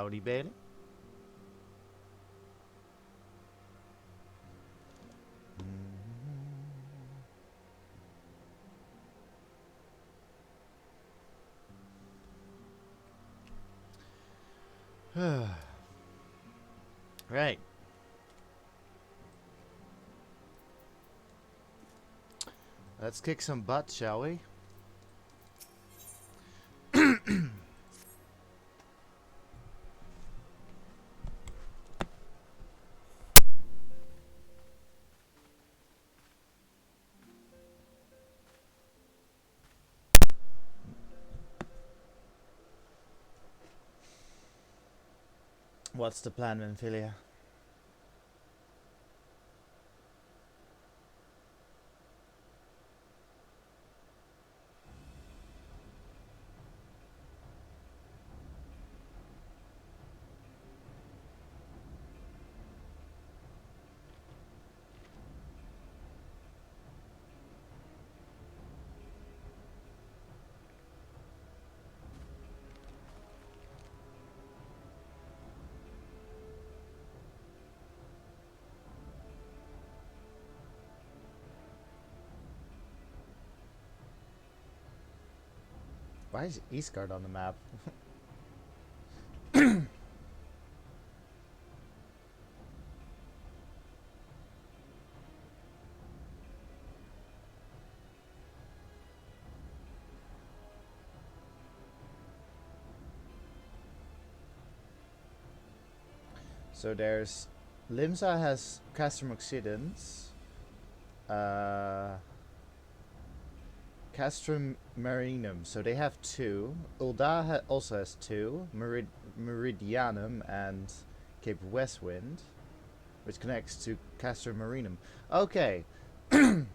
Howdy, Bailey. Right. Let's kick some butt, shall we? What's the plan, Venphilia? Why is Eastgard on the map? So there's Limsa has Castrum Occidens, Castrum Marinum, so they have 2. Ulda also has 2, Meridianum and Cape Westwind, which connects to Castrum Marinum. Okay. And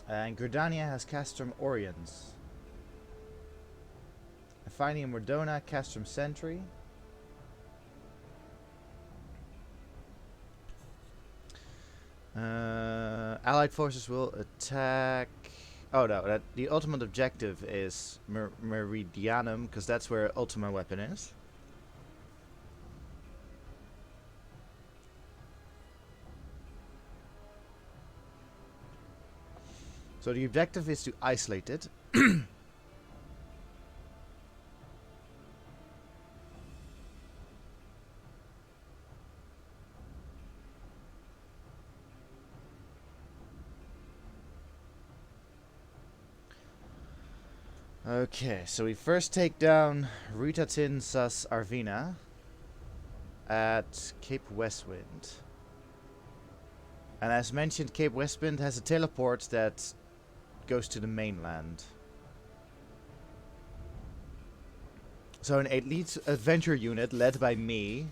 Gridania has Castrum Oriens. Afinium Mordona, Castrum Sentry. Allied forces will attack. Oh no, the ultimate objective is Meridianum, because that's where Ultima weapon is. So the objective is to isolate it. Okay, so we first take down Rutatin Sus Arvina at Cape Westwind. And as mentioned, Cape Westwind has a teleport that goes to the mainland. So an elite adventure unit led by me.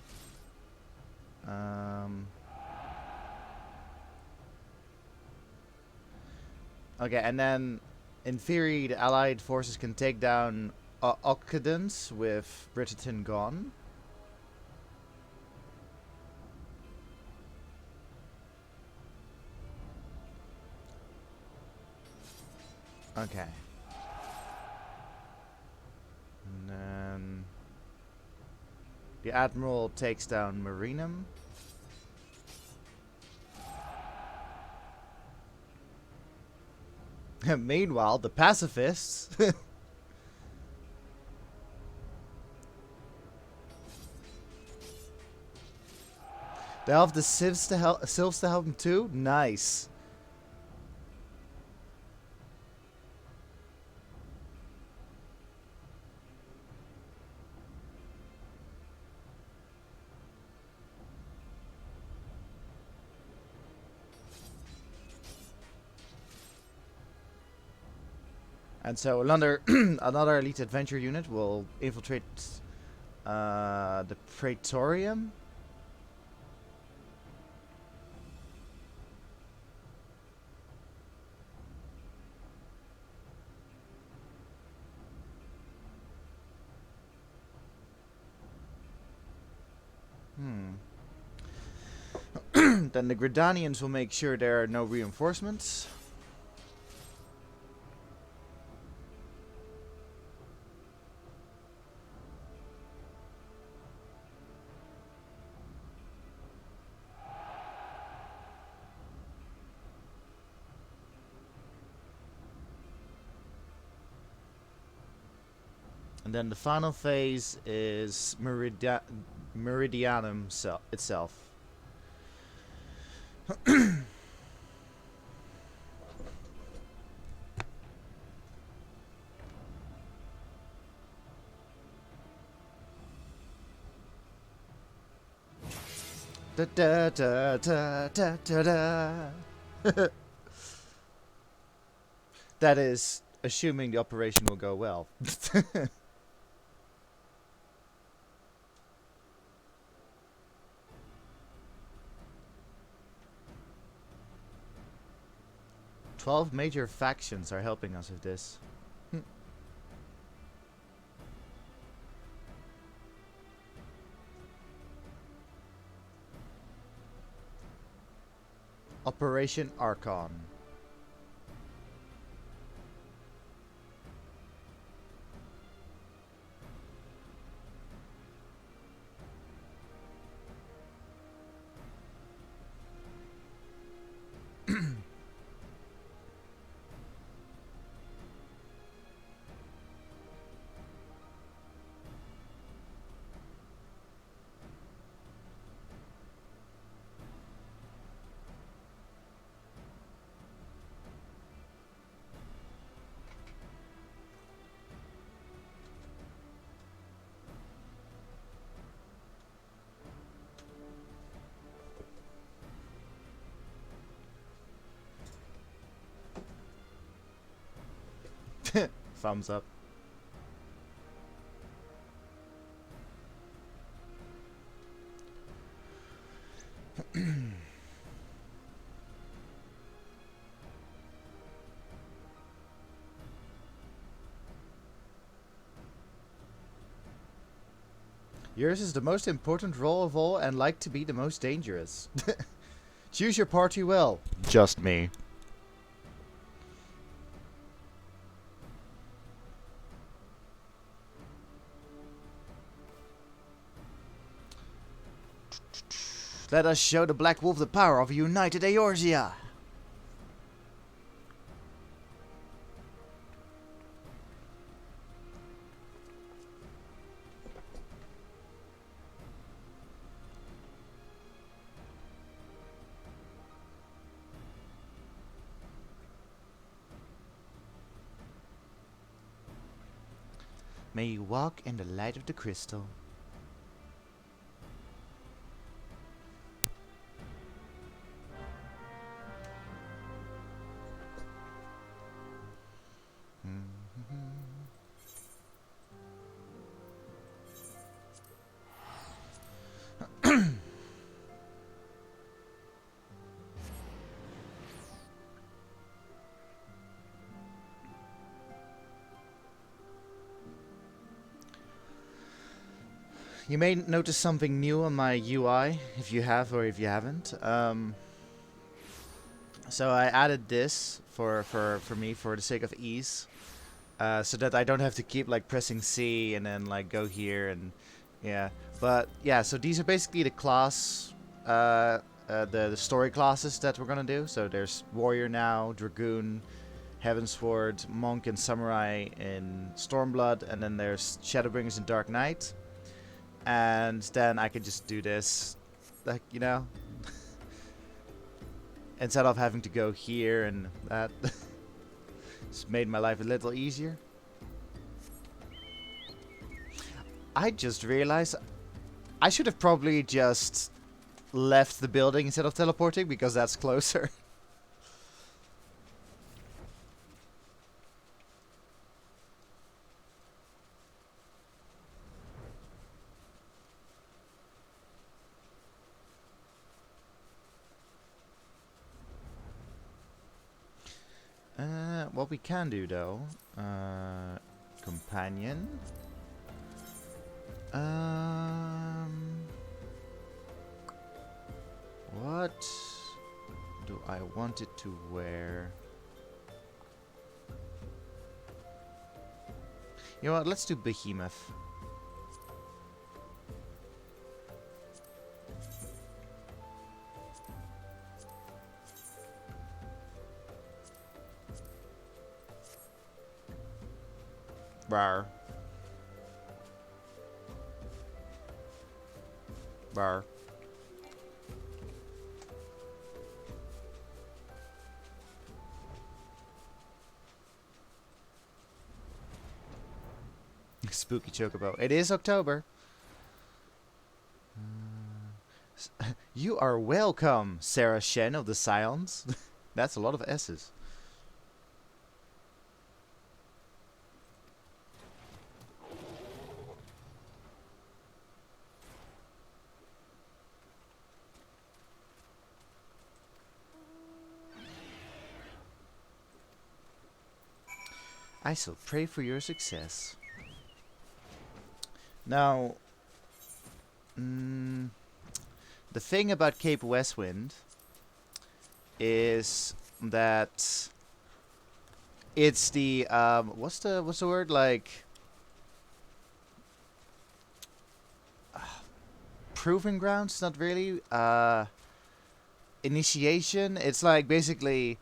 Okay, and then in theory, the Allied forces can take down Occupants with Bridgerton gone. Okay. And then the Admiral takes down Marinum. Meanwhile, the pacifists they have the Sylphs to help them too? Nice. And so another another elite adventure unit will infiltrate the Praetorium. Then the Gridanians will make sure there are no reinforcements. And then the final phase is Meridianum itself. Da da da da da da da. That is assuming the operation will go well. 12 major factions are helping us with this. Operation Archon. Thumbs up. Yours is the most important role of all and like to be the most dangerous. Choose your party well. Just me. Let us show the Black Wolf the power of a united Eorzea. May you walk in the light of the crystal. You may notice something new on my UI, if you have or if you haven't. So I added this for me for the sake of ease, so that I don't have to keep like pressing C and then like go here and yeah. But yeah, so these are basically the class, the story classes that we're gonna do. So there's Warrior now, Dragoon, Heavensward, Monk, and Samurai in Stormblood, and then there's Shadowbringers in Dark Knight. And then I can just do this, like, you know, instead of having to go here and that. It's made my life a little easier. I just realized I should have probably just left the building instead of teleporting, because that's closer. What we can do though, companion. What do I want it to wear? You know what? Let's do Behemoth. Rawr. Bar. Spooky chocobo. It is October. You are welcome, Sarah Shen of the Scions. That's a lot of S's. I shall pray for your success. Now, the thing about Cape Westwind is that it's the what's the word, like proving grounds? Not really. Initiation. It's like basically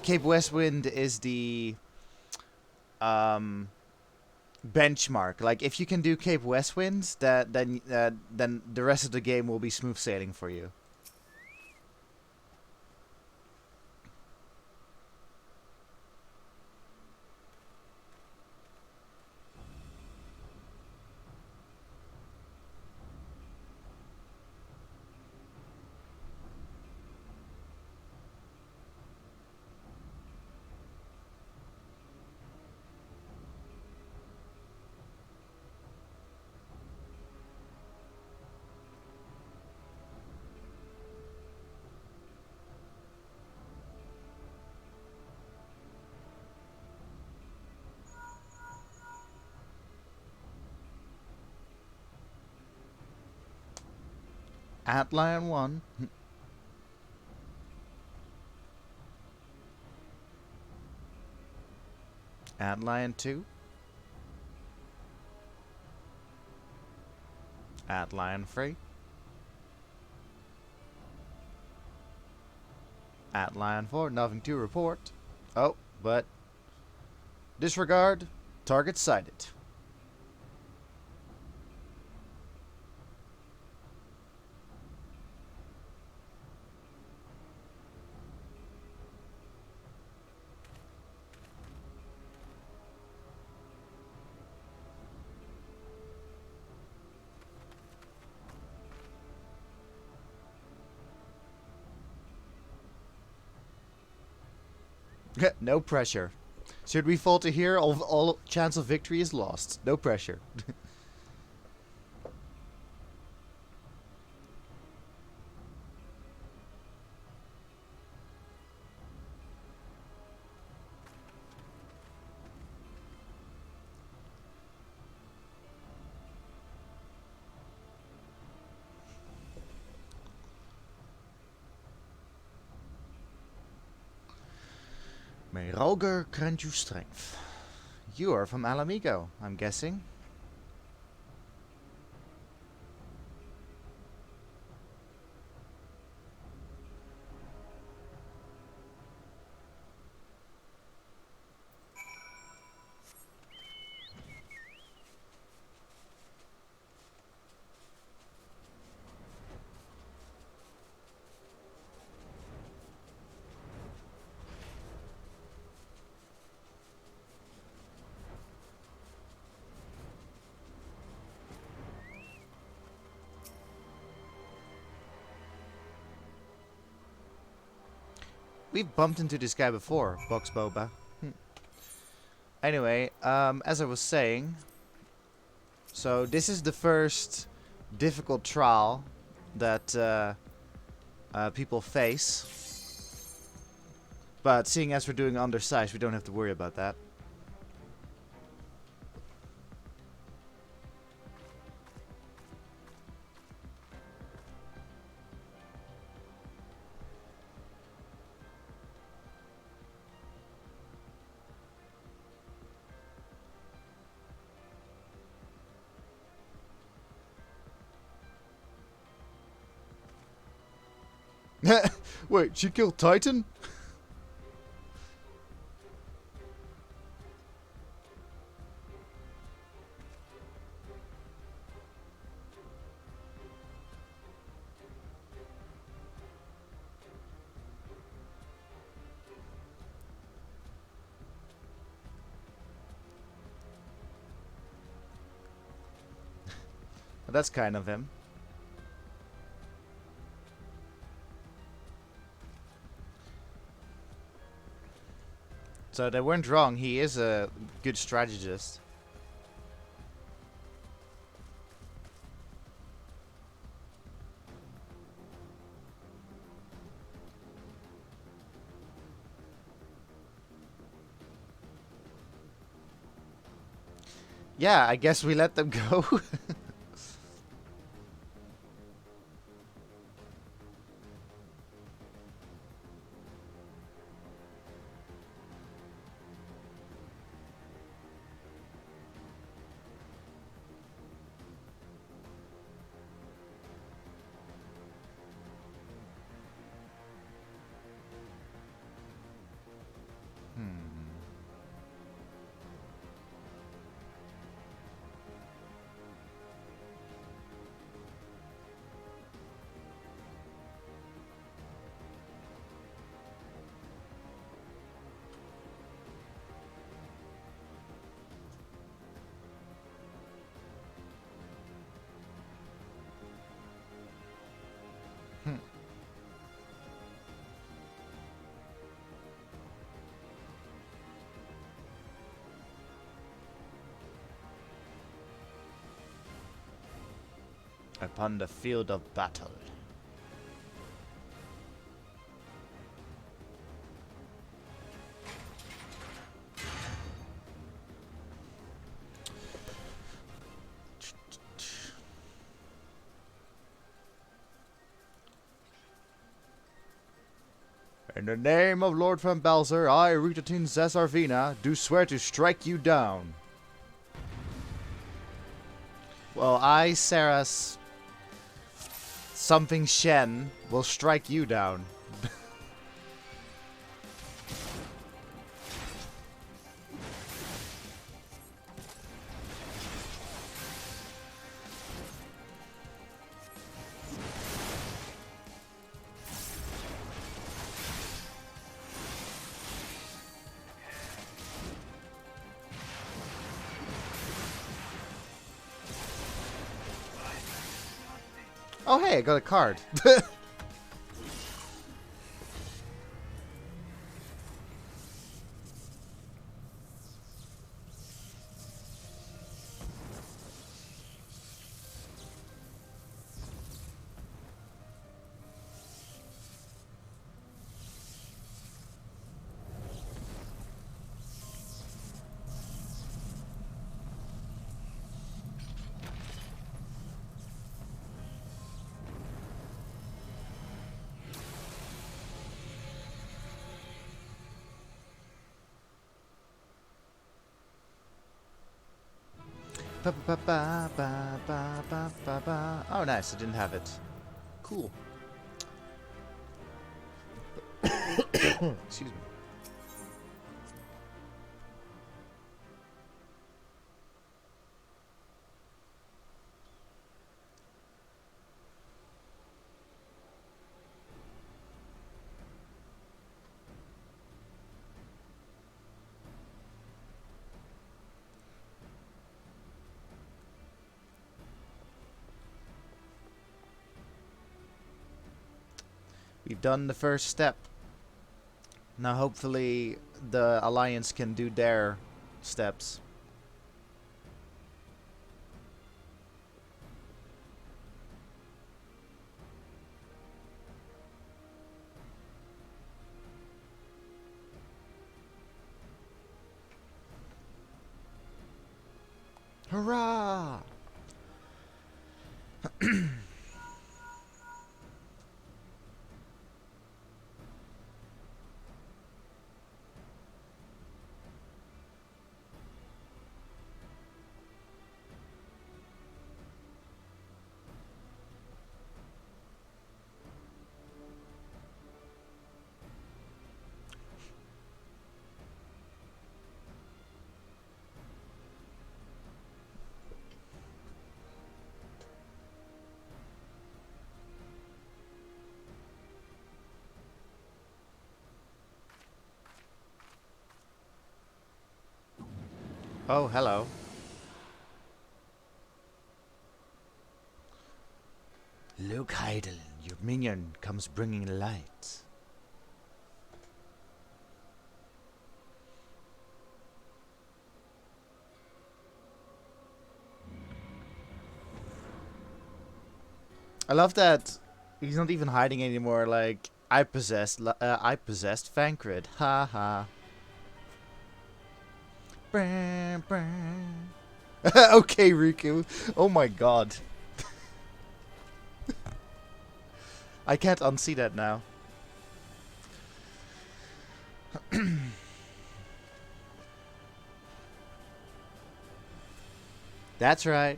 Cape Westwind is the benchmark. Like if you can do Cape Westwind, then the rest of the game will be smooth sailing for you. At Lion 1. At Lion 2. At Lion 3. At Lion 4. Nothing to report. Oh, but disregard. Target sighted. No pressure. Should we falter here, all chance of victory is lost. No pressure. May Roger grant you strength. You are from Alamigo, I'm guessing. We've bumped into this guy before, Box Boba. Anyway, as I was saying, so this is the first difficult trial that people face. But seeing as we're doing undersized, we don't have to worry about that. Wait, she killed Titan? That's kind of him. So they weren't wrong. He is a good strategist. Yeah, I guess we let them go. Upon the field of battle. In the name of Lord Van Belzer, I, Rutatin Zesarvina, do swear to strike you down. Well, I, Saras something Shen, will strike you down. Oh hey, I got a card. Oh, nice. I didn't have it. Cool. Excuse me. We've done the first step. Now hopefully the Alliance can do their steps. Hurrah! Oh, hello. Look, Heidel, your minion comes bringing light. I love that he's not even hiding anymore. Like, I possessed Fankred. Ha ha. Okay, Riku. Oh my god. I can't unsee that now. That's right.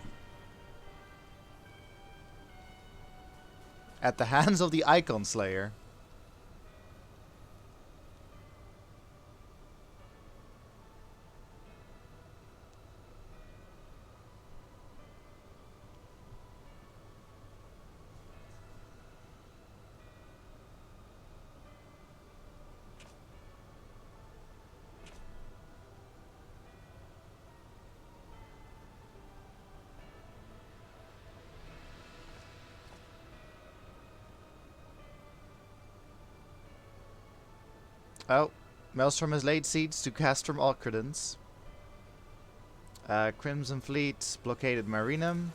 At the hands of the Icon Slayer. Oh, Maelstrom has laid siege to Castrum Alcredence. Crimson Fleet blockaded Marinum.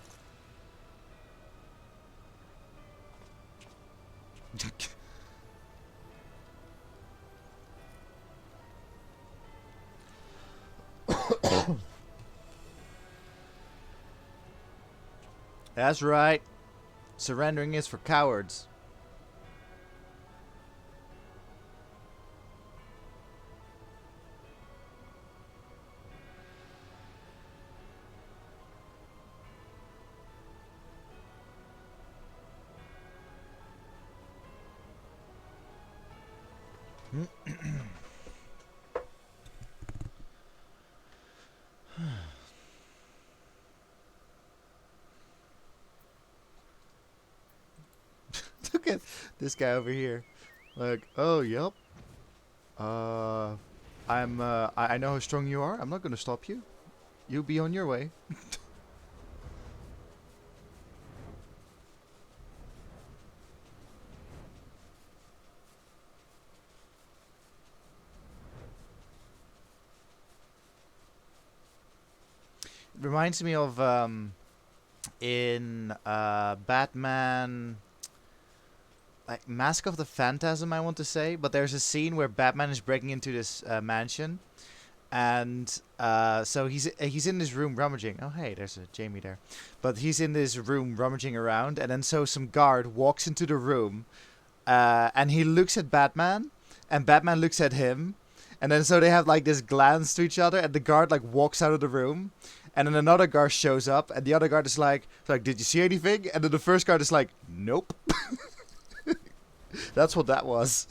That's right. Surrendering is for cowards. Look at this guy over here. Like, oh, yep. I know how strong you are. I'm not gonna stop you. You be on your way. It reminds me of in Batman, like Mask of the Phantasm, I want to say, but there's a scene where Batman is breaking into this mansion, and so he's in this room rummaging. Oh hey, there's a Jamie there, but he's in this room rummaging around, and then so some guard walks into the room, and he looks at Batman, and Batman looks at him, and then so they have like this glance to each other, and the guard like walks out of the room. And then another guard shows up, and the other guard is like, did you see anything? And then the first guard is like, nope. That's what that was.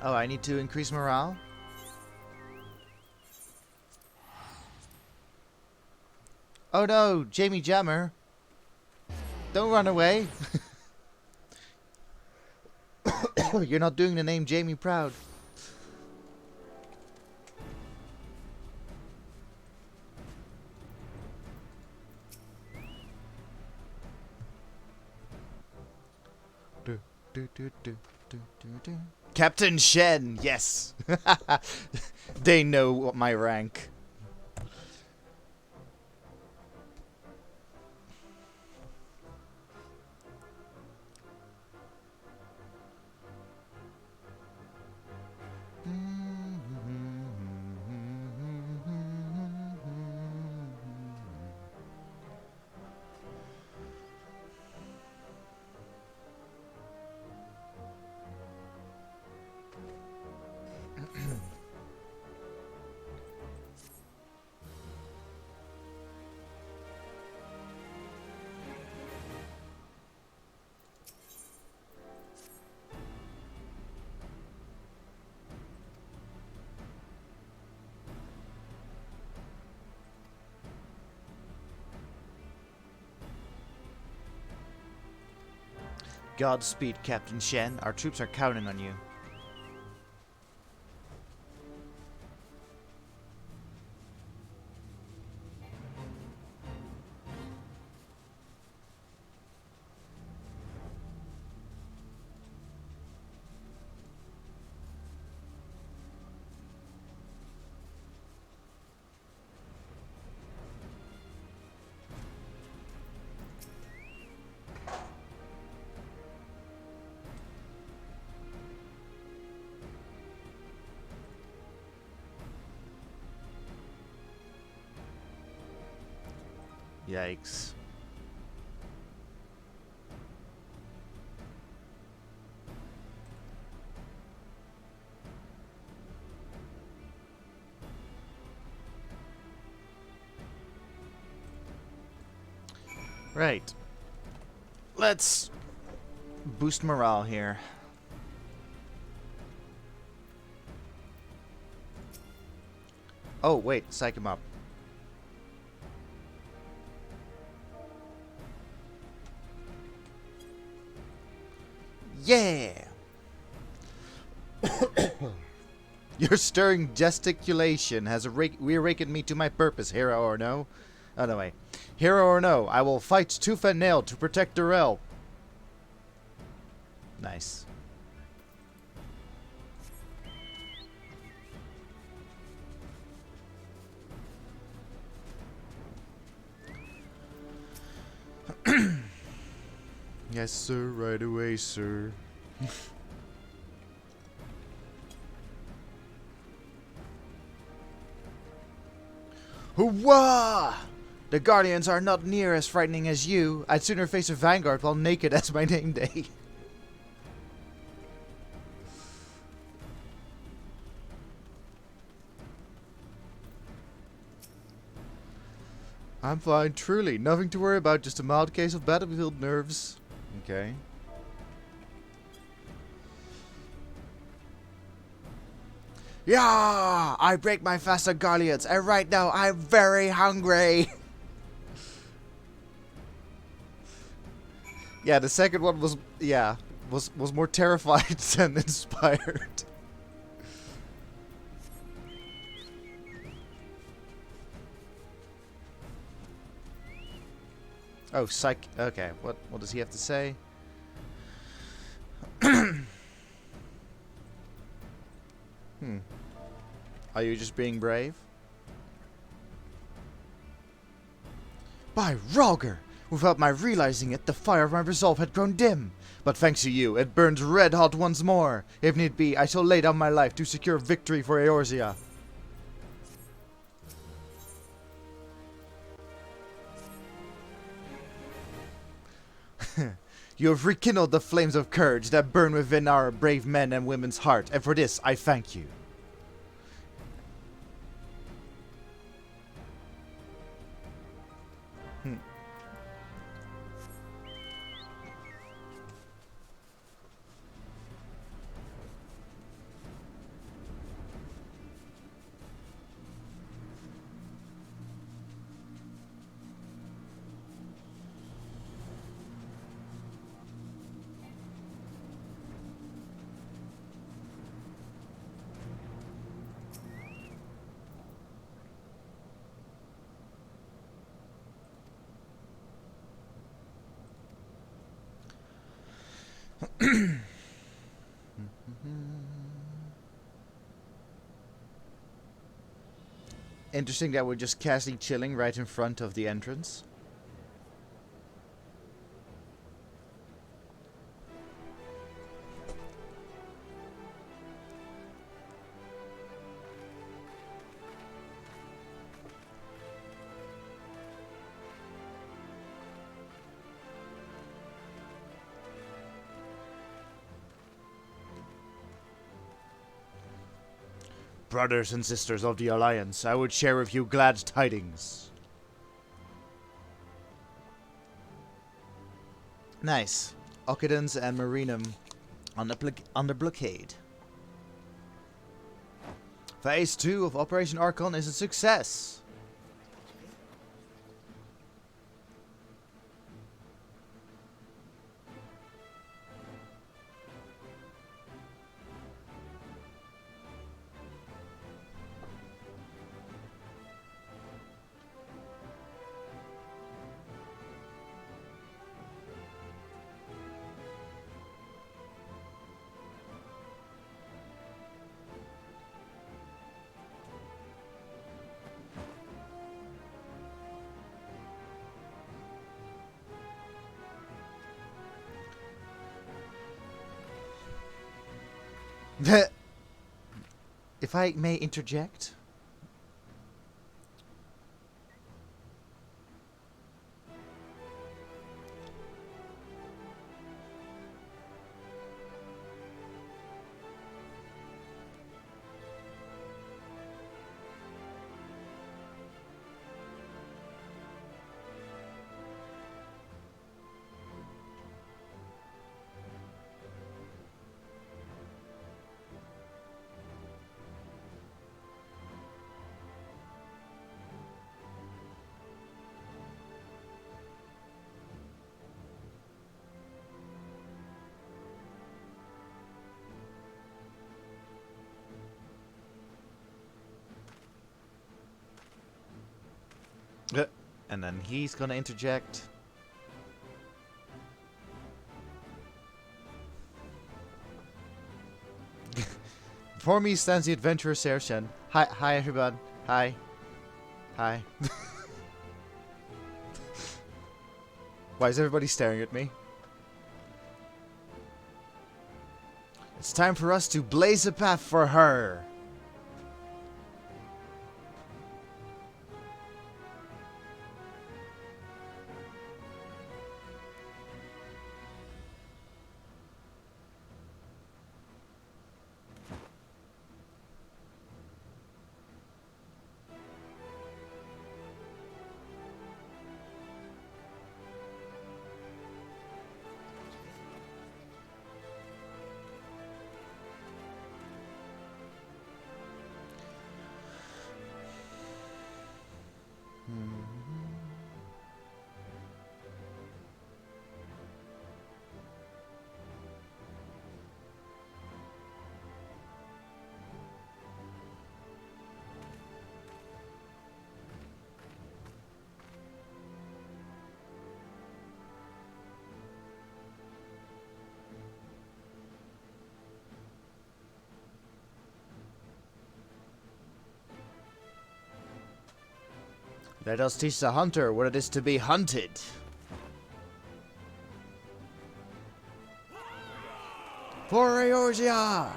Oh, I need to increase morale? Oh no, Jamie Jammer. Don't run away. You're not doing the name Jamie proud. Captain Shen, yes. They know what my rank. Godspeed, Captain Shen. Our troops are counting on you. Yikes. Right. Let's boost morale here. Oh, wait. Psych him up. Yeah! Your stirring gesticulation has reawakened me to my purpose, hero or no. Oh, no, wait. Hero or no, I will fight tooth and nail to protect Durrell. Nice. Yes, sir. Right away, sir. Hurrah! The Guardians are not near as frightening as you. I'd sooner face a Vanguard while naked as my name day. I'm fine, truly. Nothing to worry about, just a mild case of battlefield nerves. Okay. Yeah! I break my faster Guardians, and right now I'm very hungry! Yeah, the second one was, yeah, was more terrified than inspired. Oh, psych. Okay, what does he have to say? Are you just being brave? By Rogger! Without my realizing it, the fire of my resolve had grown dim. But thanks to you, it burns red hot once more. If need be, I shall lay down my life to secure victory for Eorzea. You have rekindled the flames of courage that burn within our brave men and women's heart, and for this I thank you. Interesting that we're just casually chilling right in front of the entrance. Brothers and sisters of the Alliance, I would share with you glad tidings. Nice. Occupants and Marinum under blockade. Phase 2 of Operation Archon is a success. If I may interject. And then he's gonna interject. Before me stands the adventurer Sershen. Hi everyone. Hi. Why is everybody staring at me? It's time for us to blaze a path for her. Let us teach the hunter what it is to be hunted. For Eorzea!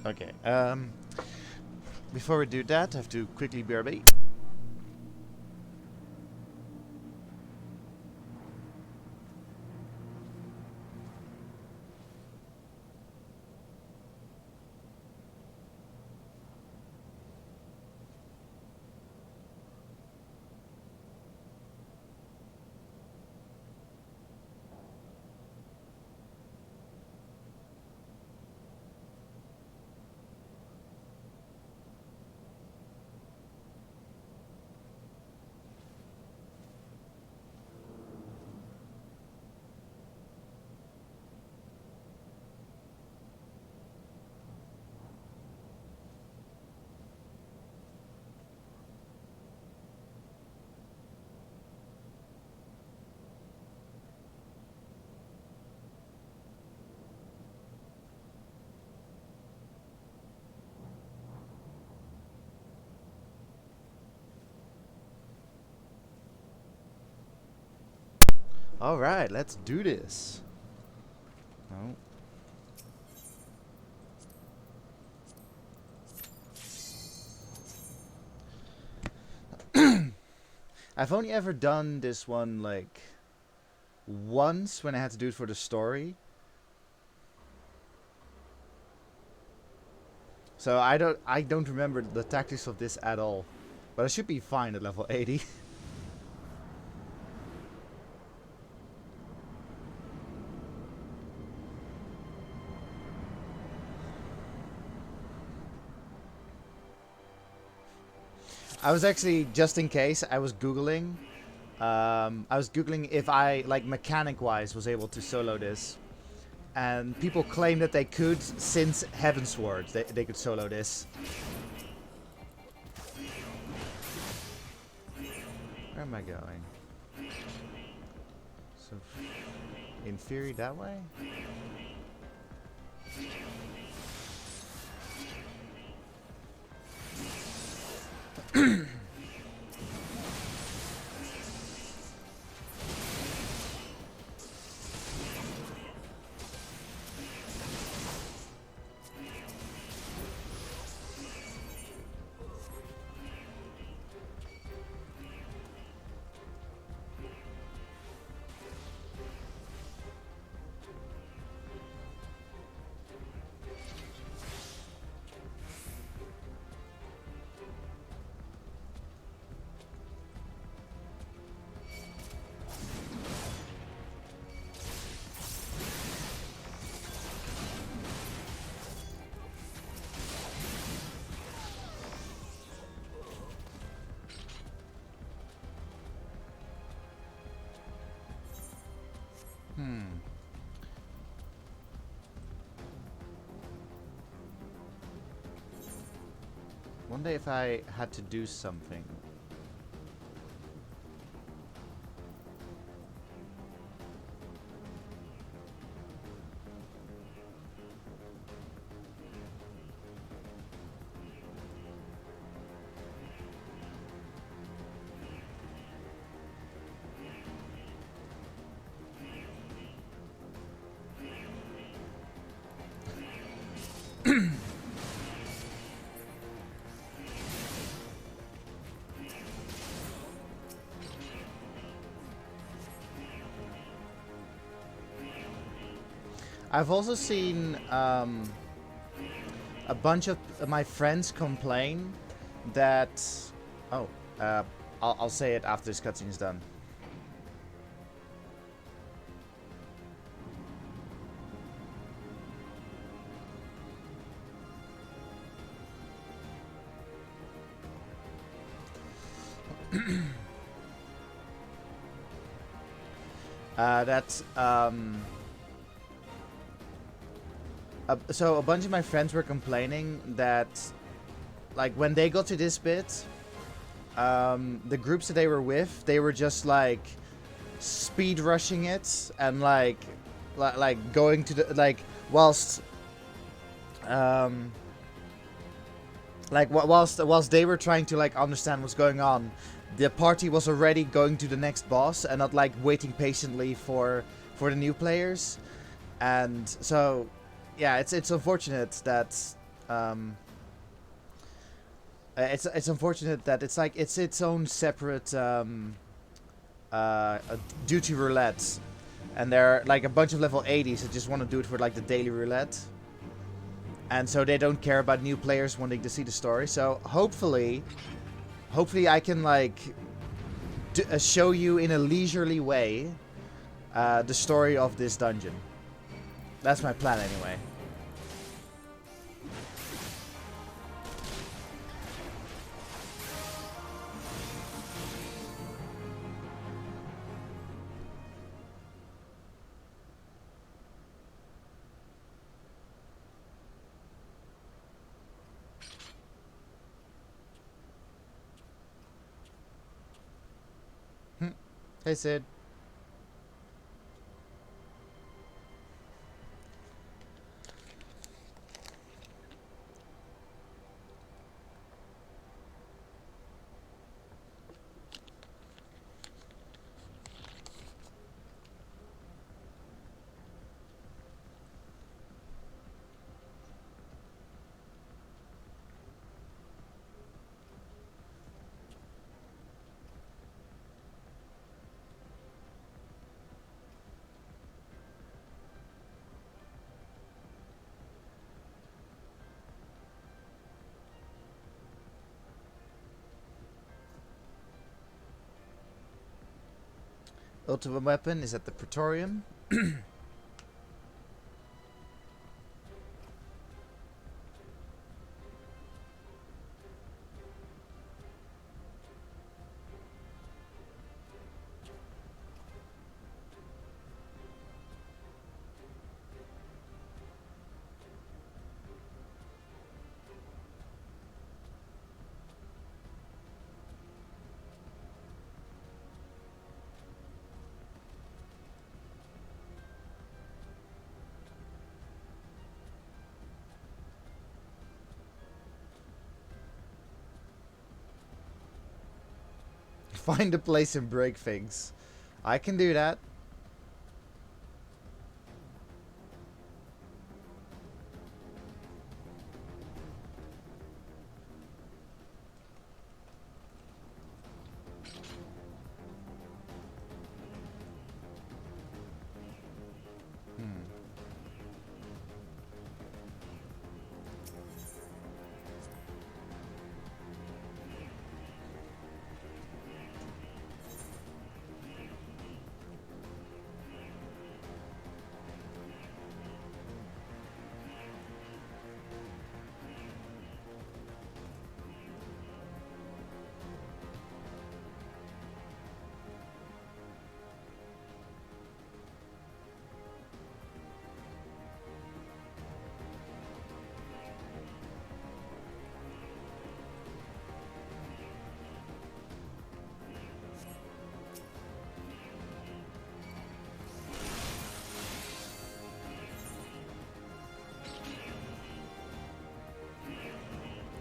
Okay, before we do that, I have to quickly BRB. Alright, let's do this. Oh. I've only ever done this one like once when I had to do it for the story. So I don't remember the tactics of this at all. But I should be fine at level 80. I was actually, just in case, I was Googling. If I, like, mechanic-wise, was able to solo this. And people claim that they could, since Heavensward, they could solo this. Where am I going? So, in theory, that way? Hmm. Wonder if I had to do something. I've also seen a bunch of my friends complain that... Oh, I'll say it after this cutscene is done. So a bunch of my friends were complaining that, like, when they got to this bit, the groups that they were with, they were just like speed rushing it and like going to the whilst whilst they were trying to like understand what's going on, the party was already going to the next boss and not like waiting patiently for the new players. And so yeah, it's unfortunate that it's unfortunate that it's like it's its own separate duty roulette, and there are like a bunch of level 80s that just want to do it for like the daily roulette, and so they don't care about new players wanting to see the story. So hopefully I can like show you in a leisurely way the story of this dungeon. That's my plan anyway. Hey Sid. Ultimate weapon is at the Praetorium. Find a place and break things. I can do that.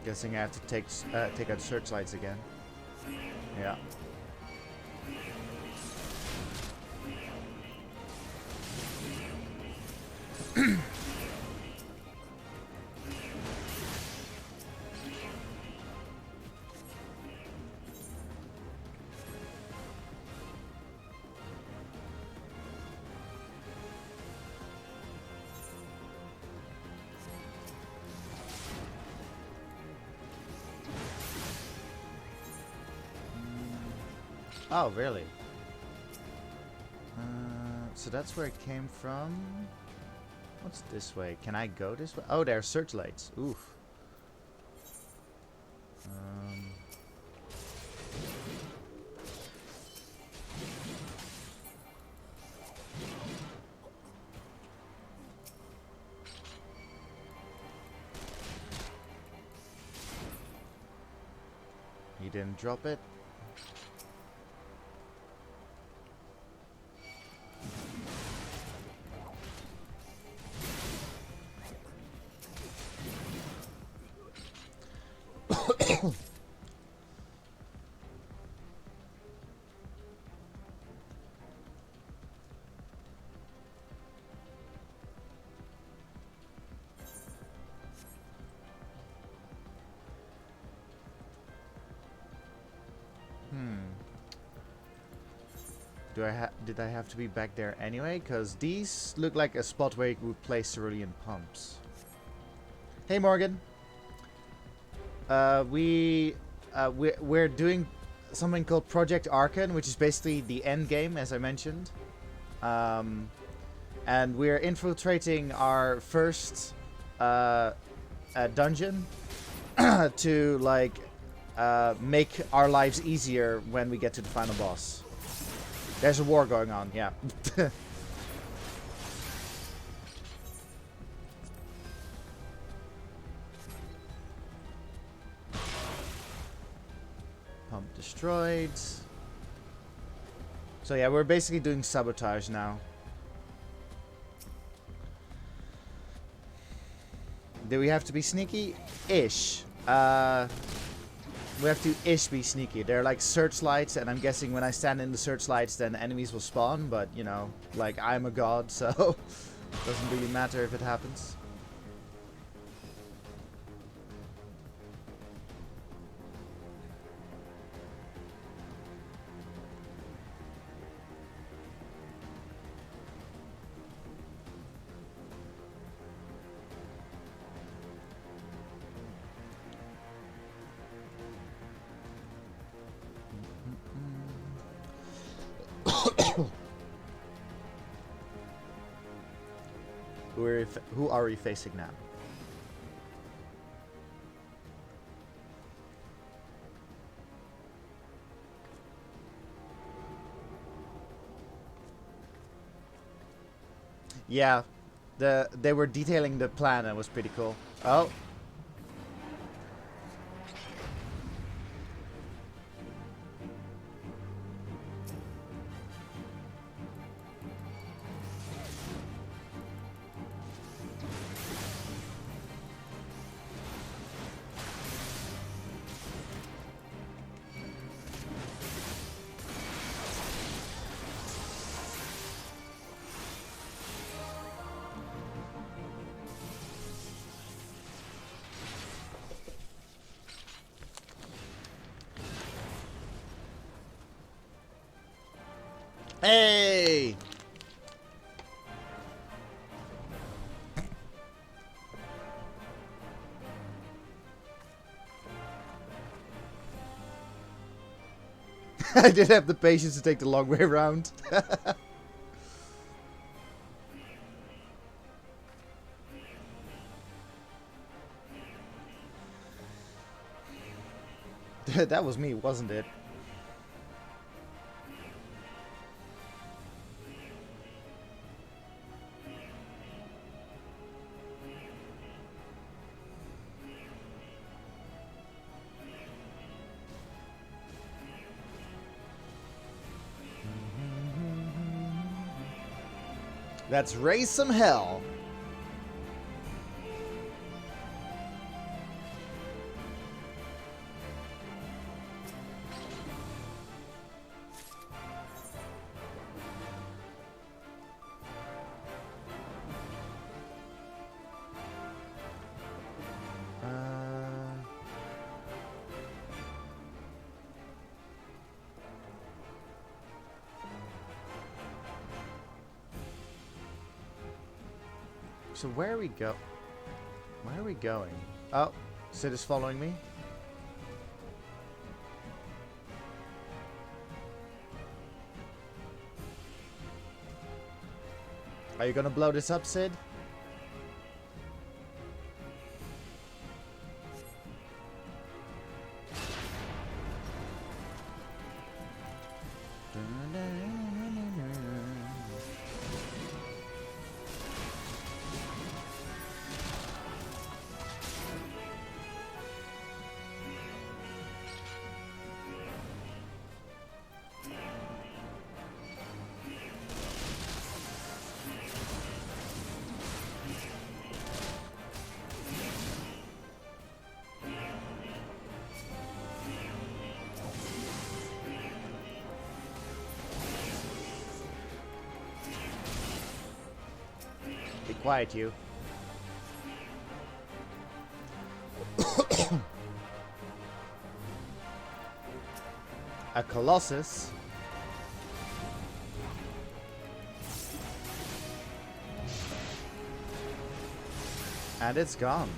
Guessing I have to take out searchlights again. Yeah. Oh, really? So that's where it came from. What's this way? Can I go this way? Oh, there are searchlights. Oof. He didn't drop it. Did I have to be back there anyway? Because these look like a spot where you would place cerulean pumps. Hey Morgan. We're doing something called Project Archon, which is basically the end game, as I mentioned. And we're infiltrating our first dungeon to like make our lives easier when we get to the final boss. There's a war going on, yeah. Pump destroyed. So yeah, we're basically doing sabotage now. Do we have to be sneaky? Ish. We have to ish be sneaky. They're like searchlights, and I'm guessing when I stand in the searchlights, then enemies will spawn. But, you know, like, I'm a god, so it doesn't really matter if it happens. Who are we facing now? Yeah, they were detailing the plan and it was pretty cool. Oh. Hey! I did have the patience to take the long way around. That was me, wasn't it? Let's raise some hell. So where are we go? Where are we going? Oh, Sid is following me. Are you gonna blow this up, Sid? Be quiet, you. A Colossus? And it's gone.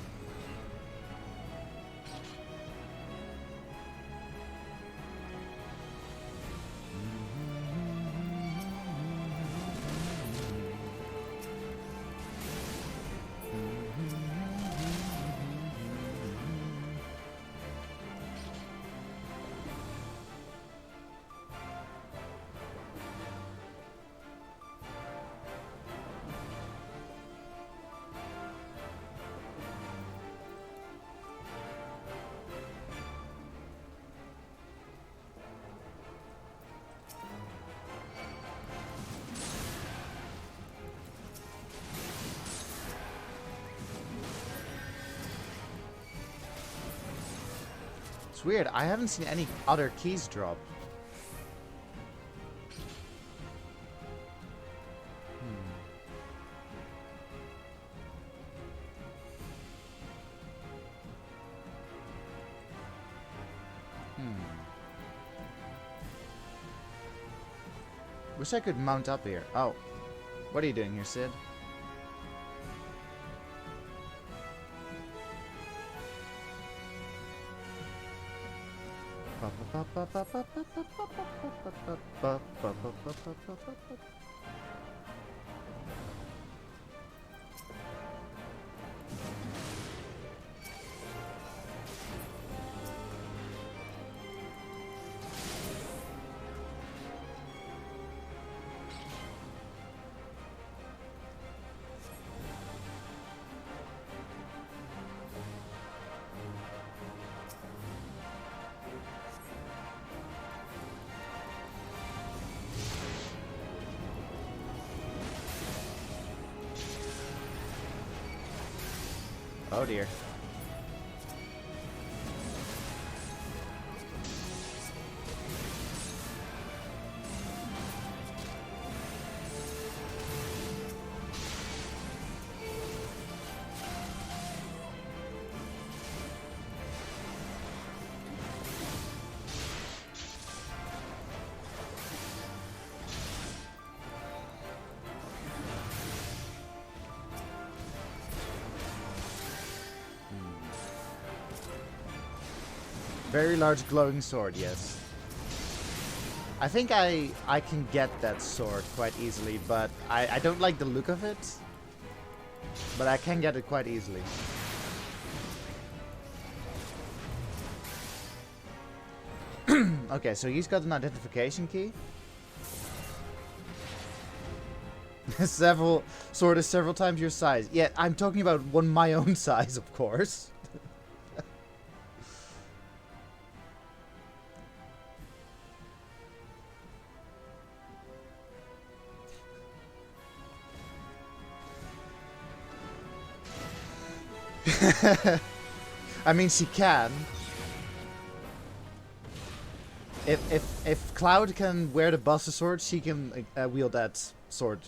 It's weird, I haven't seen any other keys drop. Wish I could mount up here. Oh. What are you doing here, Sid? Oh dear. Very large glowing sword, yes. I think I can get that sword quite easily, but I don't like the look of it. But I can get it quite easily. Okay, so he's got an identification key. Several times your size. Yeah, I'm talking about my own size, of course. I mean, she can. If Cloud can wear the Buster Sword, she can wield that sword.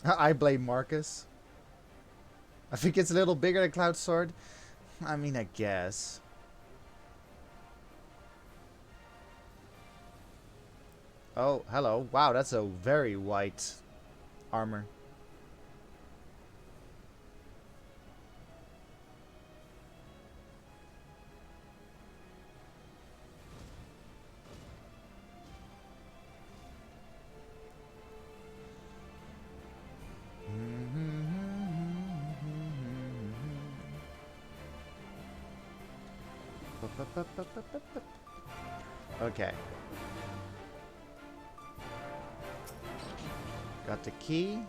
I blame Marcus. I think it's a little bigger than Cloud Sword. I mean, I guess. Oh, hello. Wow, that's a very white armor. Okay. Got the key.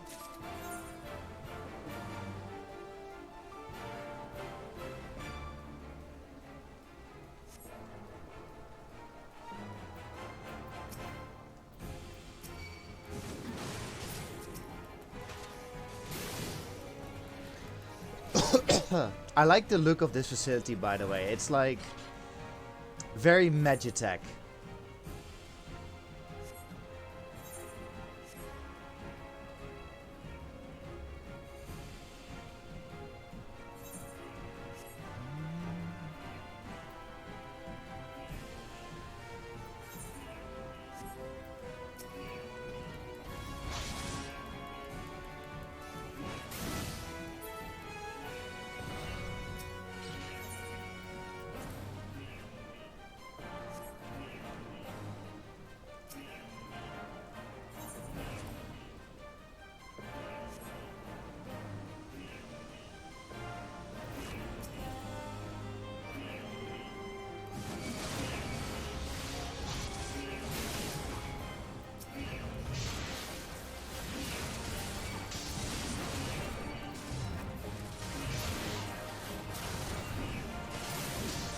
I like the look of this facility, by the way. It's like very Magitech.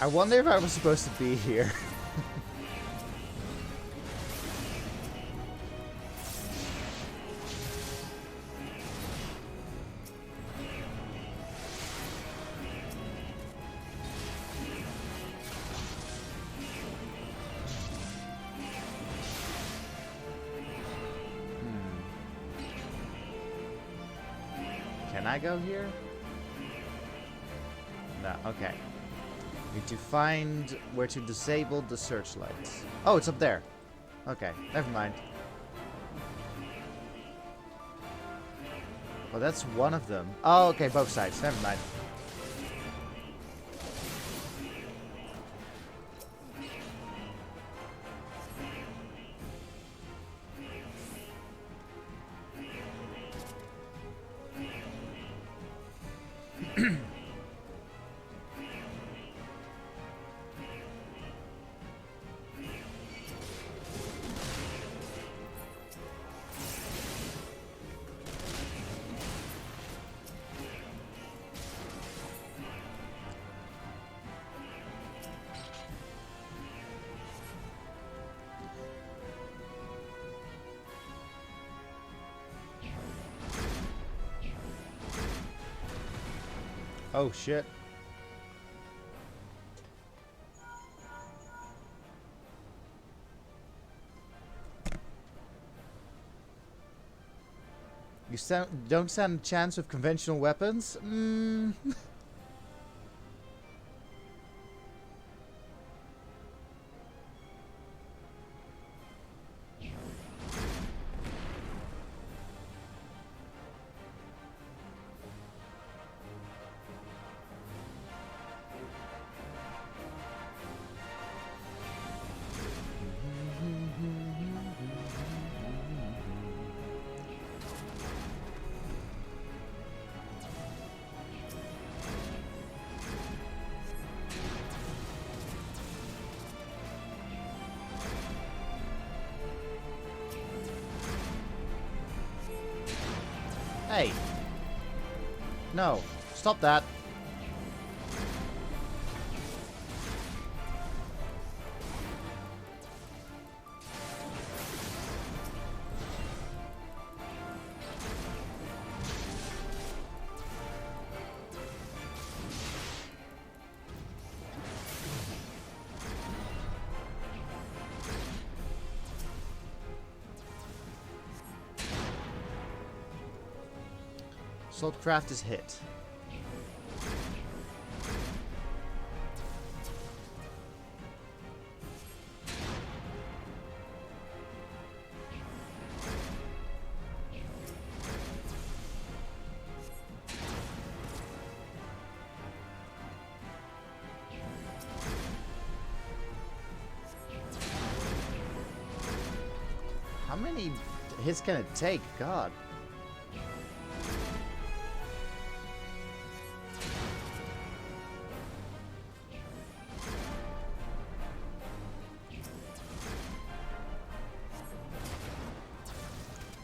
I wonder if I was supposed to be here. Can I go here? No, okay. Need to find where to disable the searchlights. Oh, it's up there. Okay, never mind. Well, that's one of them. Oh, okay, both sides. Never mind. Oh, shit. You don't stand a chance with conventional weapons? Hey. No. Stop that. Assault craft is hit. many hits can it take? God.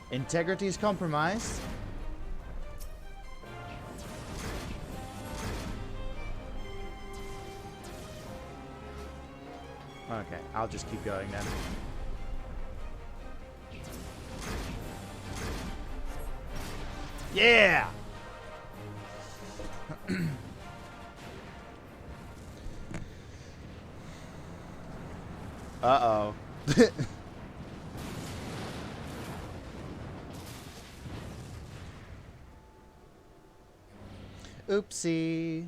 Integrity is compromised. Okay, I'll just keep going then. Yeah! Uh-oh. Oopsie.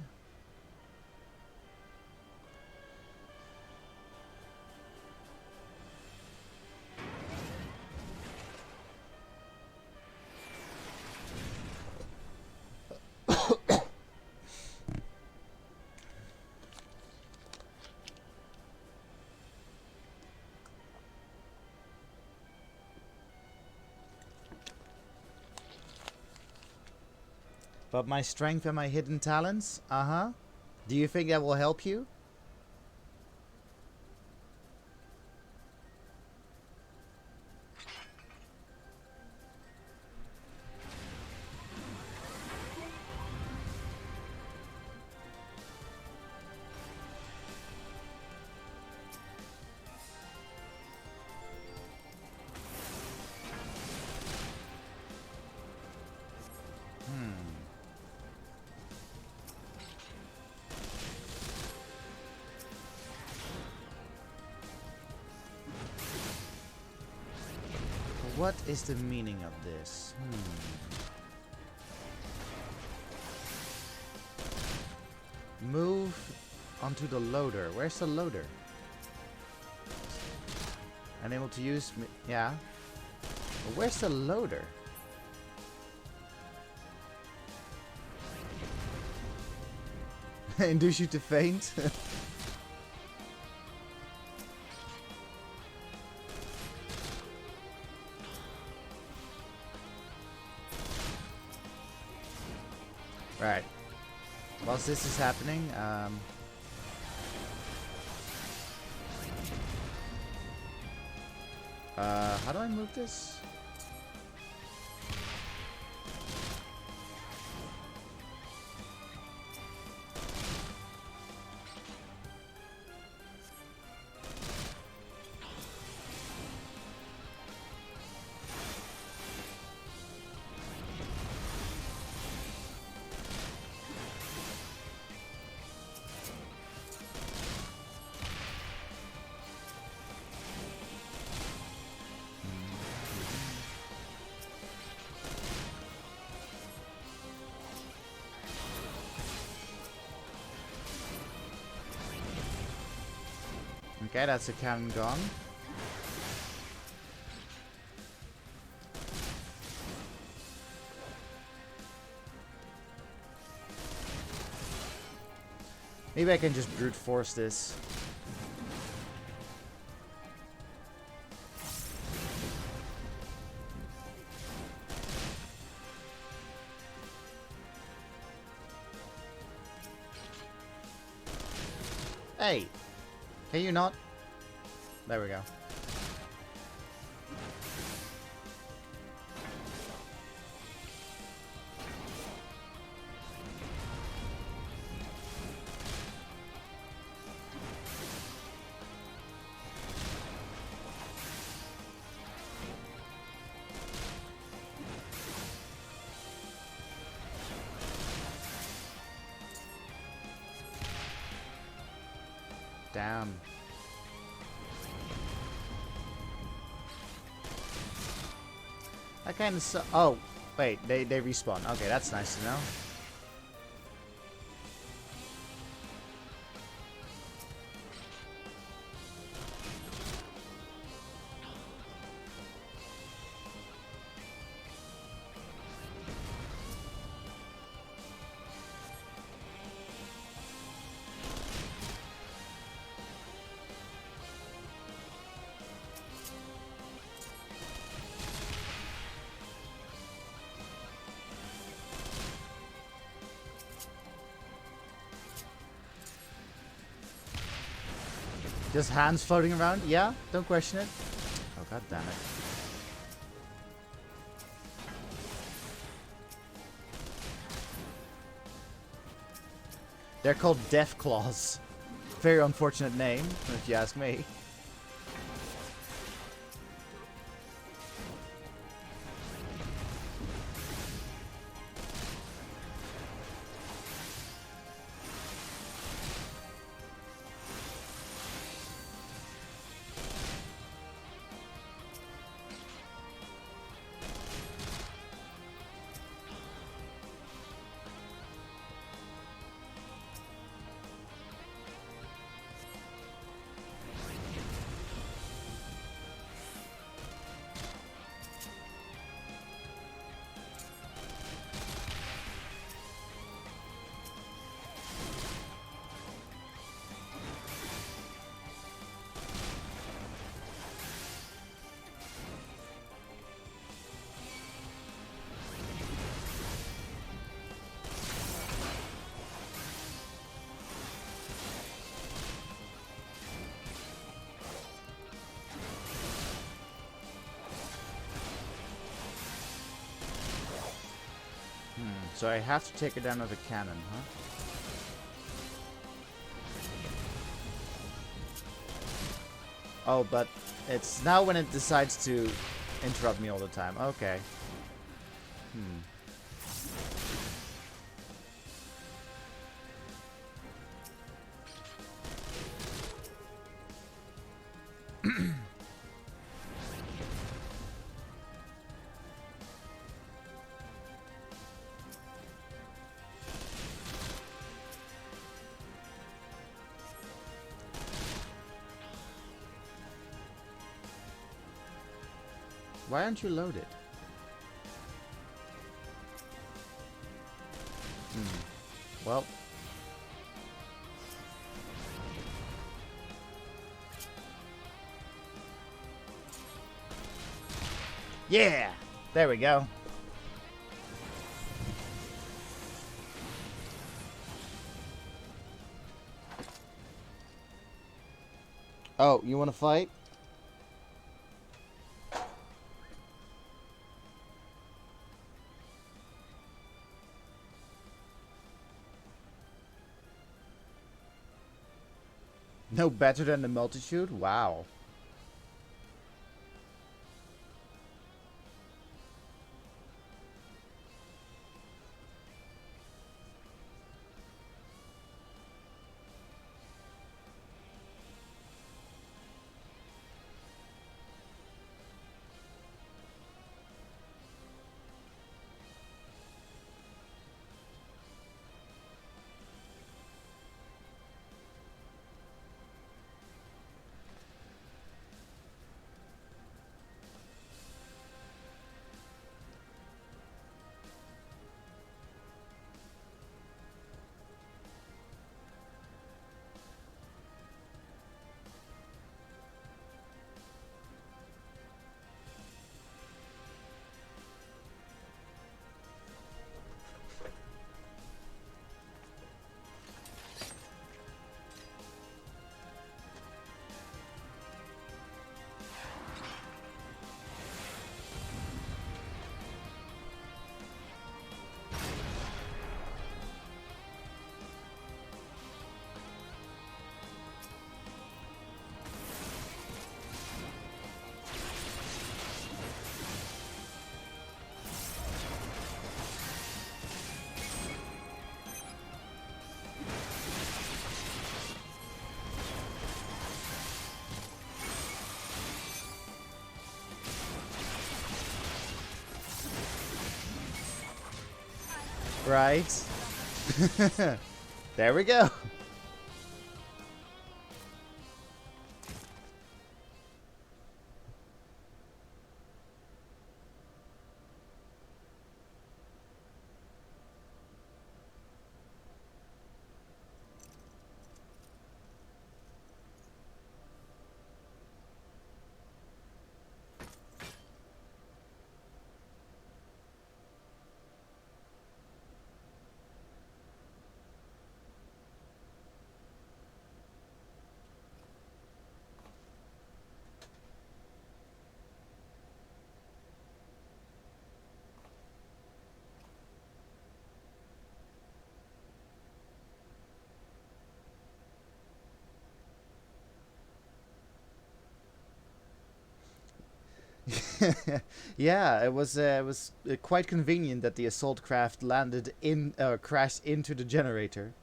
But my strength and my hidden talents? Uh-huh. Do you think that will help you? What is the meaning of this? Move onto the loader. Where's the loader? Unable to use... Yeah. But where's the loader? Induce you to faint? Right. Whilst this is happening, how do I move this? Okay, that's a cannon gone. Maybe I can just brute force this. Hey! Can you not? There we go. Damn. I kind of oh, wait, they respawn. Okay, that's nice to know. Just hands floating around? Yeah, don't question it. Oh, god damn it. They're called Death Claws. Very unfortunate name, if you ask me. So I have to take it down with a cannon, huh? Oh, but it's now when it decides to interrupt me all the time. Okay. Why aren't you loaded? Well. Yeah! There we go. Oh, you want to fight? No better than the multitude? Wow. Right. There we go. Yeah, it was quite convenient that the assault craft landed in crashed into the generator.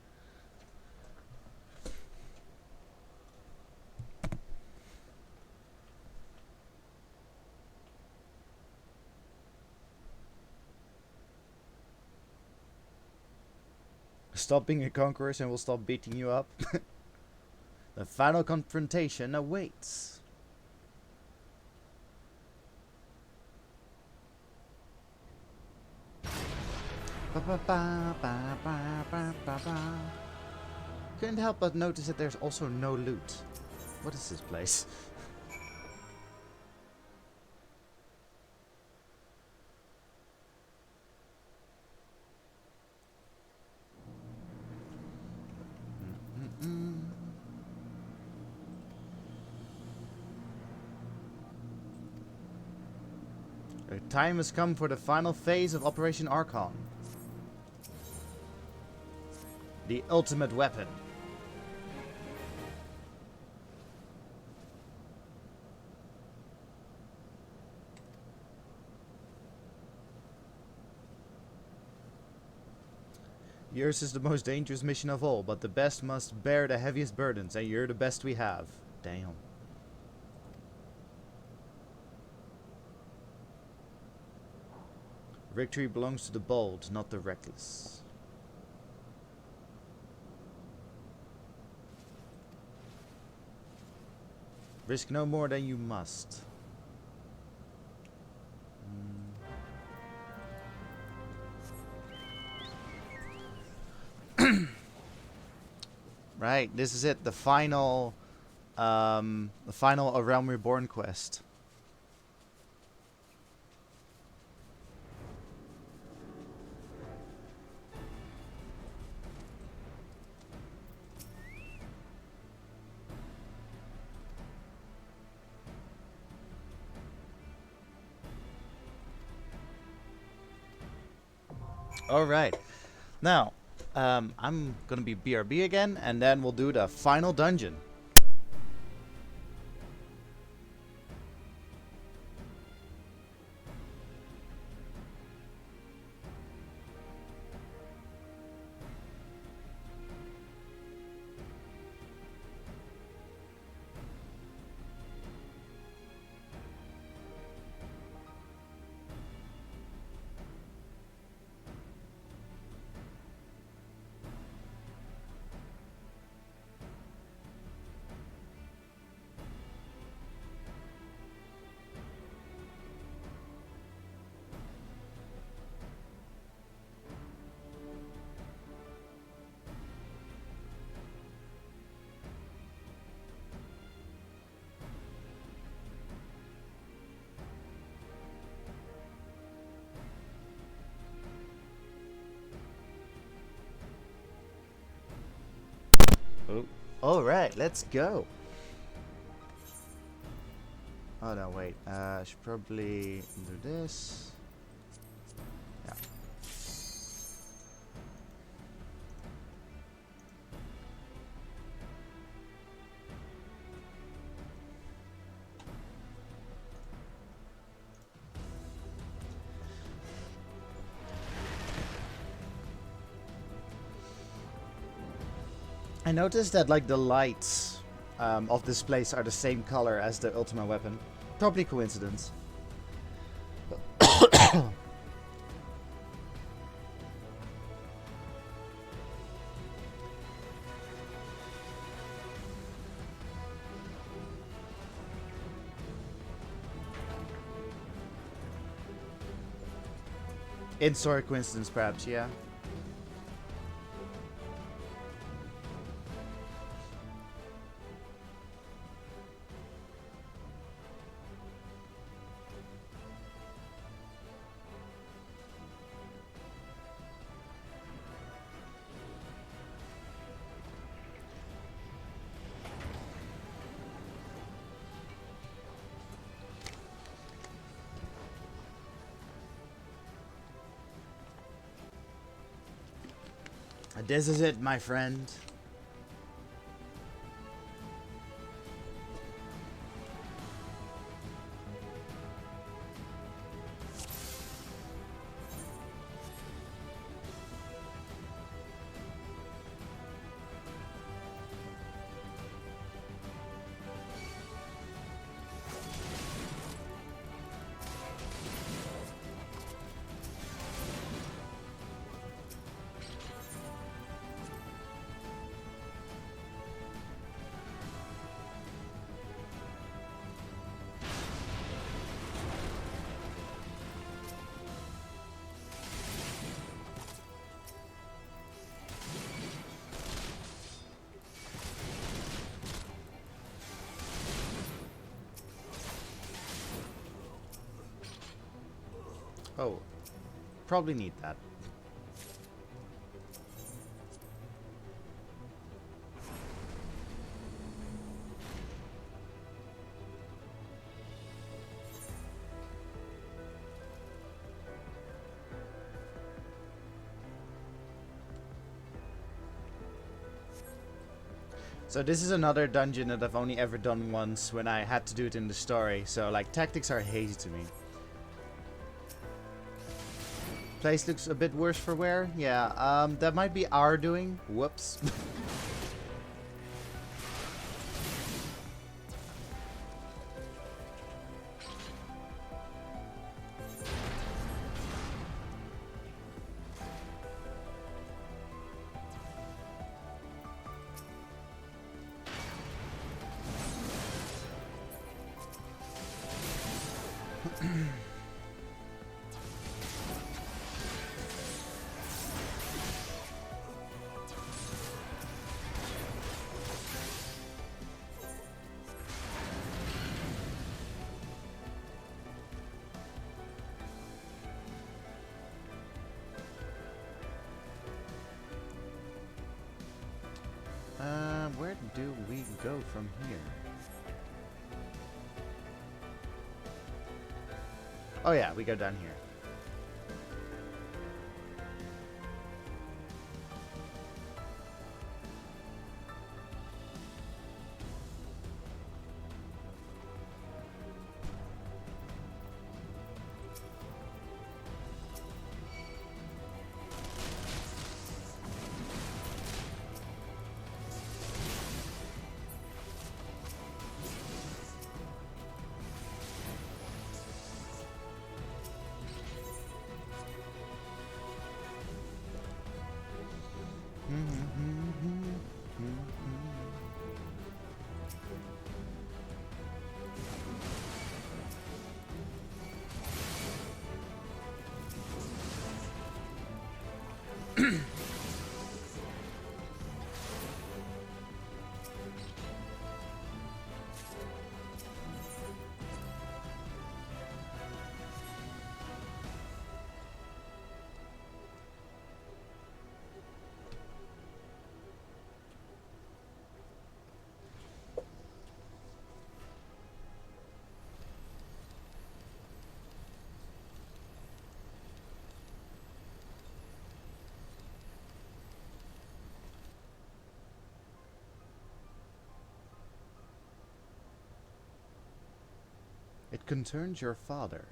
Stop being a conqueror and we'll stop beating you up. The final confrontation awaits. Couldn't help but notice that there's also no loot. What is this place? The time has come for the final phase of Operation Archon. The ultimate weapon. Yours is the most dangerous mission of all, but the best must bear the heaviest burdens, and you're the best we have. Damn. Victory belongs to the bold, not the reckless. Risk no more than you must. Right, this is it. The final A Realm Reborn quest. Alright. Now, I'm gonna be BRB again, and then we'll do the final dungeon. Oh. Alright, let's go. Oh no, wait. I should probably do this. Yeah. I noticed that like the lights of this place are the same color as the ultimate weapon. Probably coincidence. In-story coincidence, perhaps, yeah. This is it, my friend. Oh, probably need that. So this is another dungeon that I've only ever done once when I had to do it in the story. So like tactics are hazy to me. Place looks a bit worse for wear. Yeah, that might be our doing. Whoops. Where do we go from here? Oh yeah, we go down here. It concerns your father.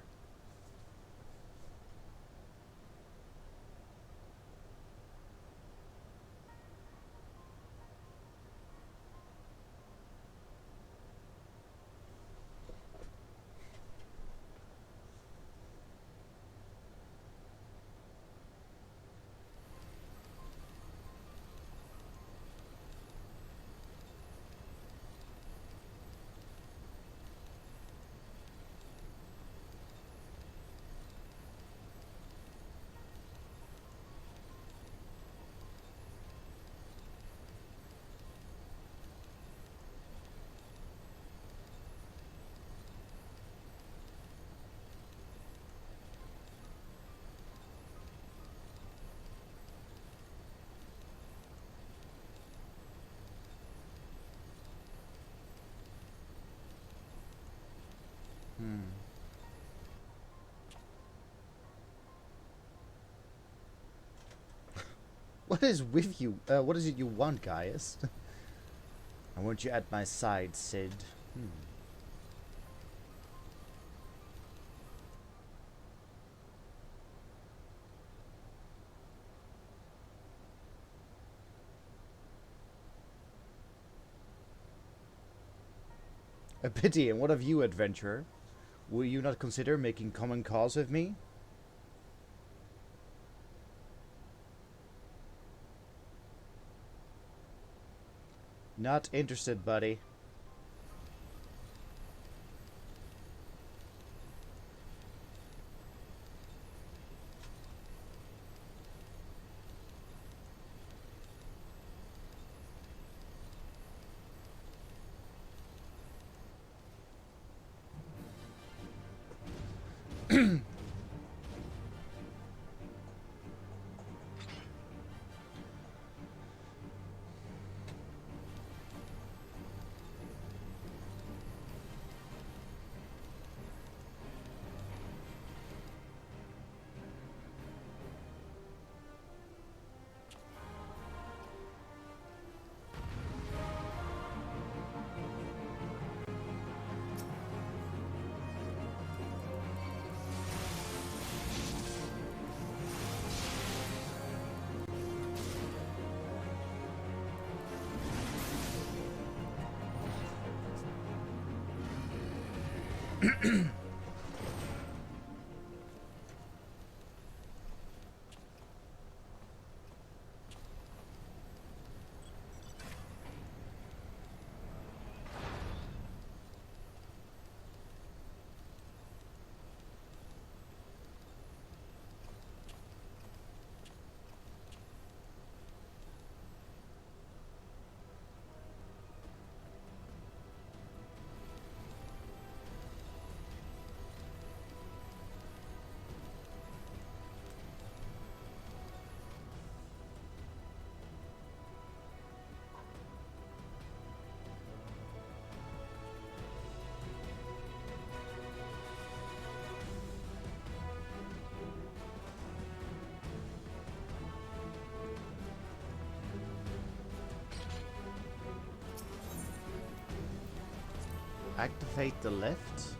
What is with you? What is it you want, Gaius? I want you at my side, Sid. A pity, and what of you, adventurer? Will you not consider making common cause with me? Not interested, buddy. Activate the lift.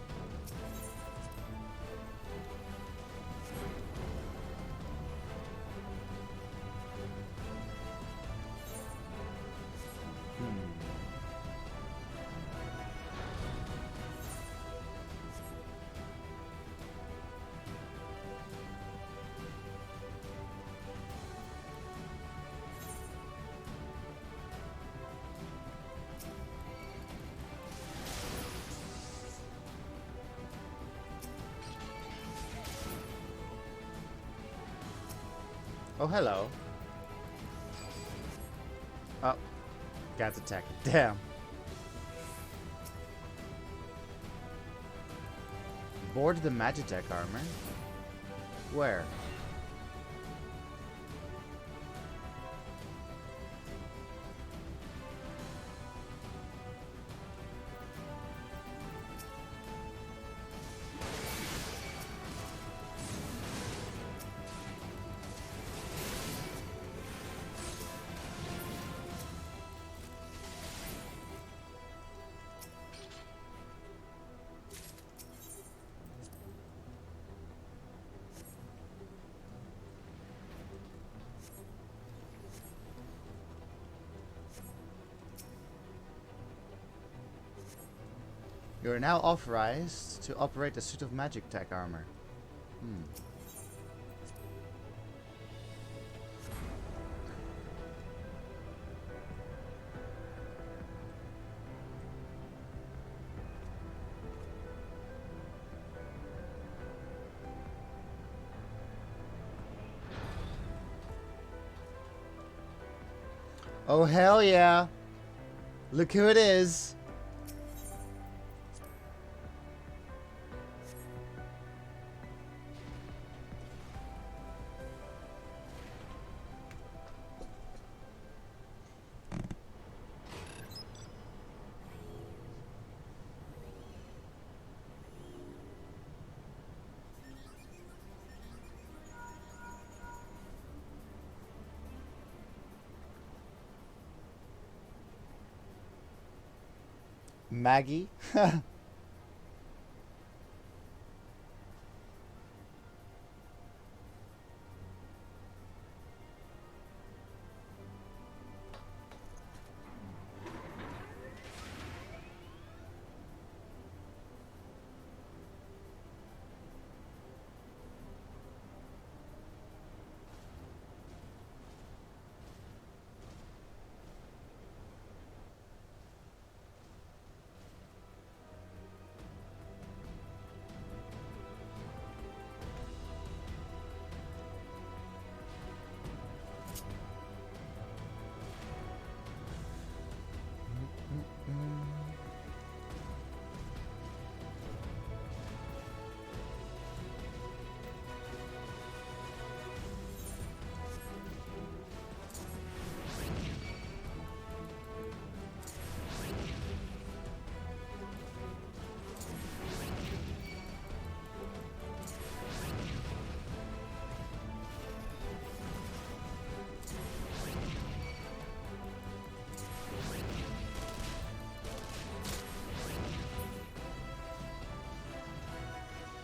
Oh, hello. Oh, got attacked. Damn. Board the Magitech armor. Where? You are now authorized to operate a suit of Magitech armor. Oh, hell yeah. Look who it is. Maggie.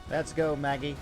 Let's go, Maggie.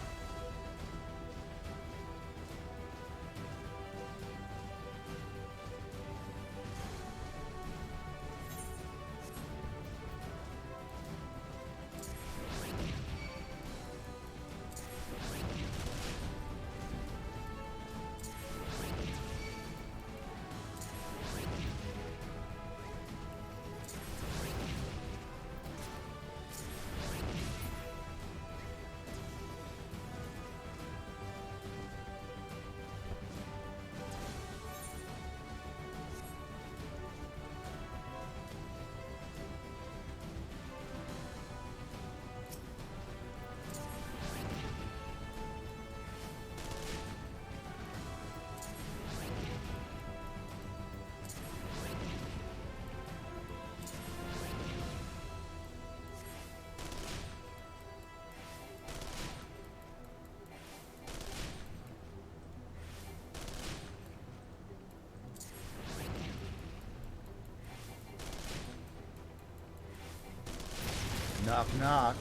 Knock, knock.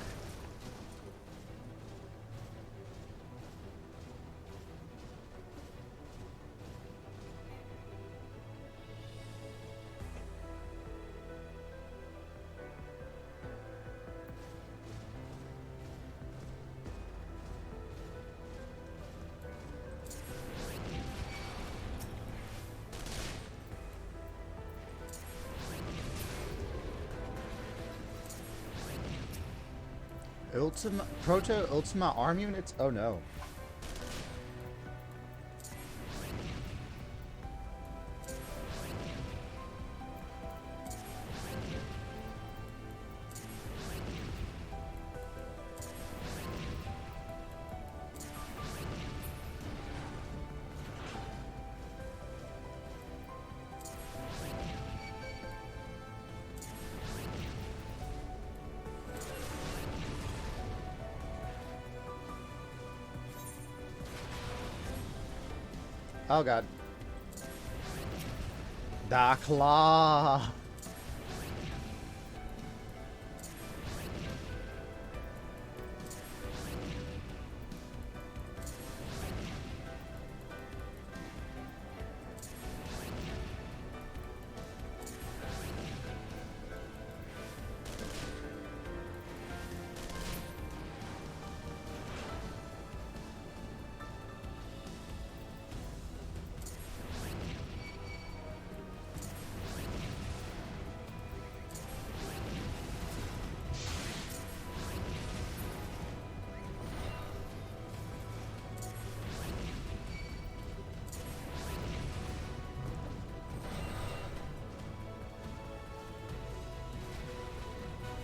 Proto Ultima arm units? Oh no. Oh god. Da claw.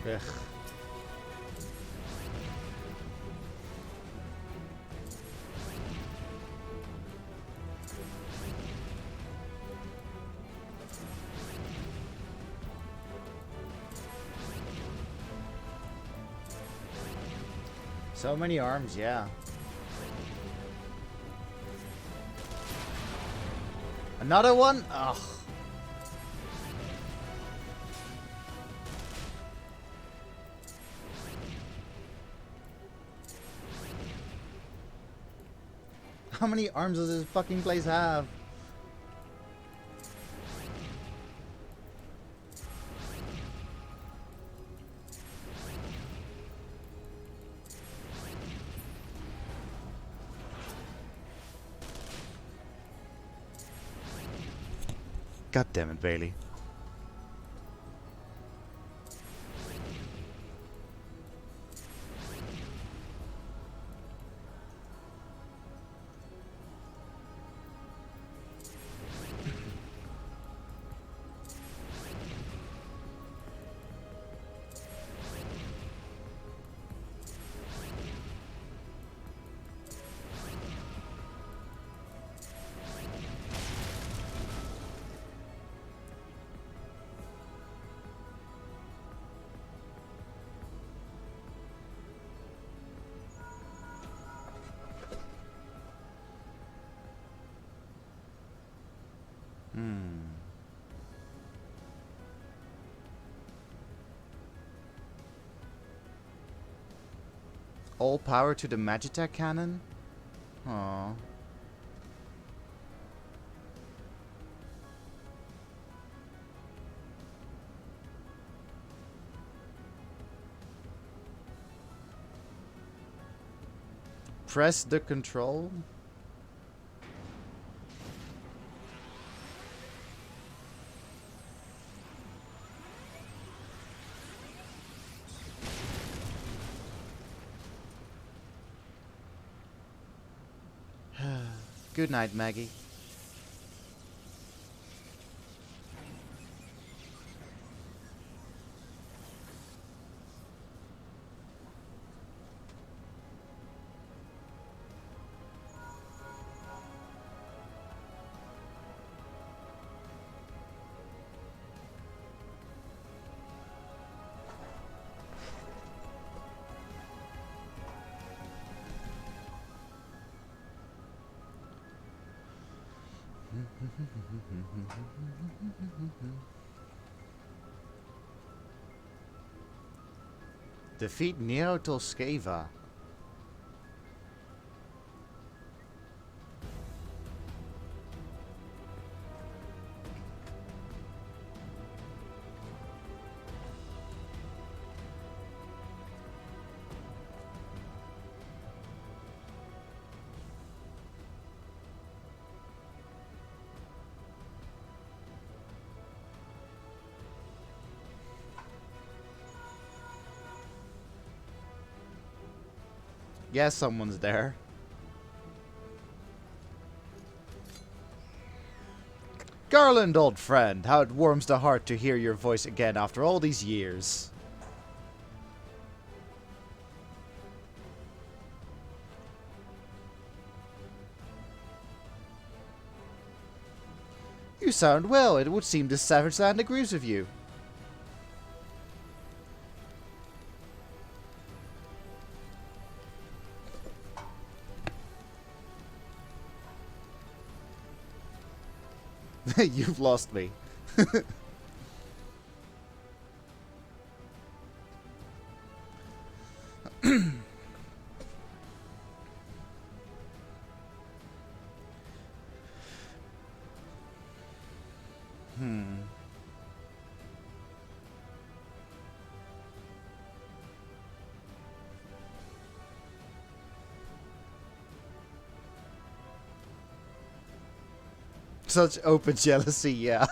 Ugh. So many arms, yeah. Another one? Ugh. How many arms does this fucking place have? God damn it, Bailey. All power to the Magitech cannon? Aww. Press the control. Good night, Maggie. Defeat Nero Tolskeva. Yes, someone's there. Garland, old friend, how it warms the heart to hear your voice again after all these years. You sound well. It would seem the Savage Land agrees with you. You've lost me. Such open jealousy, yeah.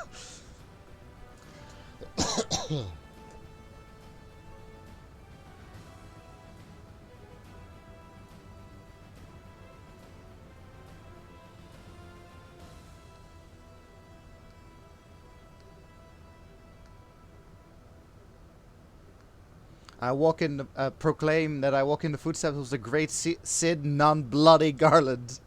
I walk in, proclaim that I walk in the footsteps of the great Cid non-bloody Garland.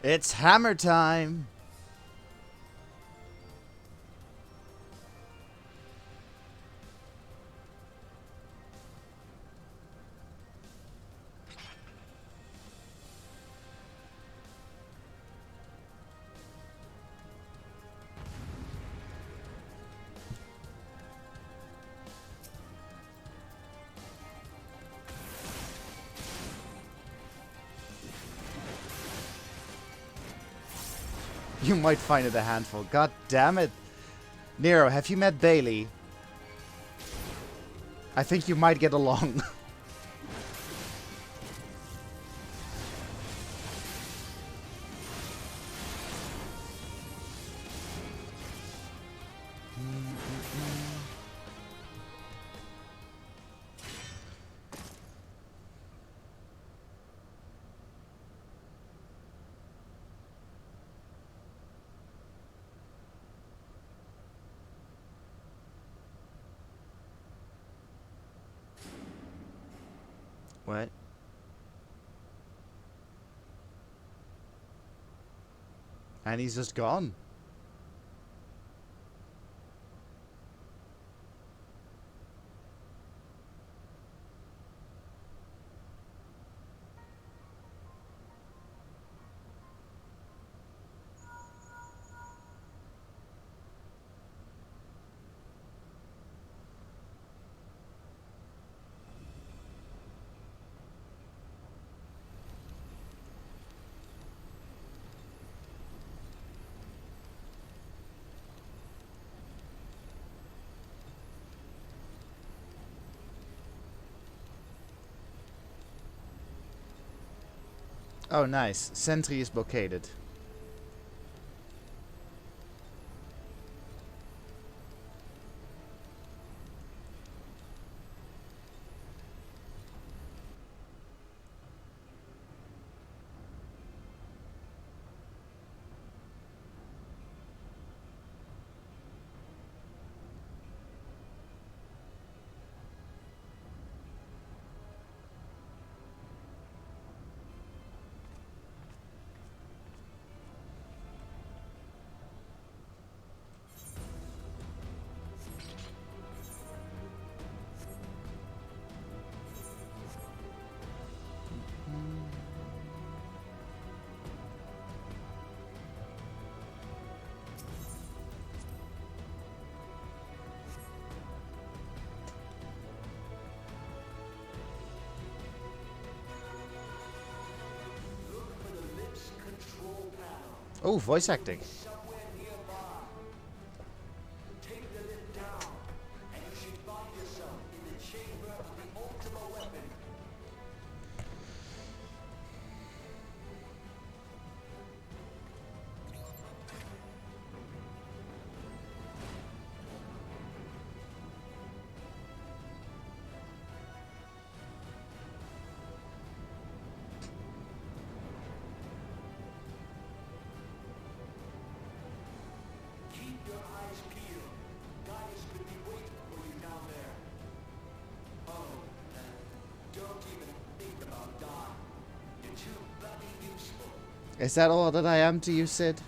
It's hammer time. You might find it a handful. God damn it. Nero, have you met Bailey? I think you might get along. What? And he's just gone. Oh, nice. Sentry is blockaded. Oh, voice acting. Is that all that I am to you, Sid?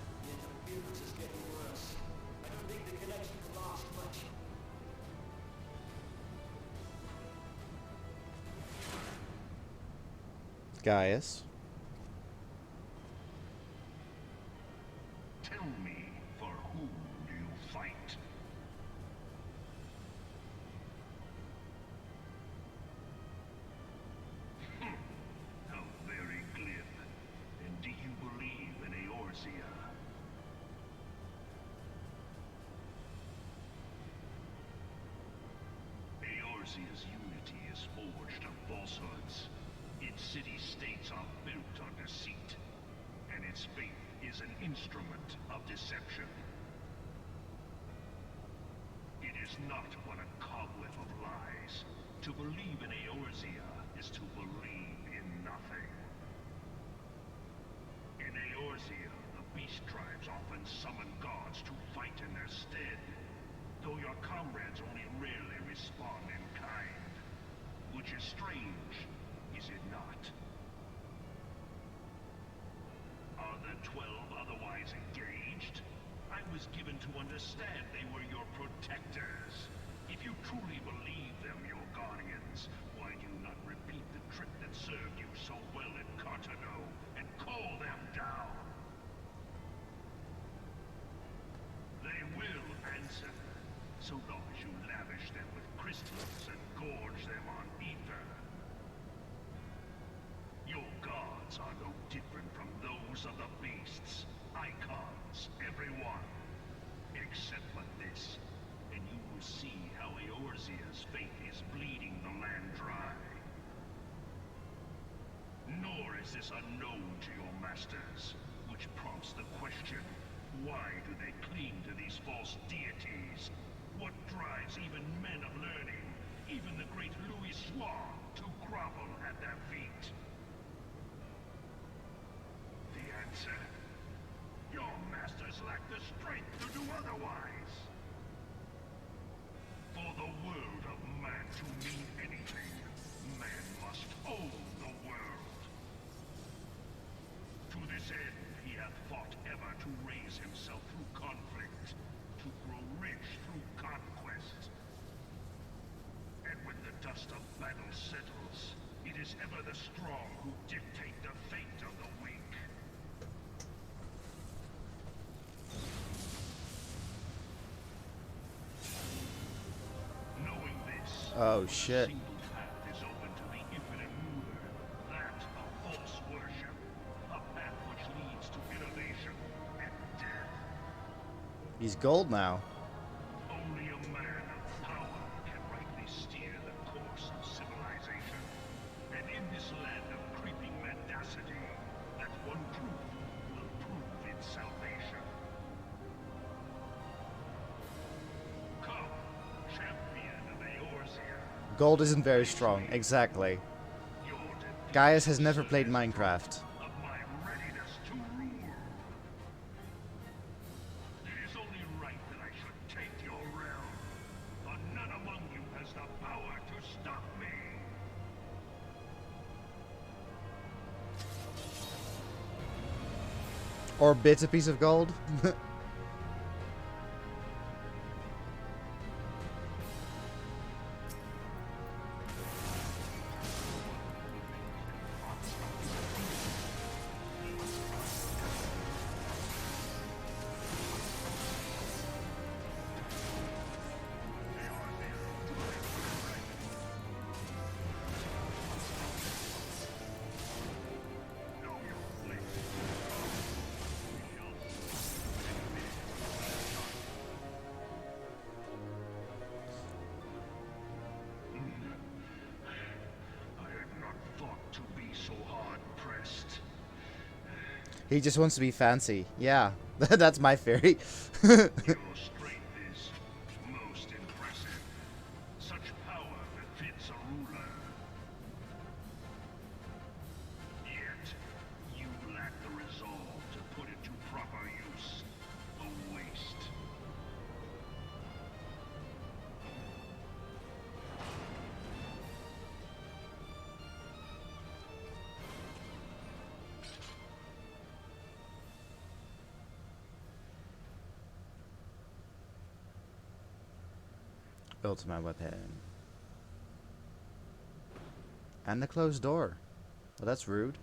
Gaius? Tell me, for whom do you fight? How very glib. And do you believe in Eorzea? Eorzea's unity is forged of falsehoods. Its city-states are built on deceit, and its faith is an instrument of deception. It is not but a cobweb of lies. To believe in Eorzea is to believe in nothing. In Eorzea, the beast tribes often summon gods to fight in their stead, though your comrades only rarely respond in kind. Which is strange, is it not? Are the 12 otherwise engaged? I was given to understand they were your protectors. If you truly believe them your guardians, why do you not repeat the trick that served you so well at Cartano and call them down? They will answer, so long as you lavish them with crystals and gorge them on ether. Your gods are no different from those of the beasts. Icons, every one. Except for this, and you will see how Eorzea's faith is bleeding the land dry. Nor is this unknown to your masters, which prompts the question, why do they cling to these false deities? What drives even men of learning, even the great Louis Soir, to grovel at their feet? The answer? Your masters lack the strength to do otherwise. For the world of man to mean anything, man must own the world. To this end, he hath fought ever to raise dust of battle settles, it is ever the strong who dictate the fate of the weak. Knowing this, Oh shit. single path is open to the infinite ruler, that of false worship, a path which leads to innovation and death. He's gold now. Only a man of power can rightly steer the course of civilization. And in this land of creeping mendacity, that one truth will prove its salvation. Come, champion of Eorzea. Gold isn't very strong. Exactly. Your defeat Gaius has never played Minecraft. of my readiness to rule. It is only right that I should take your realm, but none among you has the power to stop me. Or bits a piece of gold. I had not thought to be so hard pressed. He just wants to be fancy. Yeah, that's my theory. Your strength is most impressive. Such power befits a ruler. Yet, you lack the resolve to put it to proper use. A waste. Ultimate weapon. And the closed door. Well, that's rude.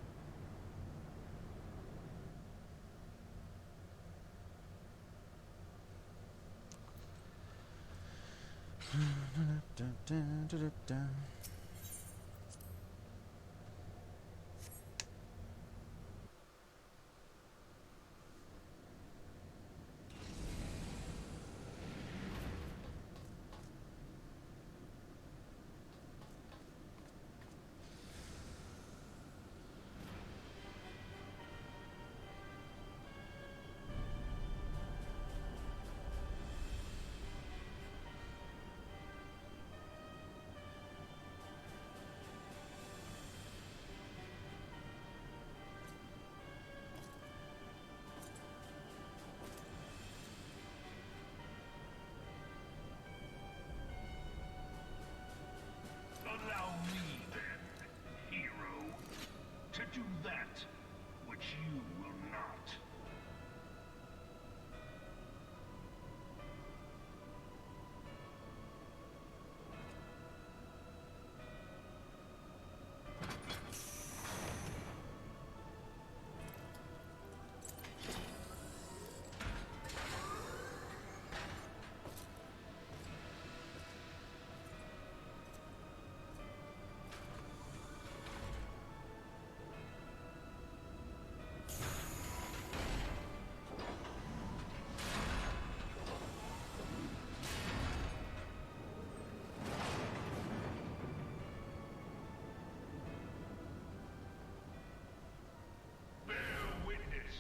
Allow me then, hero, to do that which you will not. Bear witness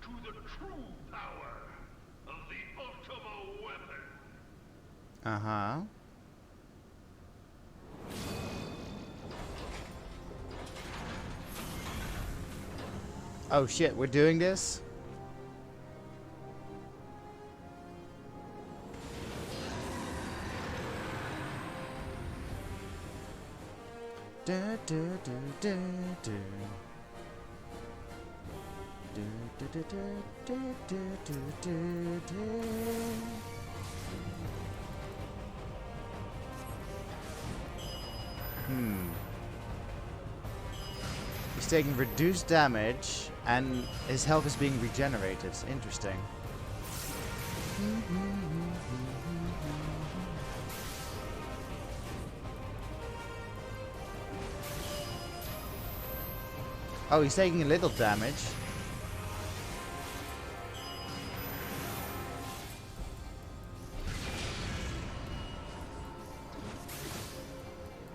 to the true power of the ultimate weapon. Uh-huh. Oh shit, we're doing this? Da, da, da, da, da. Da, da, da, da, da, da, da, da. He's taking reduced damage, and his health is being regenerated. Interesting. Oh, he's taking a little damage.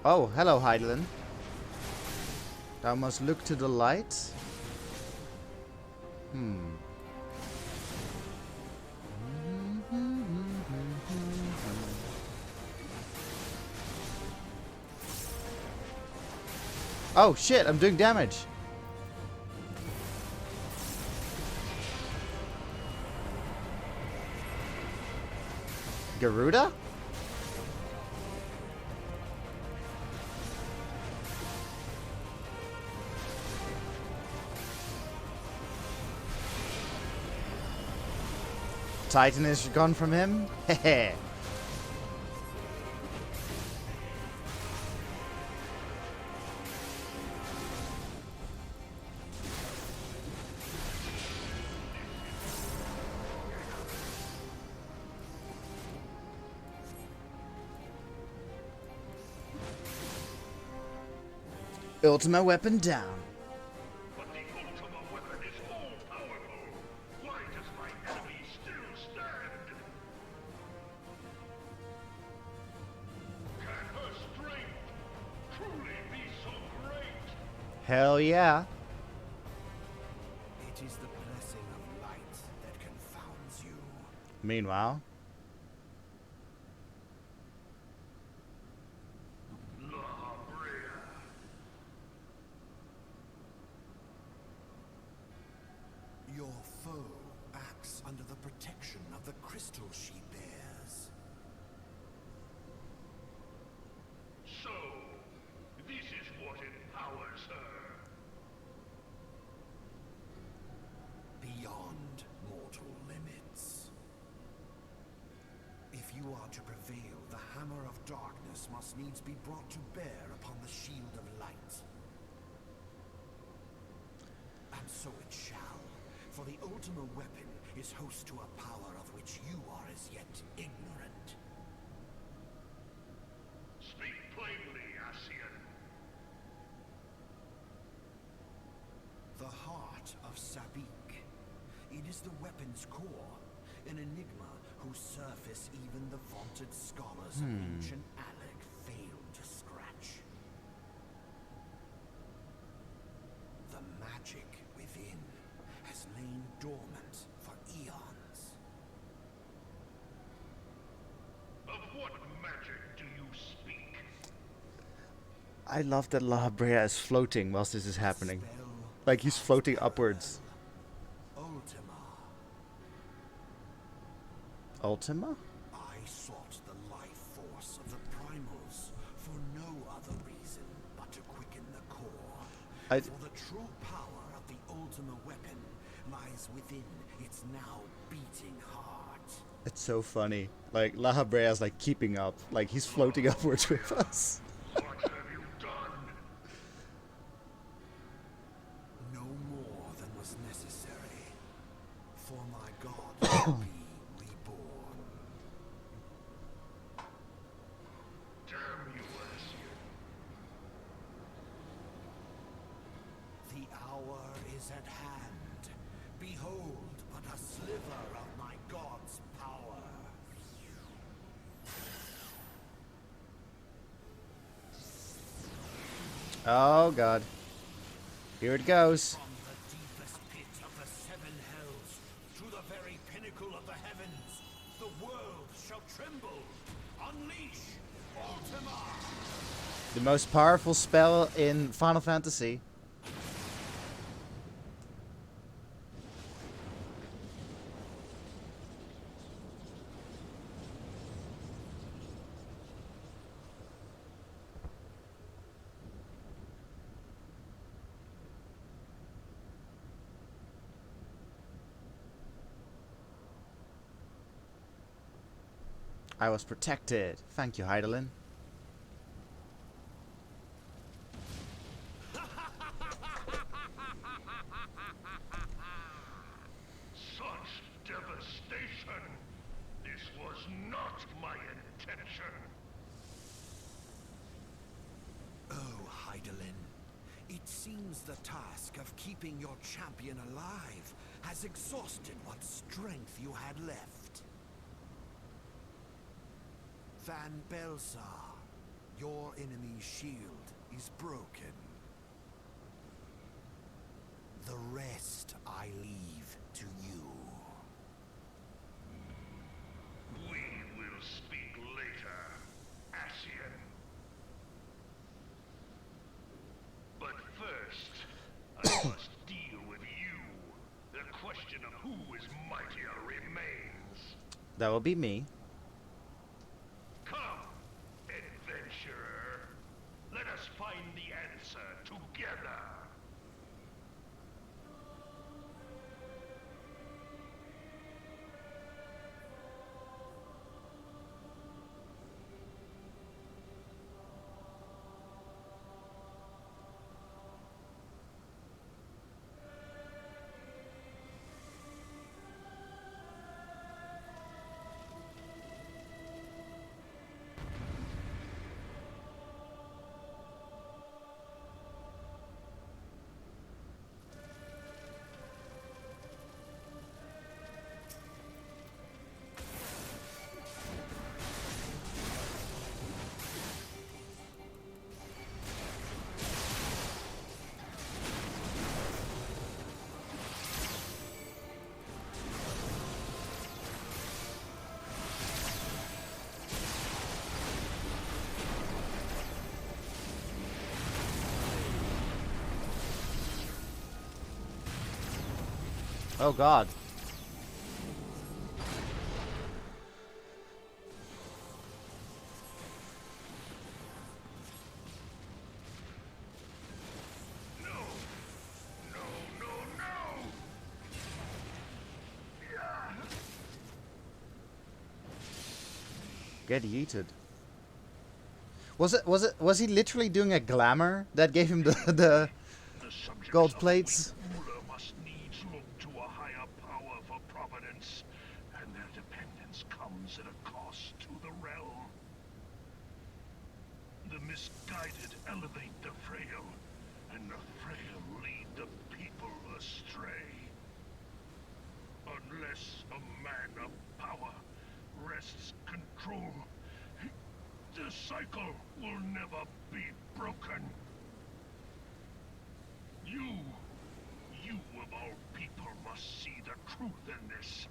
Oh, hello, Heidelin. Thou must look to the light. Oh shit, I'm doing damage. Garuda? Titan is gone from him? Hehe. Ultima weapon down. But the Ultima weapon is all powerful. Why does my enemy still stand? Can her strength truly be so great? Hell yeah. It is the blessing of light that confounds you. Meanwhile, Your foe acts under the protection of the crystal she bears. So, this is what empowers her. Beyond mortal limits. If you are to prevail, the hammer of darkness must needs be brought to bear upon the shield of light. And so it shall. For the Ultima weapon is host to a power of which you are as yet ignorant. Speak plainly, Ascian. The heart of Sabik. It is the weapon's core, an enigma whose surface even the vaunted scholars of ancient Alec failed to scratch. The magic within has lain dormant for eons. Of what magic do you speak? I love that La Brea is floating whilst this is happening. Spell Like he's floating upwards. Ultima. Ultima? I sought the life force of the primals for no other reason but to quicken the core. I- For the true power of the Ultima weapon lies within its now beating heart. It's so funny. Like, La Brea's like keeping up. Like, he's floating upwards with us. What have you done? No more than was necessary. For my god shall be reborn. Damn you, Ascian. The hour is at hand. Behold but a sliver of my god's power. Oh, God. Here it goes. From the deepest pit of the seven hells to the very pinnacle of the heavens, the world shall tremble. Unleash Ultima! The most powerful spell in Final Fantasy. I was protected. Thank you, Heidelin. seems the task of keeping your champion alive has exhausted what strength you had left. Van Belsar, your enemy's shield is broken. The rest I leave to you. We will speak later, Ascian. But first, I must deal with you. The question of who is mightier remains. That will be me. Come, adventurer. Let us find the answer together. Oh god. No! No, no, no! Get yeeted. Was he literally doing a glamour that gave him the The subjects gold of plates? the ruler must needs look to a higher power for providence, and their dependence comes at a cost to the realm. The misguided elevate the frail, and the frail lead the people astray. Unless a man of power wrests control, the cycle will never be broken. You of all people must see the truth in this.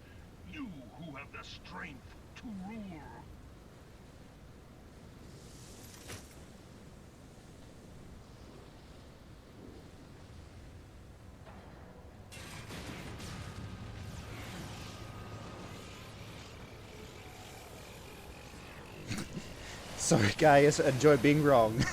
You who have the strength to rule. Sorry guys, enjoy being wrong.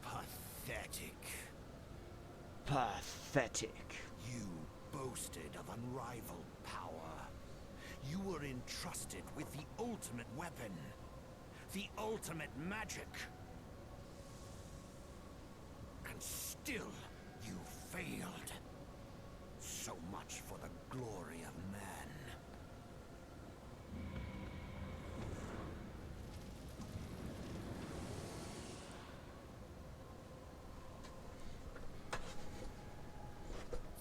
Pathetic. Pathetic. You boasted of unrivaled power. You were entrusted with the ultimate weapon. The ultimate magic. And still, you failed. So much for the glory of man.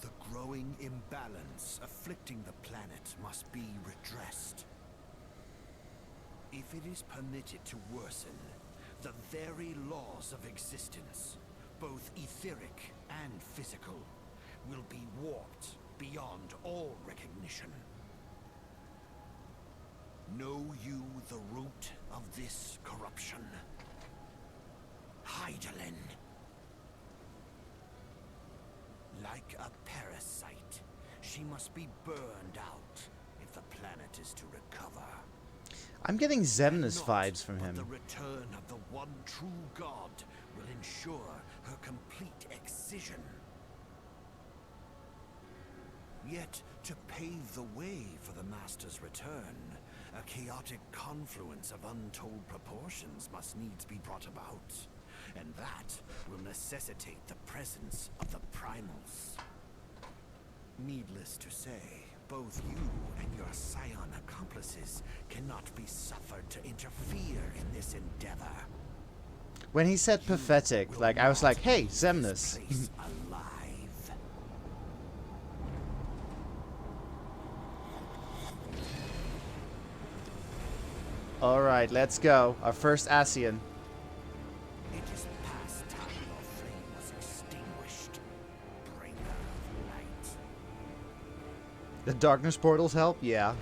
The growing imbalance afflicting the planet must be redressed. If it is permitted to worsen, the very laws of existence, both etheric and physical, will be warped beyond all recognition. Know you the root of this corruption? Hydaelyn. Like a parasite, she must be burned out if the planet is to recover. I'm getting Xemnas Not vibes from but him. the return of the one true god will ensure her complete excision. Yet, to pave the way for the Master's return, A chaotic confluence of untold proportions must needs be brought about, and that will necessitate the presence of the primals. Needless to say, both you and your scion accomplices cannot be suffered to interfere in this endeavor. When he said pathetic, like I was like, hey, Zemnis. Place alive. Alright, let's go. Our first Asian. It is past time your flame was extinguished. Bringer of light. The darkness portals help? Yeah.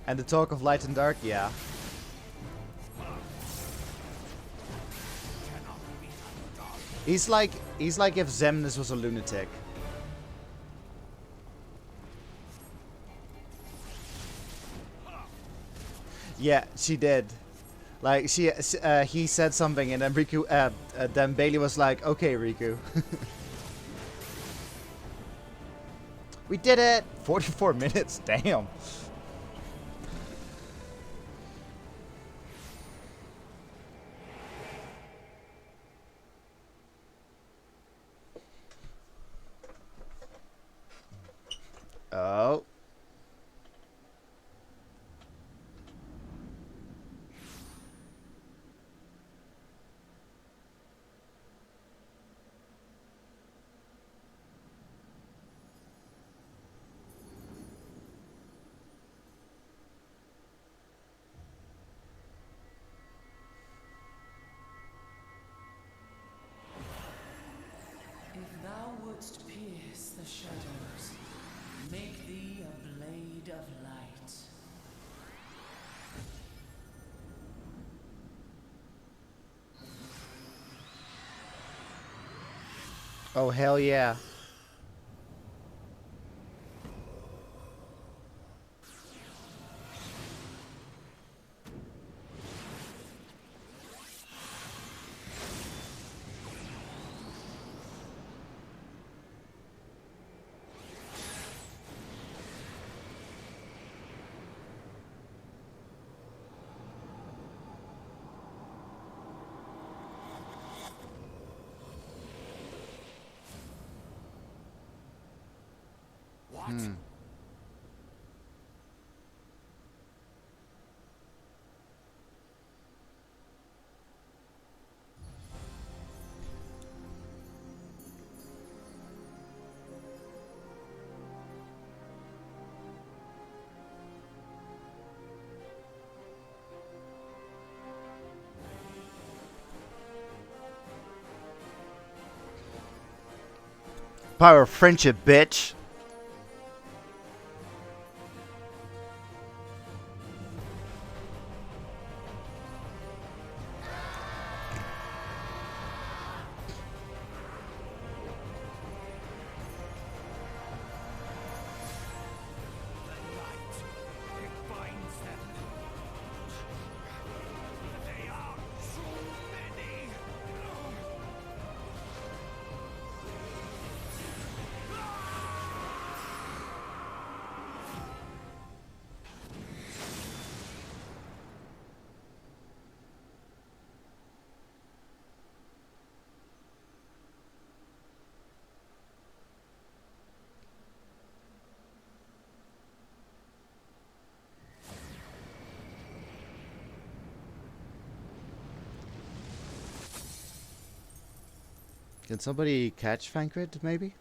And the talk of light and dark? Yeah. He's like if Zemnis was a lunatic. Yeah, she did. Like he said something, and then Riku, then Bailey was like, "Okay, Riku." We did it. 44 minutes. Damn. Oh. If thou wouldst pierce the shadows, make thee a blade of light. Oh, hell yeah. What? Power of friendship, bitch. Can somebody catch Fankred, maybe?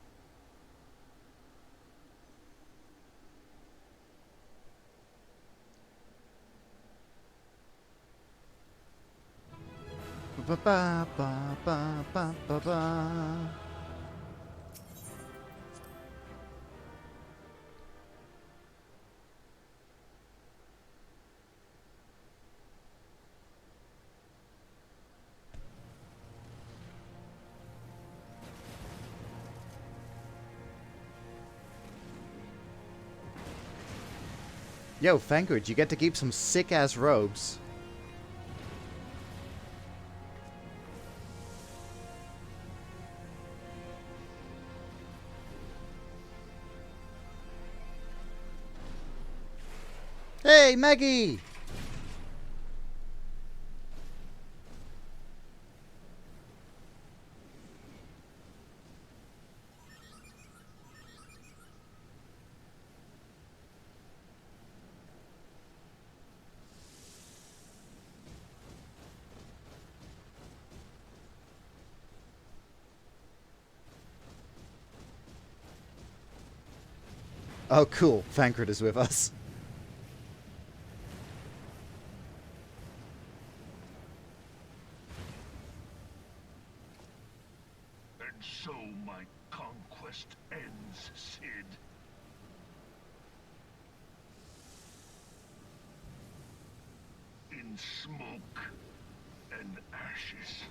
Ba ba ba ba ba ba ba. Yo, Fankard, you get to keep some sick-ass robes. Hey, Maggie! Oh, cool. Fankard is with us. And so my conquest ends, Sid. In smoke and ashes.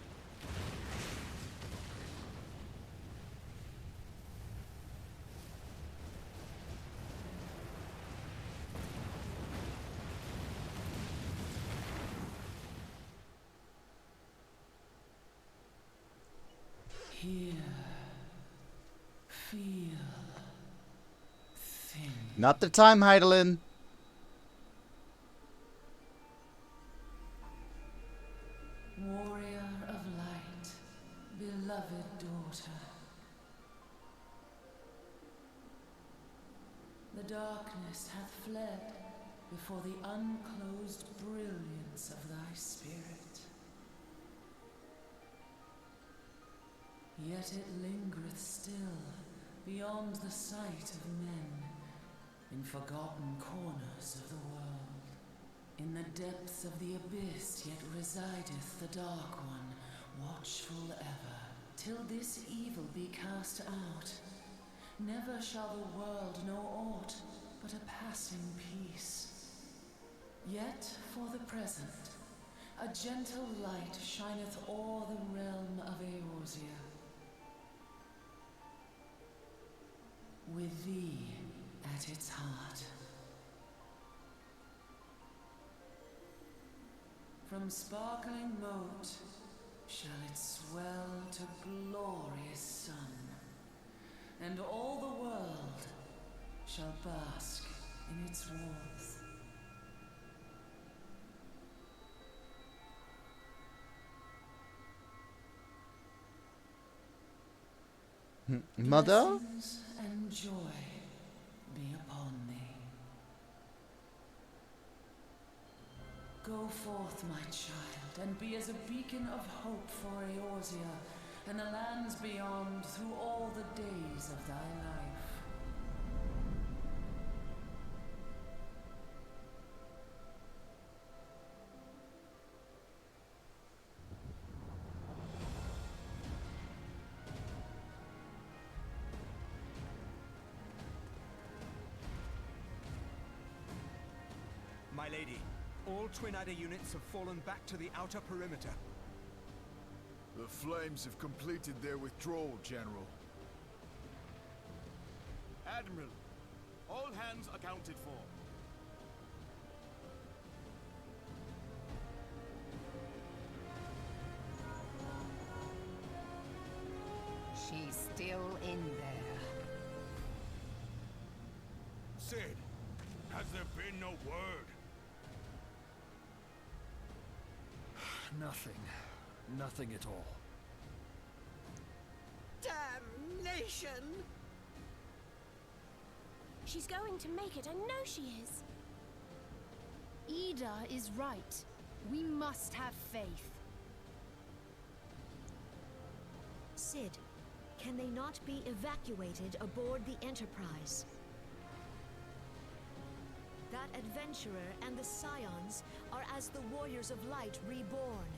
Hear, feel, think. Not the time, Heidelin. Warrior of light, beloved daughter. The darkness hath fled before the unclosed brilliance of thy spirit. Yet it lingereth still beyond the sight of men, in forgotten corners of the world. In the depths of the abyss yet resideth the Dark One, watchful ever, till this evil be cast out. Never shall the world know aught but a passing peace. Yet for the present, a gentle light shineth o'er the realm of Eorzea. With thee at its heart. From sparkling moat shall it swell to glorious sun, and all the world shall bask in its warmth. Mother? Blessings and joy be upon thee. Go forth, my child, and be as a beacon of hope for Eorzea and the lands beyond through all the days of thy life. My lady, all Twin Adder units have fallen back to the outer perimeter. The Flames have completed their withdrawal, General. Admiral, all hands accounted for. She's still in there. Sid, has there been no word? Nothing. Nothing at all. Damnation! She's going to make it, I know she is. Ida is right. We must have faith. Sid, can they not be evacuated aboard the Enterprise? That adventurer and the Scions are as the Warriors of Light reborn.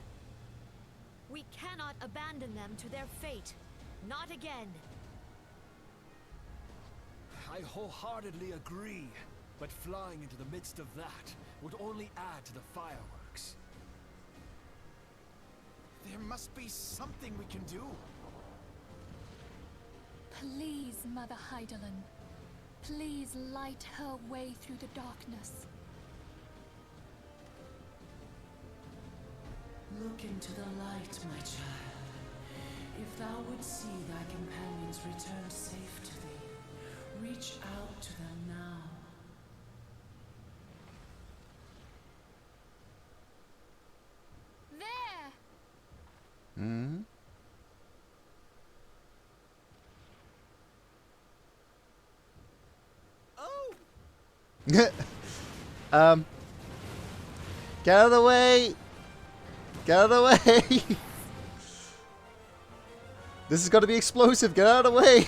We cannot abandon them to their fate. Not again. I wholeheartedly agree, but flying into the midst of that would only add to the fireworks. There must be something we can do. Please, Mother Heidelin. Please light her way through the darkness. Look into the light, my child. If thou would see thy companions return safe to thee, reach out to them now. There! Hmm? Oh! Get out of the way! Get out of the way! This is gonna be explosive, get out of the way!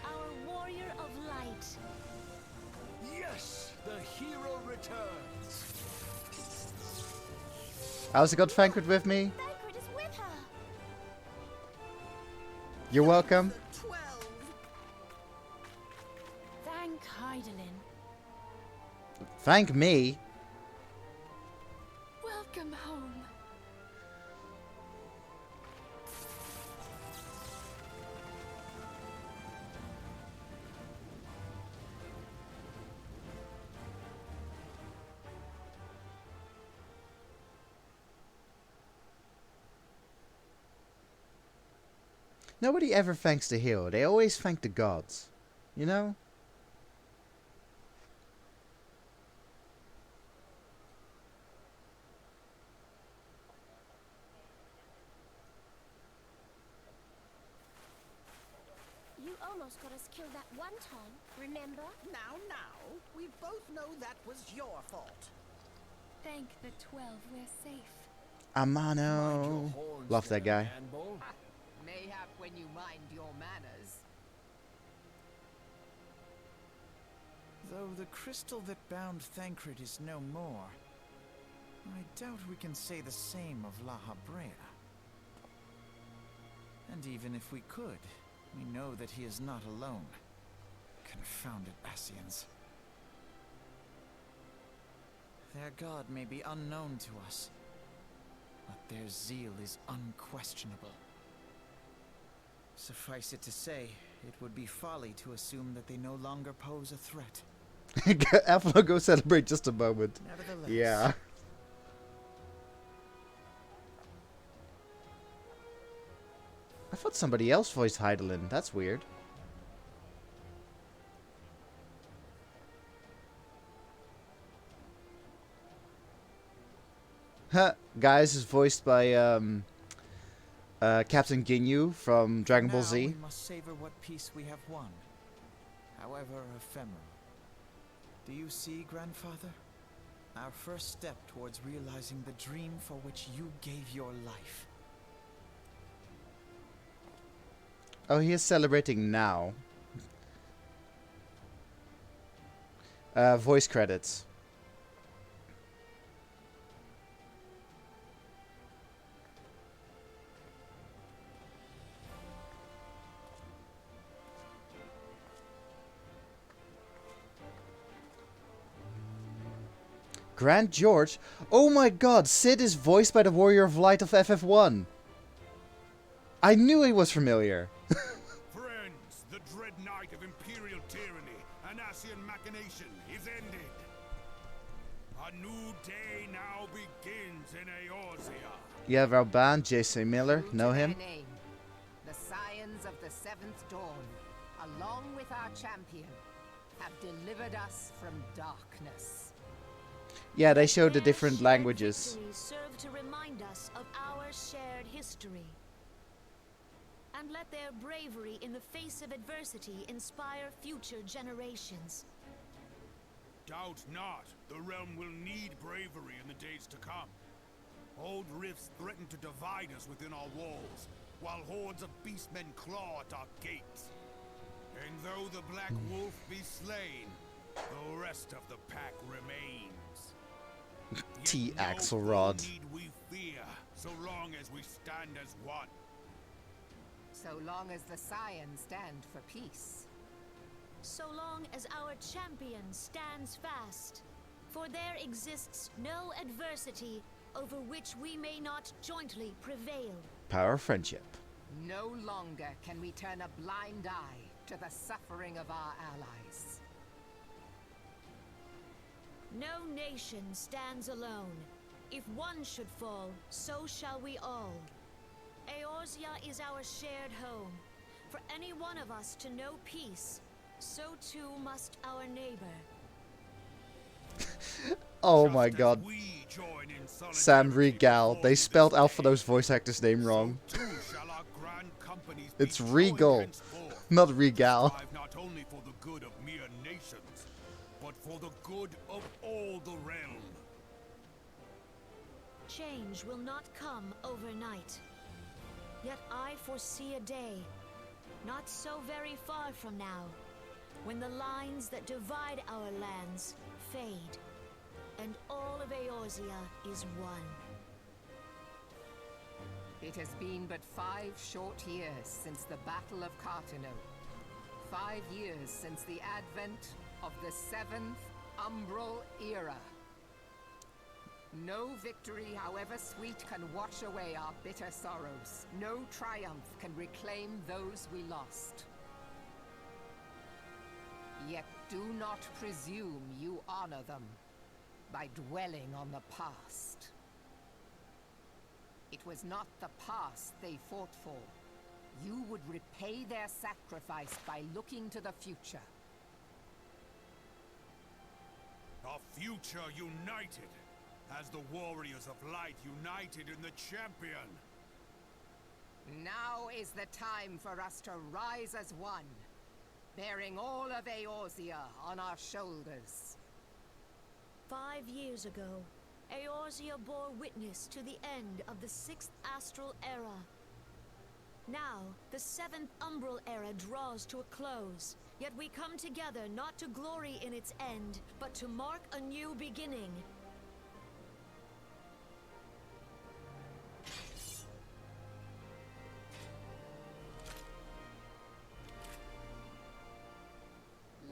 Our warrior of light. Yes! The hero returns! How's it got Thancred with me? Thancred is with her! You're welcome. The 12! Thank Heidelin. Thank me. Welcome home. Nobody ever thanks the hero. They always thank the gods. You know? You almost got us killed that one time, remember? Now, we both know that was your fault. Thank the 12 we're safe. Amano. Love that guy. Mayhap when you mind your manners. Though the crystal that bound Thancred is no more, I doubt we can say the same of La Habrea. And even if we could, we know that he is not alone. Confounded Ascians. Their god may be unknown to us, but their zeal is unquestionable. Suffice it to say, it would be folly to assume that they no longer pose a threat. Alpha, go celebrate just a moment. Nevertheless, Yeah. I thought somebody else voiced Heidelin. That's weird. Huh. Guys is voiced by Captain Ginyu from Dragon Ball now Z. we must savor what peace we have won, however ephemeral. Do you see, Grandfather? Our first step towards realizing the dream for which you gave your life. Oh, he is celebrating now. Voice credits. Grand George? Oh my god, Sid is voiced by the Warrior of Light of FF1. I knew he was familiar. Friends, the dread night of Imperial tyranny and Ascian machination is ended. A new day now begins in Eorzea. You have our band, J.C. Miller. Know him? Their name, the Scions of the Seventh Dawn, along with our champion, have delivered us from darkness. Yeah, they showed the Their different shared languages. victories serve to remind us of our shared history. And let their bravery in the face of adversity inspire future generations. Doubt not, the realm will need bravery in the days to come. Old rifts threaten to divide us within our walls, while hordes of beastmen claw at our gates. And though the Black Wolf be slain, the rest of the pack remains. T. Yet no Axelrod. foe need we fear, so long as we stand as one. So long as the Scions stand for peace. So long as our champion stands fast. For there exists no adversity over which we may not jointly prevail. Power of friendship. No longer can we turn a blind eye to the suffering of our allies. No nation stands alone. If one should fall, so shall we all. Eorzea is our shared home. For any one of us to know peace, so too must our neighbor. Oh my god. Sam Regal. They spelled Alphonse's voice actor's name wrong. It's Regal, not Regal. Not only for the good of mere nations, but for the good of all the realm. Change will not come overnight. Yet I foresee a day, not so very far from now, when the lines that divide our lands fade, and all of Eorzea is one. It has been but 5 short years since the Battle of Cartino. 5 years since the advent of the 7th Umbral Era. No victory, however sweet, can wash away our bitter sorrows. No triumph can reclaim those we lost. Yet do not presume you honor them by dwelling on the past. It was not the past they fought for. You would repay their sacrifice by looking to the future. A future united, as the warriors of light united in the champion. Now is the time for us to rise as one, bearing all of Eorzea on our shoulders. 5 years ago, Eorzea bore witness to the end of the 6th Astral Era. Now, the 7th Umbral Era draws to a close, yet we come together not to glory in its end, but to mark a new beginning.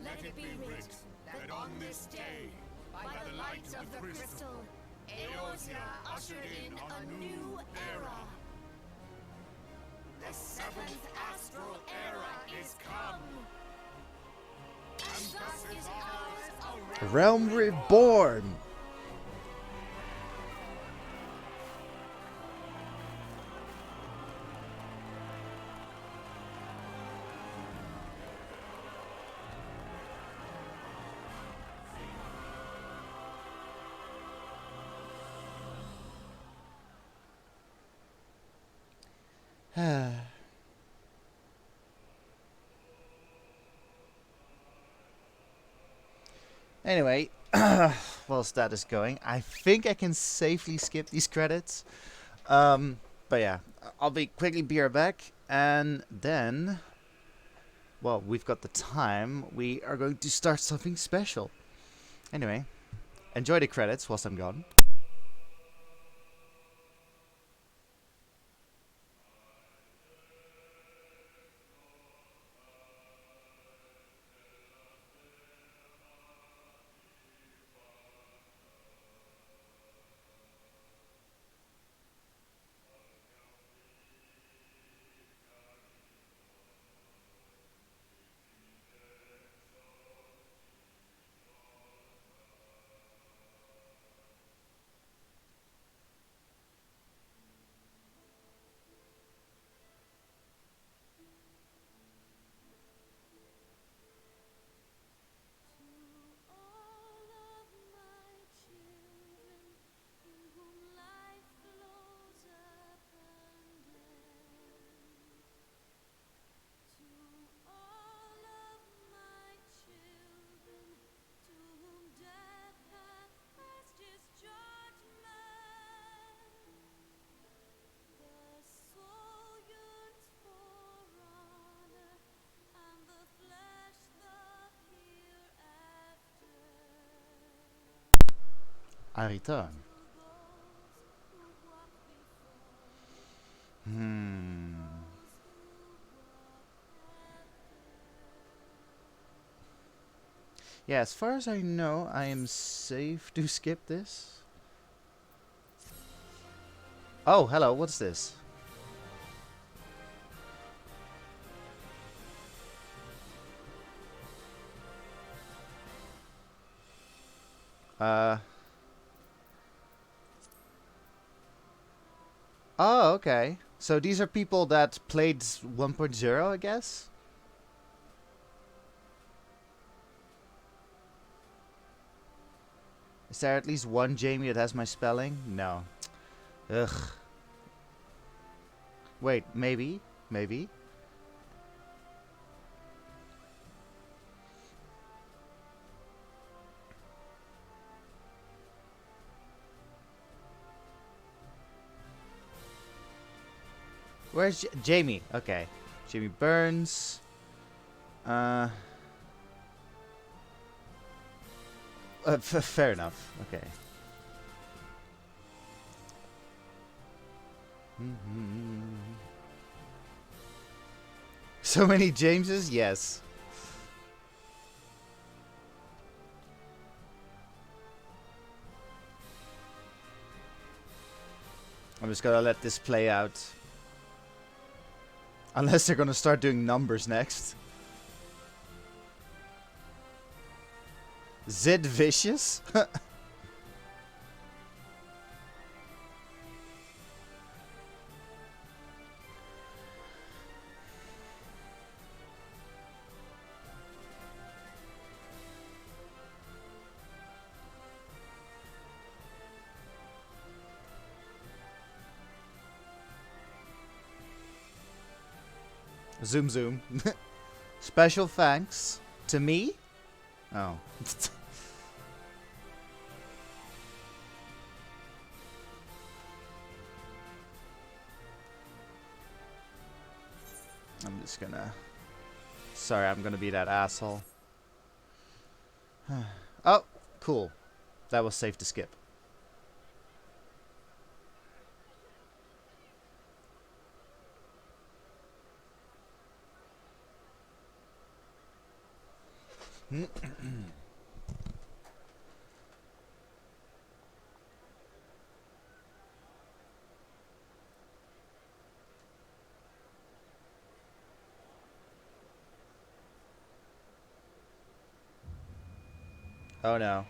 Let it be writ that on this day, by the light of the crystal, Eorzea ushered in a new era. The 7th Astral Era is come. And thus is ours a Realm Reborn. Anyway, whilst that is going, I think I can safely skip these credits. But yeah, I'll quickly be right back, and then, well, we've got the time. We are going to start something special. Anyway, enjoy the credits whilst I'm gone. I return. Yeah, as far as I know, I am safe to skip this. Oh, hello, what's this? Oh, okay. So these are people that played 1.0, I guess? Is there at least one Jamie that has my spelling? No. Ugh. Wait, maybe? Maybe? Where's Jamie? Okay. Jamie Burns. Fair enough. Okay. So many Jameses? Yes. I'm just gonna let this play out. Unless they're gonna start doing numbers next. Zid Vicious? Zoom zoom. Special thanks to me? Oh. I'm just gonna... Sorry, I'm gonna be that asshole. Oh, cool. That was safe to skip. Oh no.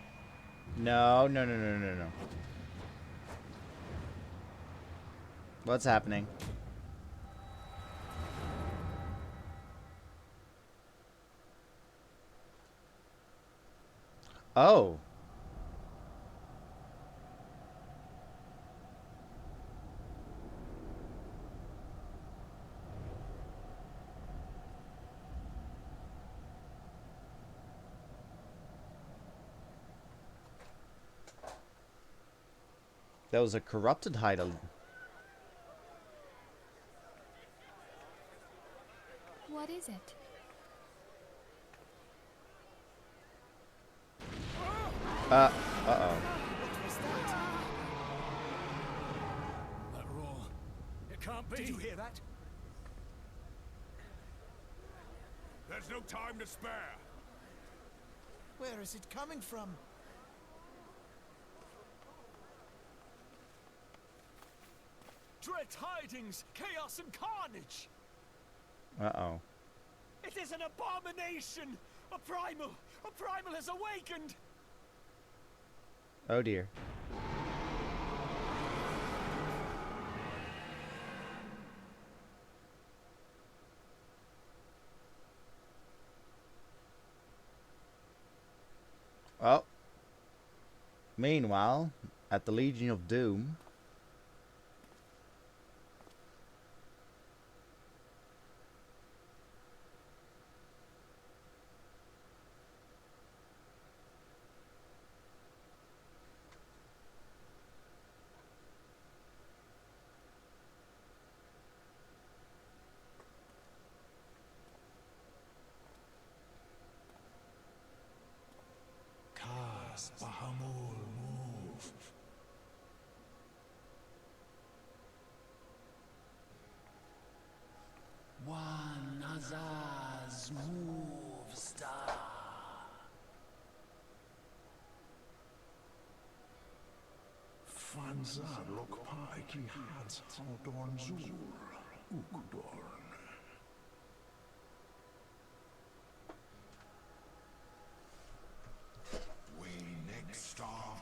No, no, no, no, no, no. What's happening? Oh. That was a corrupted Heidel. What is it? Uh-oh. What was that? That roar. It can't be. Did you hear that? There's no time to spare. Where is it coming from? Dread tidings, chaos and carnage! Uh-oh. It is an abomination! A primal has awakened! Oh dear. Oh. Meanwhile, at the Legion of Doom... Bahamul move. One Azaz move star. Fanza lokpai ki hat Haldorn Zur. Ukdorn. We next star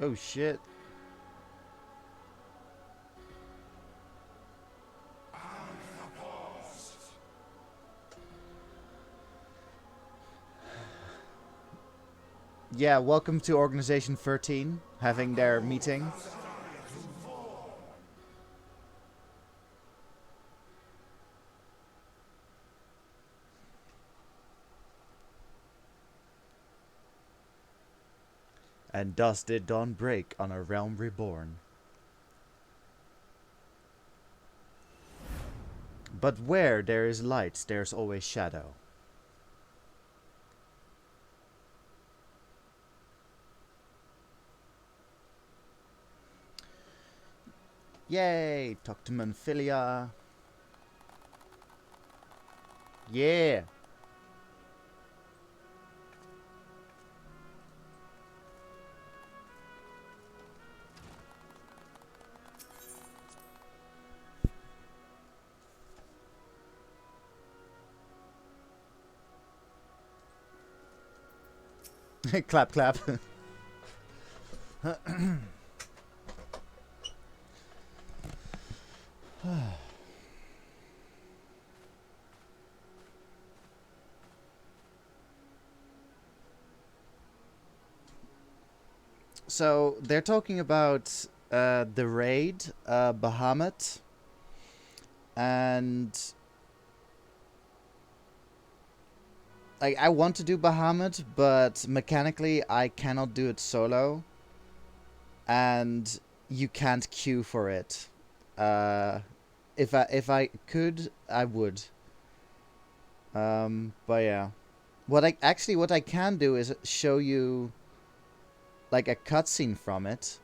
Oh shit. Yeah, welcome to Organization 13, having their meeting. And thus did dawn break on a realm reborn. But where there is light, there's always shadow. Yay! Talk to Manphilia. Yeah! Clap, clap. So they're talking about the raid, Bahamut, and like I want to do Bahamut, but mechanically I cannot do it solo, and you can't queue for it. If I could, I would. But yeah, what I can do is show you like a cutscene from it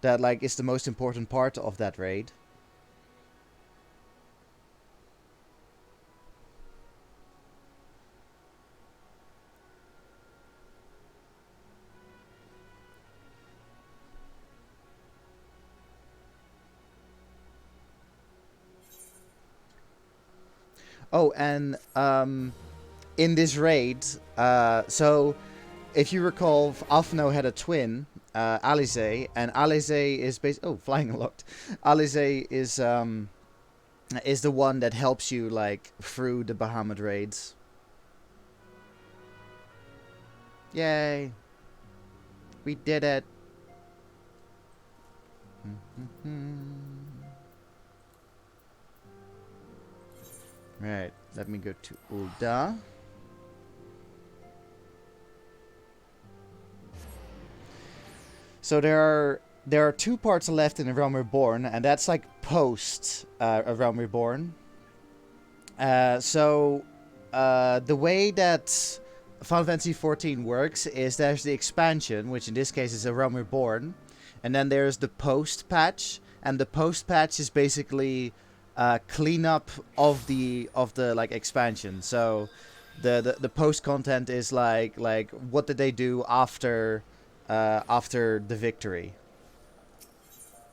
that like is the most important part of that raid. Oh, and in this raid, so if you recall, Alphino had a twin, Alize, and Alize is flying unlocked. Alize is the one that helps you like through the Bahamut raids. Yay! We did it. Right, let me go to Ul'dah. So there are 2 parts left in A Realm Reborn, and that's like post A Realm Reborn. So the way that Final Fantasy XIV works is there's the expansion, which in this case is A Realm Reborn, and then there's the post patch, and the post patch is basically cleanup of the like expansion. So the post content is like what did they do after the victory,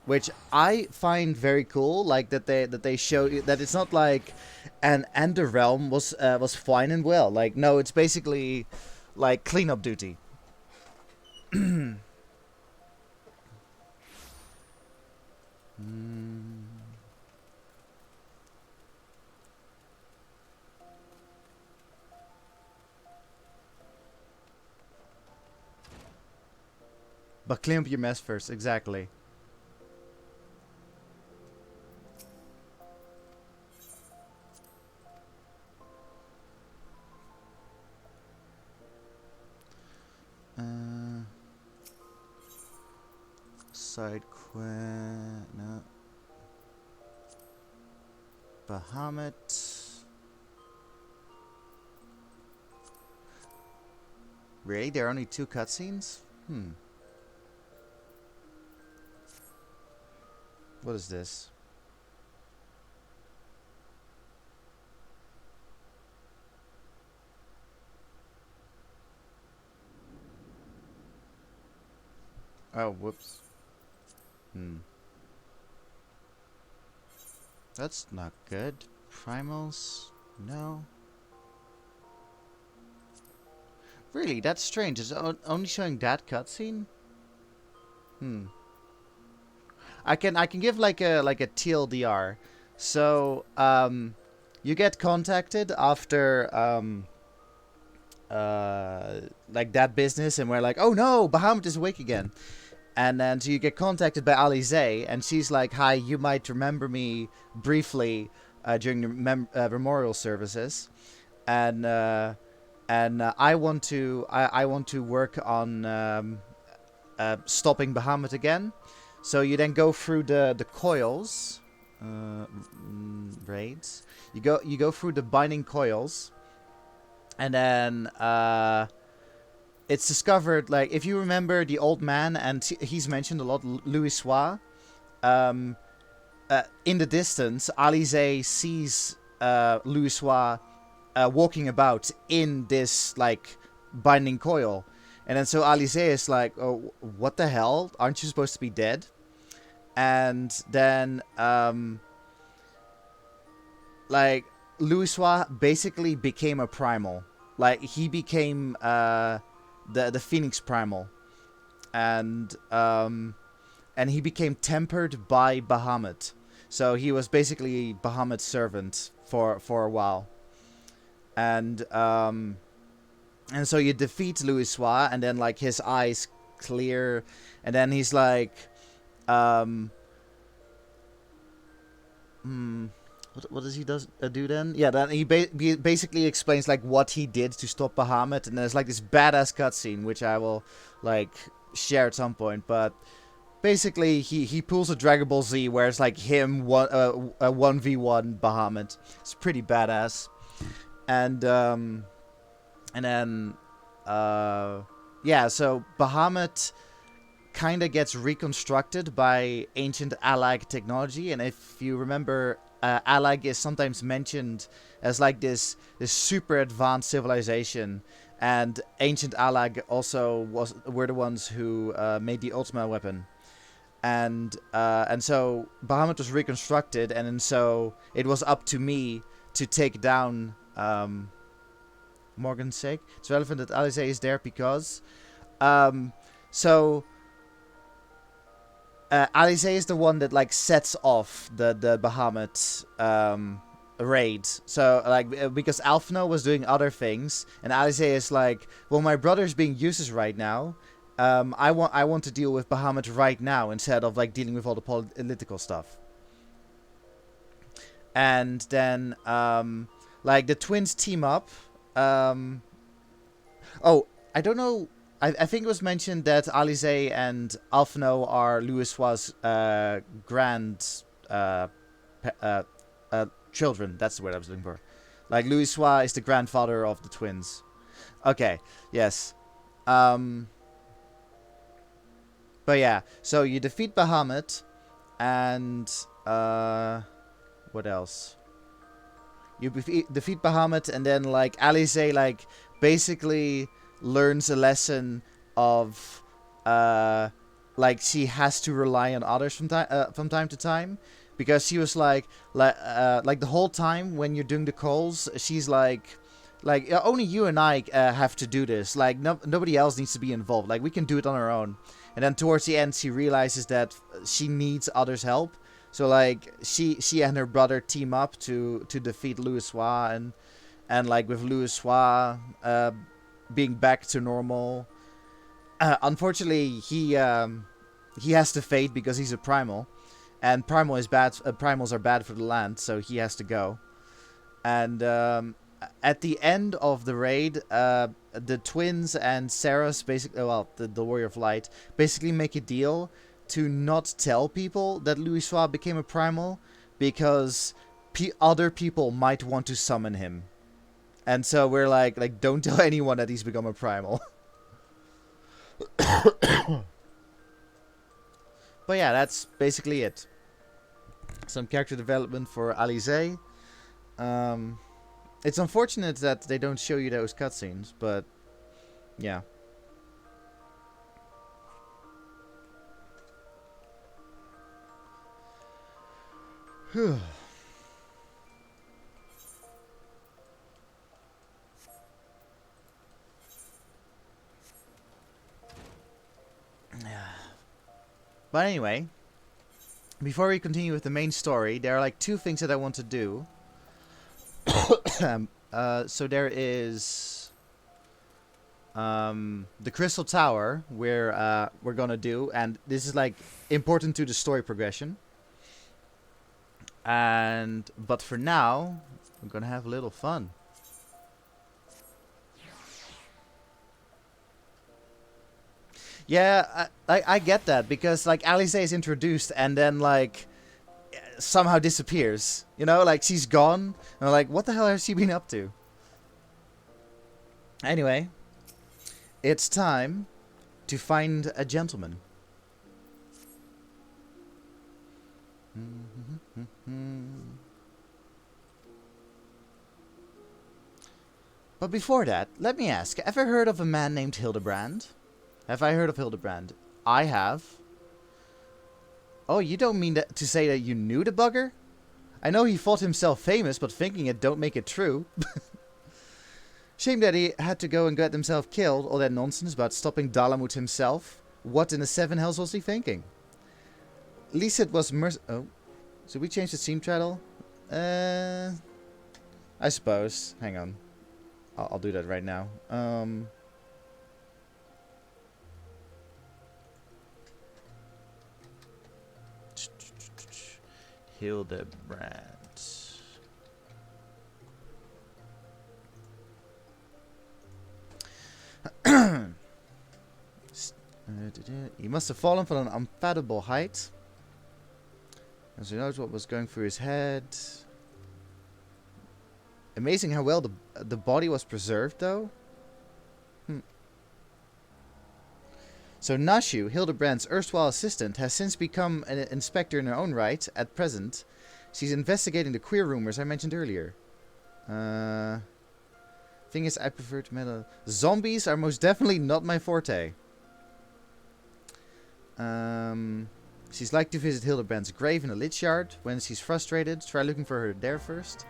which I find very cool. Like that they show you that it's not like and the realm was fine and well. Like no, it's basically like cleanup duty. But clean up your mess first, exactly. Side quest, no. Bahamut. Really? There are only 2 cutscenes? What is this? Oh, whoops. That's not good. Primals? No. Really? That's strange. It's only showing that cutscene? I can give like a TLDR. So you get contacted after like that business, and we're like, oh no, Bahamut is awake again. And then so you get contacted by Alize, and she's like, hi, you might remember me briefly during the memorial services, and I want to work on stopping Bahamut again. So you then go through the coils, raids. You go through the binding coils, and then it's discovered, like, if you remember the old man, and he's mentioned a lot, Louis Soir, in the distance, Alize sees Louis Soir walking about in this, like, binding coil. And then so Alize is like, oh, what the hell? Aren't you supposed to be dead? And then, like, Louis Soir basically became a primal. Like, he became the Phoenix Primal, and he became tempered by Bahamut. So he was basically Bahamut's servant for a while, and so you defeat Louis Soir, and then like his eyes clear, and then he's like, what does he do then? Yeah, then he basically explains like what he did to stop Bahamut, and there's like this badass cutscene which I will like share at some point. But basically, he pulls a Dragon Ball Z where it's like him 1v1 Bahamut. It's pretty badass, and then yeah, so Bahamut kind of gets reconstructed by ancient Allag technology, and if you remember, Allag is sometimes mentioned as like this super advanced civilization, and ancient Allag also were the ones who made the Ultima weapon, and so Bahamut was reconstructed, and then so it was up to me to take down Morgan's sake. It's relevant that Alize is there because so Alize is the one that like sets off the Bahamut raid. So like because Alphino was doing other things, and Alize is like, well, my brother's being useless right now. I want to deal with Bahamut right now instead of like dealing with all the political stuff. And then like the twins team up. Oh, I don't know. I think it was mentioned that Alize and Alphino are Louis Soir's children. That's the word I was looking for. Like, Louis Soir is the grandfather of the twins. Okay, yes. But yeah, so you defeat Bahamut, and what else? You defeat Bahamut, and then like Alize like basically learns a lesson of like she has to rely on others from time to time, because she was like the whole time when you're doing the calls, she's like only you and I have to do this. Like nobody else needs to be involved. Like we can do it on our own. And then towards the end, she realizes that she needs others' help. So like she and her brother team up to defeat Louis Soir, and like with Louis Soir being back to normal. Unfortunately, he has to fade because he's a primal, and primals are bad for the land, so he has to go. And at the end of the raid, the twins and Sarah's basically, well, the Warrior of Light basically make a deal to not tell people that Louis Soir became a primal, because other people might want to summon him. And so we're like don't tell anyone that he's become a primal. But yeah, that's basically it. Some character development for Alize. It's unfortunate that they don't show you those cutscenes, but yeah. Whew. But anyway, before we continue with the main story, there are like 2 things that I want to do. So there is the Crystal Tower where we're gonna do, and this is like important to the story progression. But for now, we're gonna have a little fun. Yeah, I get that, because like Alice is introduced and then like somehow disappears. You know, like she's gone. And I'm like, what the hell has she been up to? Anyway, it's time to find a gentleman. But before that, let me ask, have you heard of a man named Hildibrand? Have I heard of Hildibrand? I have. Oh, you don't mean to say that you knew the bugger? I know he thought himself famous, but thinking it don't make it true. Shame that he had to go and get himself killed. All that nonsense about stopping Dalamut himself. What in the 7 hells was he thinking? At least it was oh. Should we change the theme title? I suppose. Hang on. I'll do that right now. Hildibrand. He must have fallen from an unfathomable height. As he knows what was going through his head. Amazing how well the body was preserved, though. So Nashu, Hildibrand's erstwhile assistant, has since become an inspector in her own right. At present, she's investigating the queer rumors I mentioned earlier. Thing is, I prefer to meddle. Zombies are most definitely not my forte. She's like to visit Hildibrand's grave in the Lich Yard. When she's frustrated, try looking for her there first.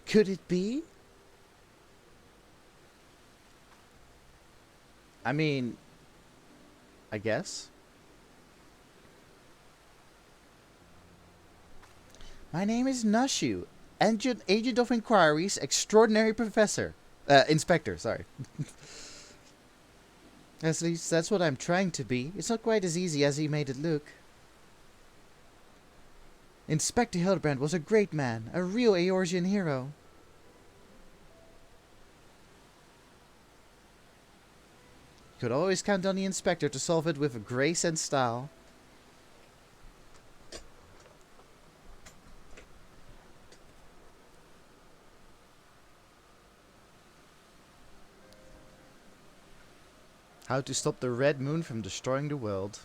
Could it be? I mean, I guess. My name is Nashu, Agent of Inquiries, Extraordinary Professor. Inspector, sorry. At least that's what I'm trying to be. It's not quite as easy as he made it look. Inspector Hildibrand was a great man, a real Eorzean hero. You could always count on the Inspector to solve it with grace and style. How to stop the Red Moon from destroying the world.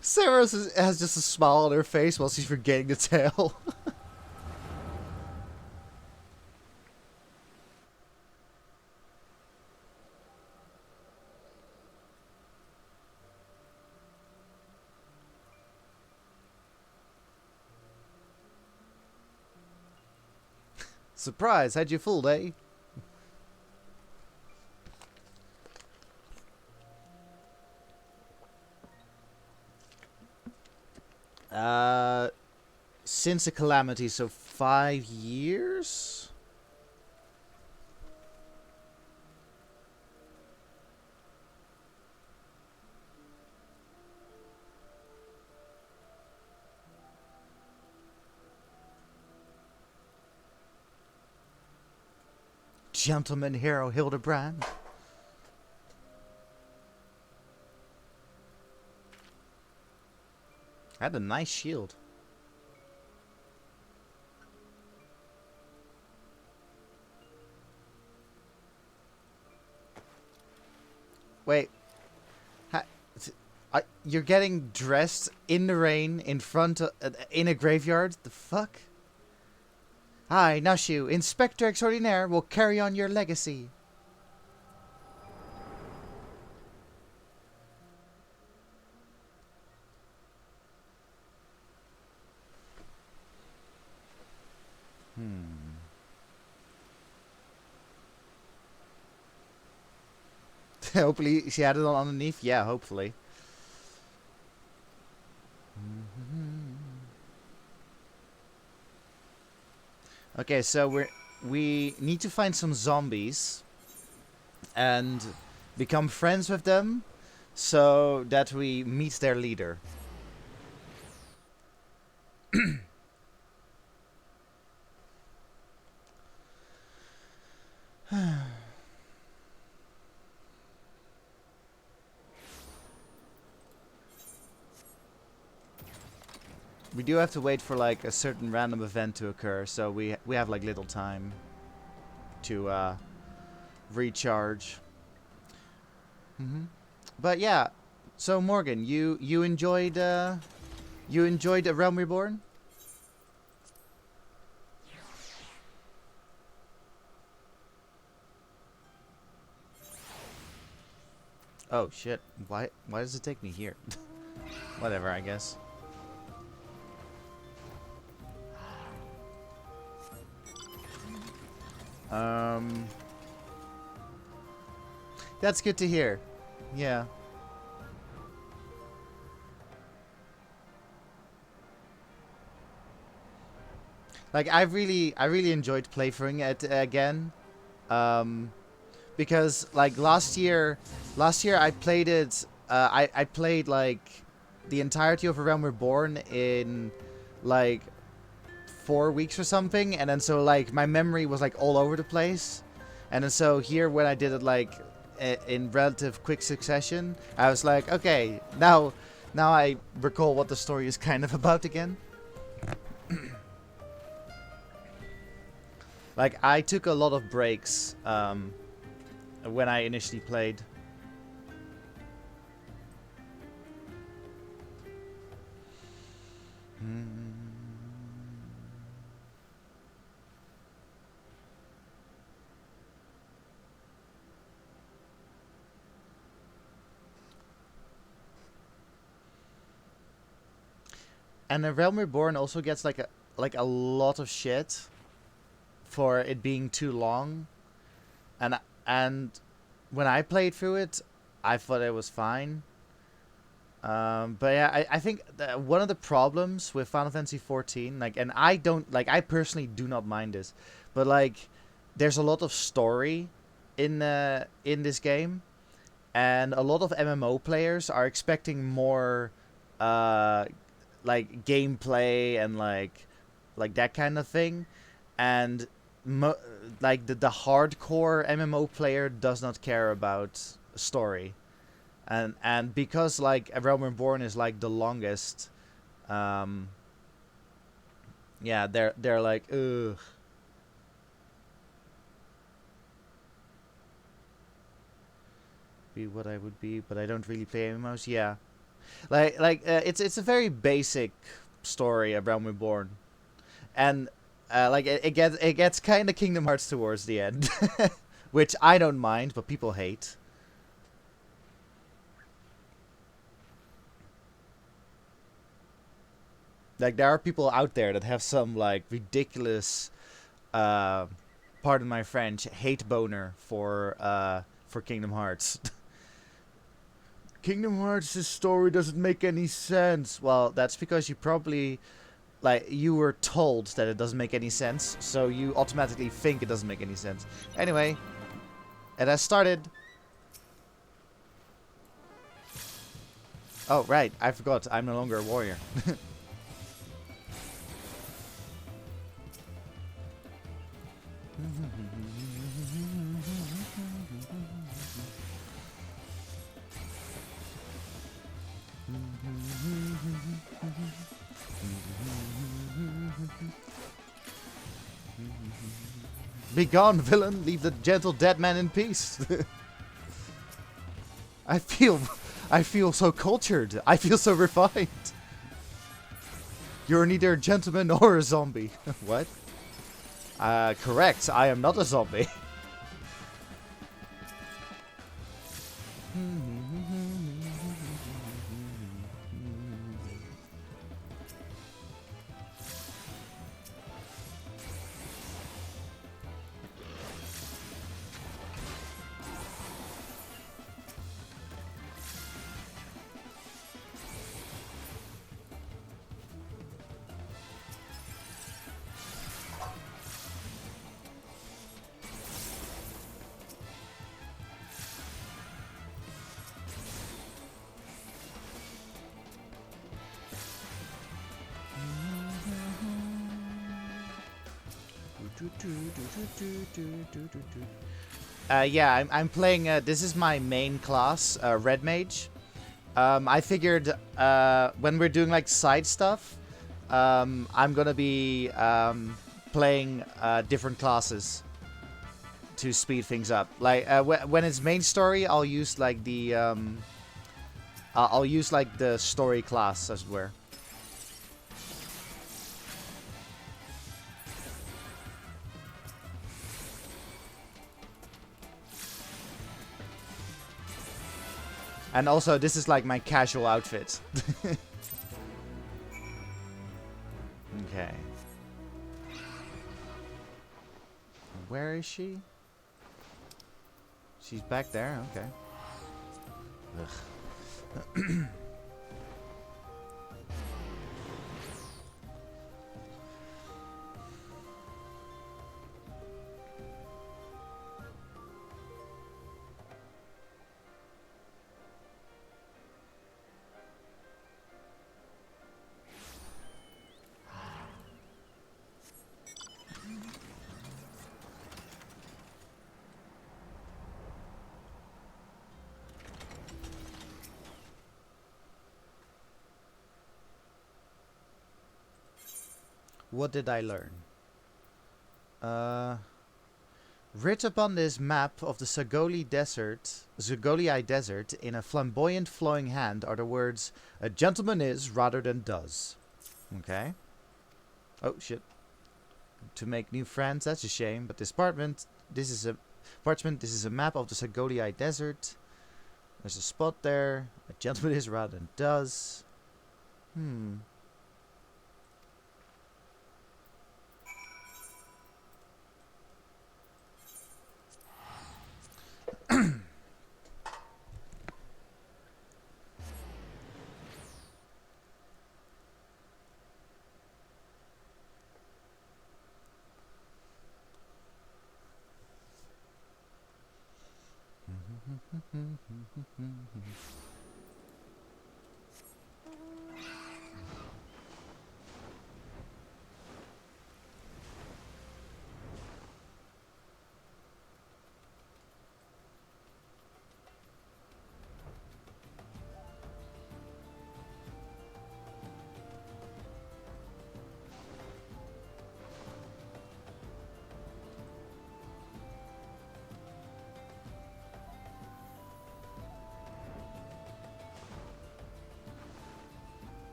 Sarah has just a smile on her face while she's forgetting the tail. Surprise, had you fooled, eh? Since a calamity, so 5 years? gentleman hero Hildibrand. Had a nice shield. Wait. You're getting dressed in the rain in front of, in a graveyard? The fuck? I, Nashu, Inspector Extraordinaire, will carry on your legacy. Hopefully she had it on underneath. Yeah, hopefully. Okay, so we need to find some zombies and become friends with them so that we meet their leader. We do have to wait for like a certain random event to occur, so we have like little time to recharge. But yeah, so Morgan, you enjoyed A Realm Reborn? Oh shit! Why does it take me here? Whatever, I guess. That's good to hear. Yeah. Like I really enjoyed playthroughing it again. Because like last year I played it I played like the entirety of A Realm Reborn in like 4 weeks or something, and then so like my memory was like all over the place, and then so here when I did it like in relative quick succession, I was like, okay, now I recall what the story is kind of about again. Like I took a lot of breaks when I initially played. And the Realm Reborn also gets like a lot of shit for it being too long, and when I played through it, I thought it was fine. But yeah, I think one of the problems with Final Fantasy 14, like, and I don't like, I personally do not mind this, but like, there's a lot of story in this game, and a lot of MMO players are expecting more, like gameplay and like that kind of thing, and like the hardcore MMO player does not care about story. And because like A Realm Reborn is like the longest, yeah, they're like, ugh. Be what I would be, but I don't really play MMOs. Yeah, it's a very basic story, A Realm Reborn, and like it gets kind of Kingdom Hearts towards the end, which I don't mind, but people hate. Like, there are people out there that have some, like, ridiculous, pardon my French, hate boner for Kingdom Hearts. Kingdom Hearts' story doesn't make any sense. Well, that's because you probably, like, you were told that it doesn't make any sense, so you automatically think it doesn't make any sense. Anyway, it has started. Oh, right, I forgot, I'm no longer a warrior. Begone, villain! Leave the gentle dead man in peace. I feel so cultured. I feel so refined. You're neither a gentleman nor a zombie. What? Correct. I am not a zombie. Yeah, I'm playing, this is my main class, Red Mage. I figured, when we're doing, like, side stuff, I'm gonna be, playing, different classes to speed things up. Like, when it's main story, I'll use, like, the, I'll use, like, the story class, as it were. And also, this is like my casual outfit. Okay. Where is she? She's back there? Okay. Ugh. What did I learn? Writ upon this map of the Zagolii Desert in a flamboyant flowing hand are the words, "A gentleman is rather than does." Okay. Oh shit. To make new friends, that's a shame. But this parchment, this is a map of the Zagolii Desert. There's a spot there. A gentleman is rather than does.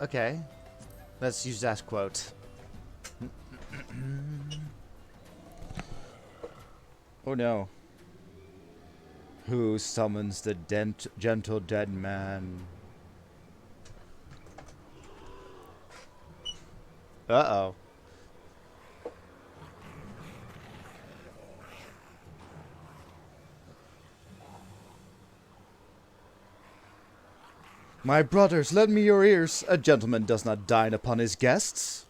Okay. Let's use that quote. Oh no. Who summons the gentle dead man? Uh-oh. My brothers, lend me your ears. A gentleman does not dine upon his guests.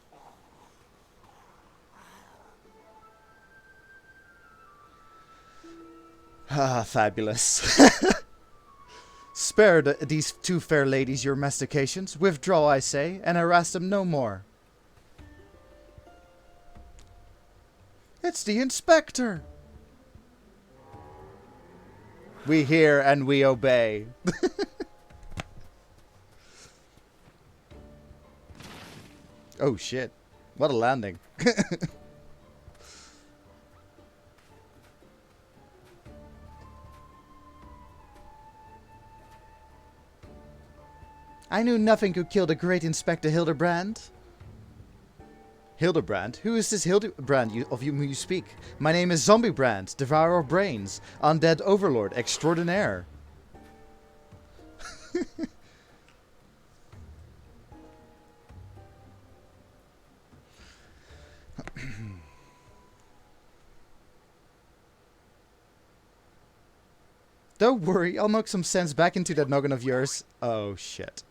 Ah, fabulous. Spare these two fair ladies your mastications. Withdraw, I say, and harass them no more. It's the inspector! We hear and we obey. Oh shit. What a landing. I knew nothing could kill the great Inspector Hildibrand. Hildibrand? Who is this Hildibrand of whom you speak? My name is Zombiebrand, Devourer of Brains, Undead Overlord Extraordinaire. Don't worry, I'll knock some sense back into that noggin of yours. Oh shit.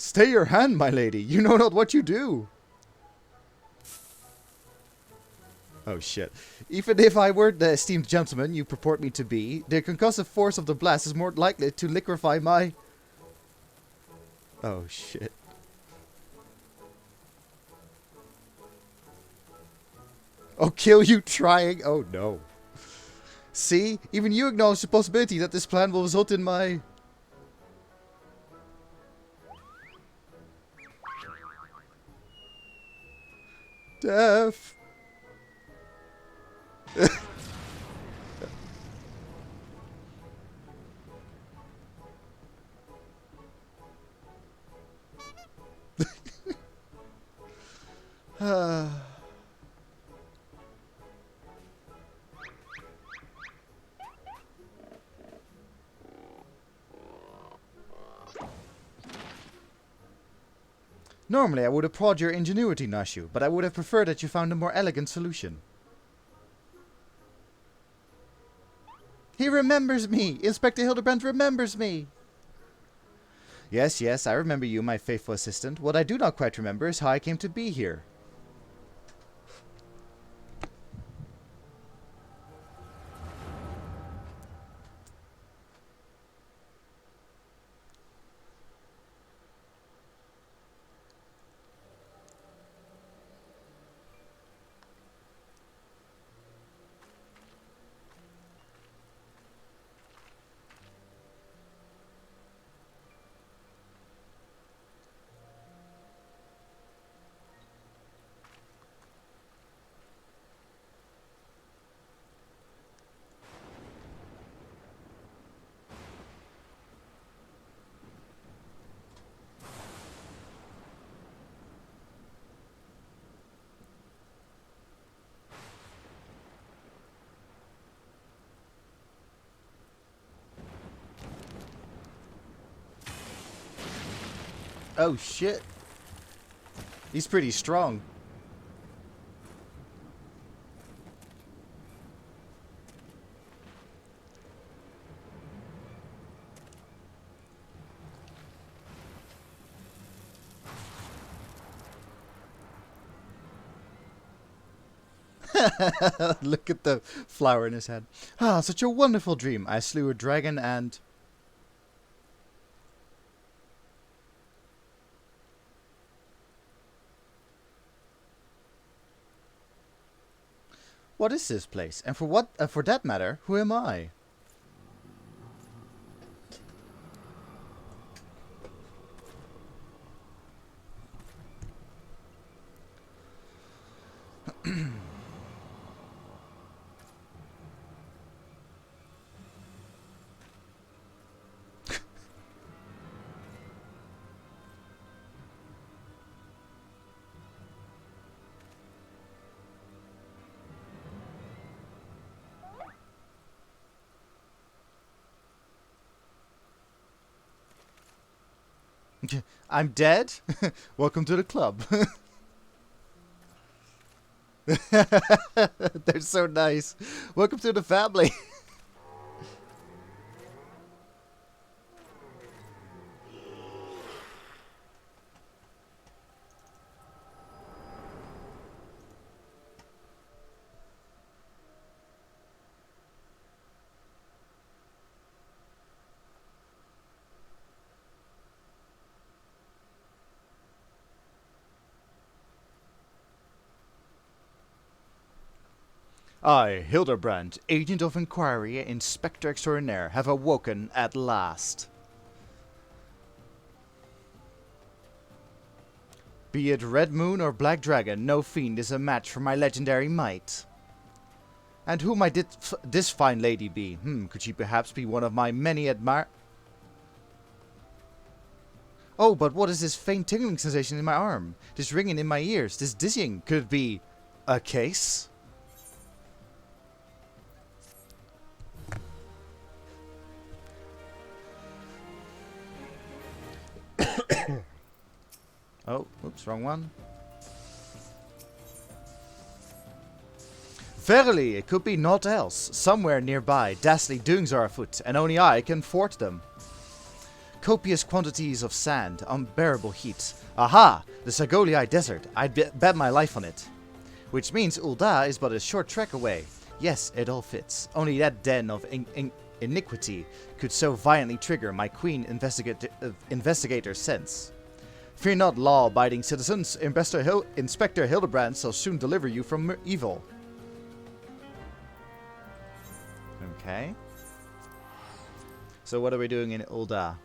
Stay your hand, my lady. You know not what you do. Oh shit. Even if I were the esteemed gentleman you purport me to be, the concussive force of the blast is more likely to liquefy my... Oh shit. I'll kill you trying. Oh no. See? Even you acknowledge the possibility that this plan will result in my... death. Normally, I would applaud your ingenuity, Nashu, but I would have preferred that you found a more elegant solution. He remembers me! Inspector Hildibrand remembers me! Yes, yes, I remember you, my faithful assistant. What I do not quite remember is how I came to be here. Oh shit. He's pretty strong. Look at the flower in his head. Ah, such a wonderful dream. I slew a dragon and... What is this place? And for that matter, who am I? I'm dead? Welcome to the club. They're so nice. Welcome to the family. I, Hildibrand, Agent of Inquiry, Inspector Extraordinaire, have awoken at last. Be it Red Moon or Black Dragon, no fiend is a match for my legendary might. And who might this fine lady be? Could she perhaps be one of my many Oh, but what is this faint tingling sensation in my arm? This ringing in my ears? This dizzying? Could it be a case? Oh, oops, wrong one. Verily, it could be naught else. Somewhere nearby, ghastly doings are afoot, and only I can thwart them. Copious quantities of sand, unbearable heat. Aha! The Sagoliai Desert. I'd bet my life on it. Which means Ul'dah is but a short trek away. Yes, it all fits. Only that den of iniquity could so violently trigger my queen investigator's sense. Fear not, law-abiding citizens. Inspector Hildibrand shall soon deliver you from evil. Okay. So what are we doing in Ul'dah?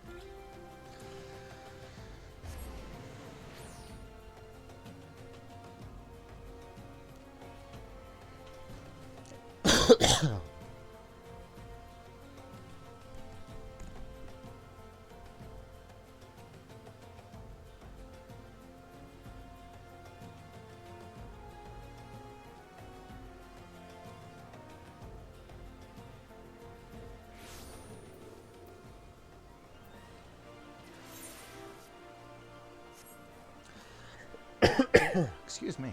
Excuse me.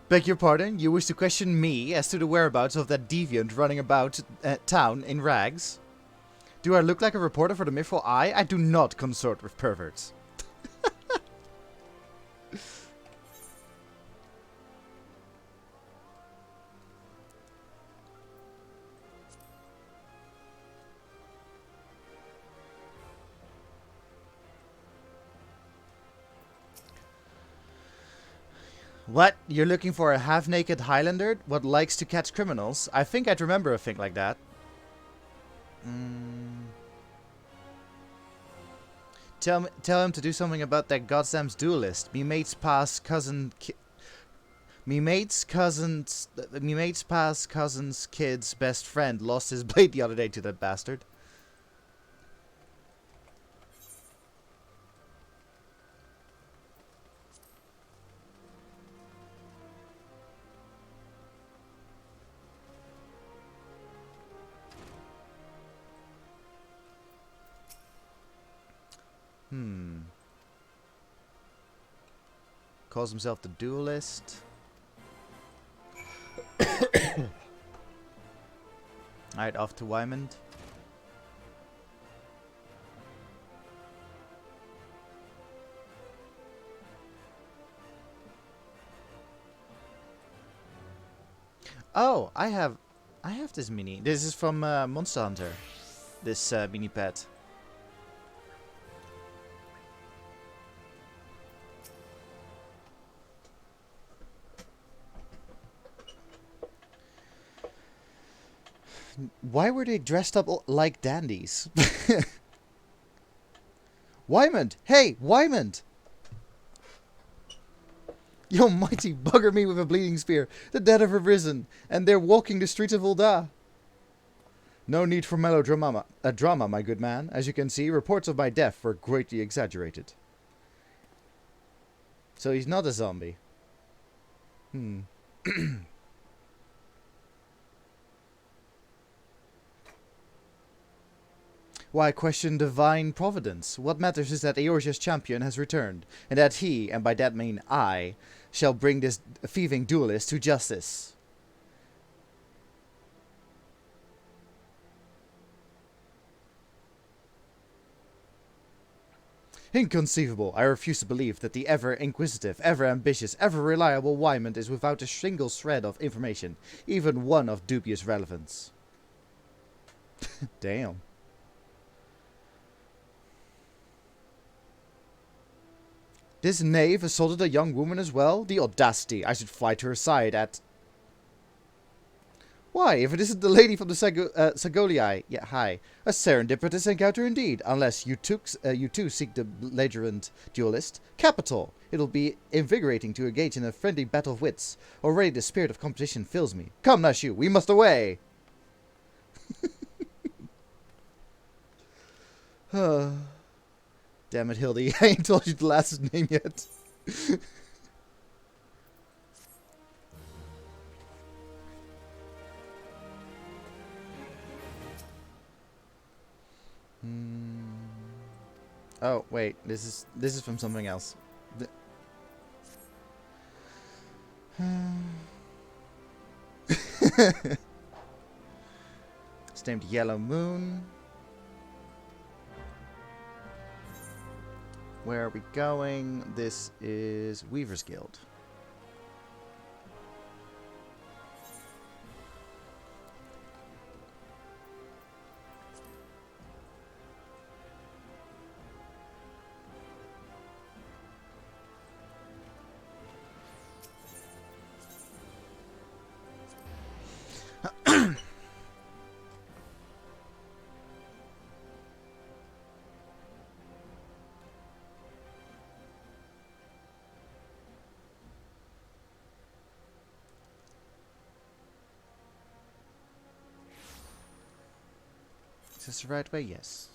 Beg your pardon? You wish to question me as to the whereabouts of that deviant running about town in rags? Do I look like a reporter for the Mythful Eye? I do not consort with perverts. What? You're looking for a half-naked Highlander? What likes to catch criminals? I think I'd remember a thing like that. Tell him to do something about that goddamn duelist. Me mate's past cousin's kid's best friend lost his blade the other day to that bastard. Calls himself the duelist. Alright, off to Wymond. Oh, I have this mini. This is from Monster Hunter. This mini pet. Why were they dressed up like dandies? Wymond! Hey, Wymond! You mighty bugger me with a bleeding spear. The dead have arisen, and they're walking the streets of Ul'dah. No need for melodrama, my good man. As you can see, reports of my death were greatly exaggerated. So he's not a zombie. Why question divine providence? What matters is that Eorzea's champion has returned, and that he, and by that mean I, shall bring this thieving duelist to justice. Inconceivable. I refuse to believe that the ever-inquisitive, ever-ambitious, ever-reliable Wymond is without a single shred of information, even one of dubious relevance. Damn. This knave assaulted a young woman as well? The audacity. I should fly to her side at... Why, if it isn't the lady from the Sagolii. Yeah, hi. A serendipitous encounter indeed. Unless you too seek the belligerent duelist. Capital. It'll be invigorating to engage in a friendly battle of wits. Already the spirit of competition fills me. Come, Nashu, we must away! Damn it, Hildy. I ain't told you the last name yet. Oh, wait. This is from something else. It's named Yellow Moon. Where are we going? This is Weaver's Guild. Is this the right way? Yes.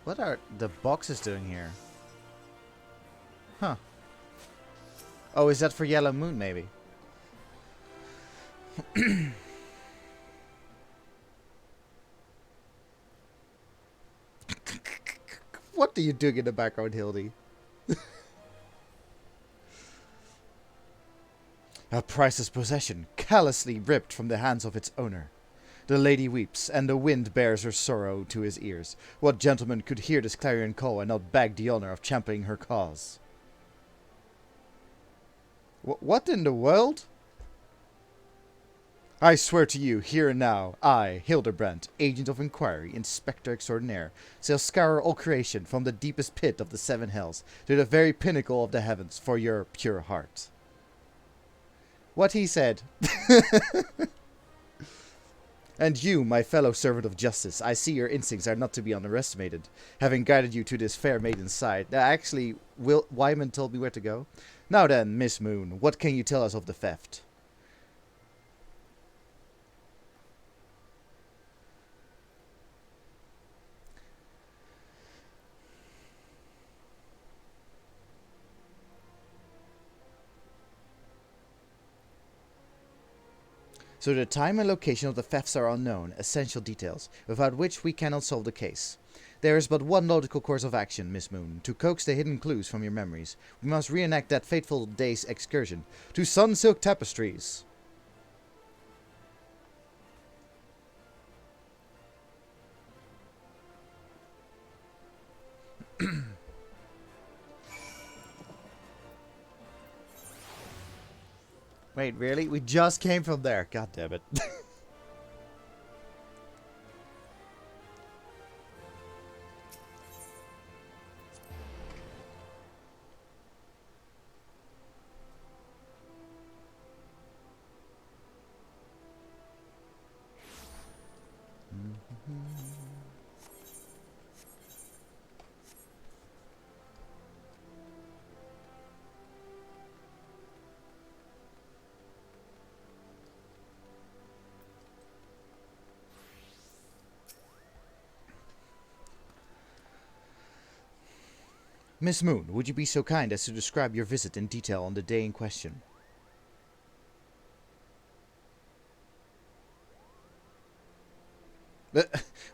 What are the boxes doing here? Huh. Oh, is that for Yellow Moon, maybe? What are you doing in the background, Hildy? A priceless possession, callously ripped from the hands of its owner. The lady weeps, and the wind bears her sorrow to his ears. What gentleman could hear this clarion call and not beg the honor of championing her cause? What in the world? I swear to you, here and now, I, Hildibrand, agent of inquiry, inspector extraordinaire, shall scour all creation from the deepest pit of the seven hells to the very pinnacle of the heavens for your pure heart. What he said. And you, my fellow servant of justice, I see your instincts are not to be underestimated, having guided you to this fair maiden's side. Actually, Wyman told me where to go. Now then, Miss Moon, what can you tell us of the theft? So the time and location of the thefts are unknown, essential details, without which we cannot solve the case. There is but one logical course of action, Miss Moon, to coax the hidden clues from your memories. We must reenact that fateful day's excursion to Sun Silk Tapestries. Wait, really? We just came from there. God damn it. Miss Moon, would you be so kind as to describe your visit in detail on the day in question?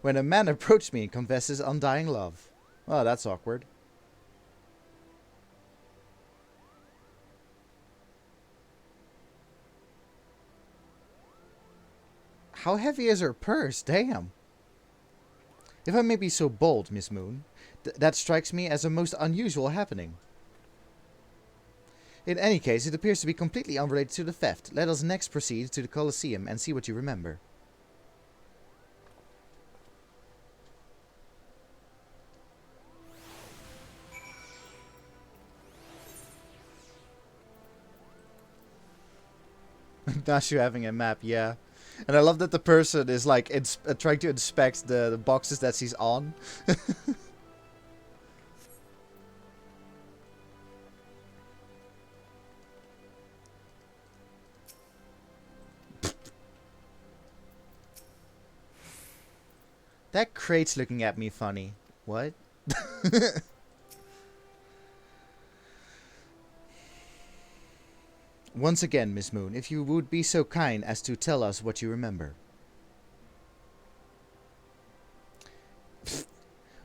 When a man approached me and confesses undying love. Well, that's awkward. How heavy is her purse? Damn. If I may be so bold, Miss Moon, that strikes me as a most unusual happening. In any case, it appears to be completely unrelated to the theft. Let us next proceed to the Colosseum and see what you remember. Nashu having a map, yeah. And I love that the person is like trying to inspect the boxes that she's on. That crate's looking at me funny. What? Once again, Miss Moon, if you would be so kind as to tell us what you remember.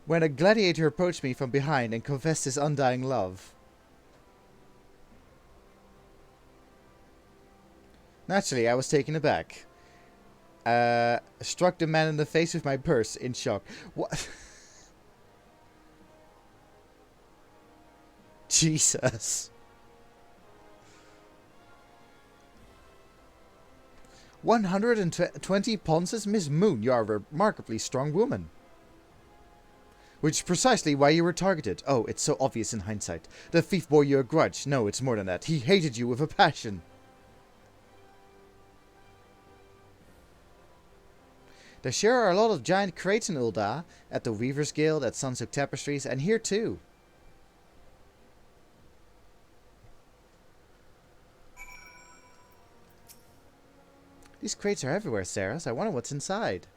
When a gladiator approached me from behind and confessed his undying love. Naturally, I was taken aback. Struck the man in the face with my purse in shock. What? Jesus. 120 ponces? Miss Moon, you are a remarkably strong woman. Which is precisely why you were targeted. Oh, it's so obvious in hindsight. The thief bore you a grudge. No, it's more than that. He hated you with a passion. There sure are a lot of giant crates in Ul'dah. At the Weaver's Guild, at Sunsook Tapestries, and here too. These crates are everywhere, Sarah. I wonder what's inside.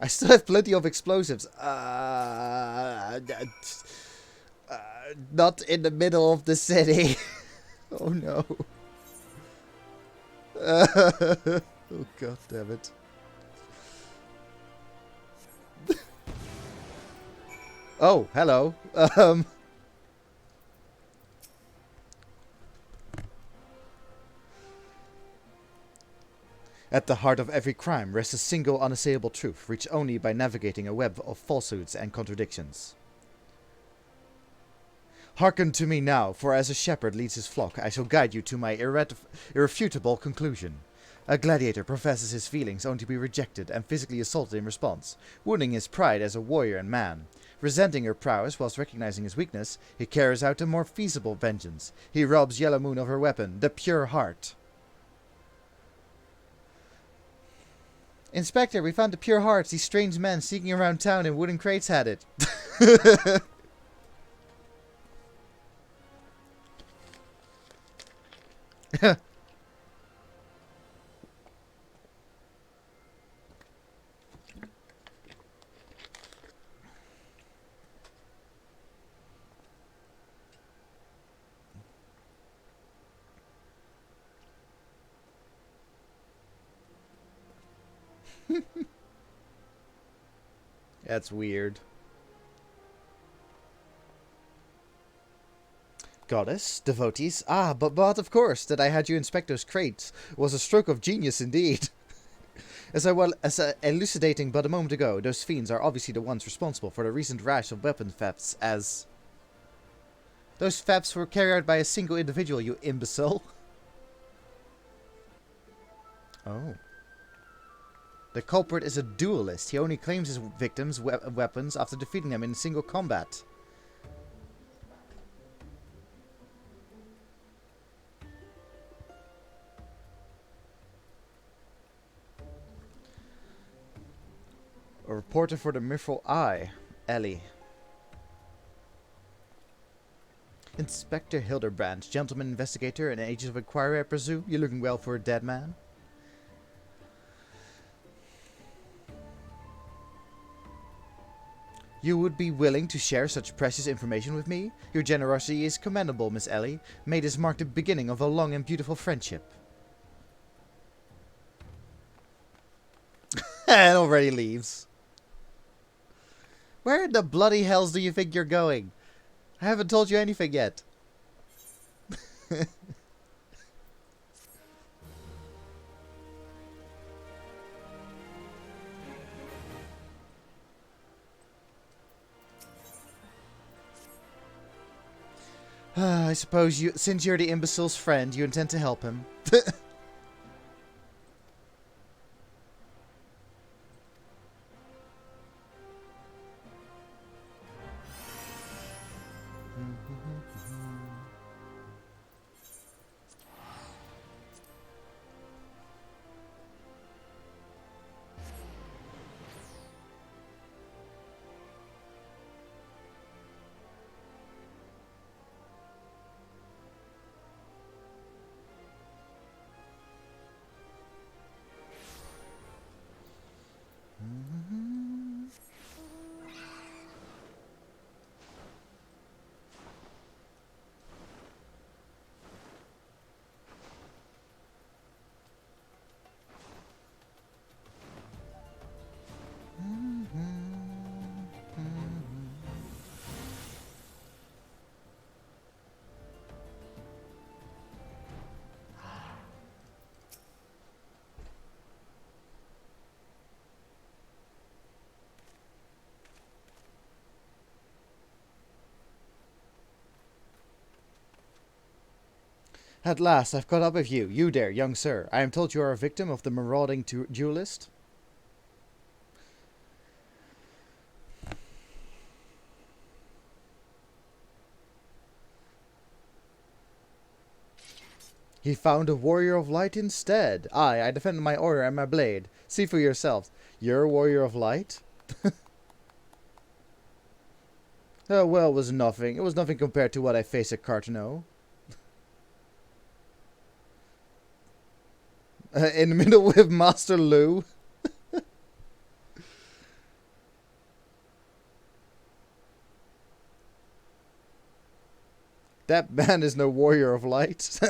I still have plenty of explosives. Not in the middle of the city. Oh no. Oh god damn it. Oh, hello. At the heart of every crime rests a single unassailable truth, reached only by navigating a web of falsehoods and contradictions. Hearken to me now, for as a shepherd leads his flock, I shall guide you to my irrefutable conclusion. A gladiator professes his feelings only to be rejected and physically assaulted in response, wounding his pride as a warrior and man. Resenting her prowess whilst recognizing his weakness, he carries out a more feasible vengeance. He robs Yellow Moon of her weapon, the pure heart. Inspector, we found the pure hearts. These strange men sneaking around town in wooden crates had it. That's weird. Goddess, devotees. Ah, but of course, that I had you inspect those crates was a stroke of genius indeed. As elucidating but a moment ago, those fiends are obviously the ones responsible for the recent rash of weapon thefts, as... Those thefts were carried out by a single individual, you imbecile. Oh. The culprit is a duelist. He only claims his victims' weapons after defeating them in single combat. A reporter for the Mithril Eye, Ellie. Inspector Hildibrand, gentleman investigator and agent of inquiry, I presume. You're looking well for a dead man. You would be willing to share such precious information with me? Your generosity is commendable, Miss Ellie. May this mark the beginning of a long and beautiful friendship. And already leaves. Where in the bloody hells do you think you're going? I haven't told you anything yet. I suppose you, since you're the imbecile's friend, you intend to help him. At last, I've caught up with you. You there, young sir. I am told you are a victim of the marauding duelist. He found a warrior of light instead. I defended my order and my blade. See for yourselves. You're a warrior of light? Oh, well, it was nothing. It was nothing compared to what I faced at Cartano. In the middle with Master Lou. That man is no warrior of light.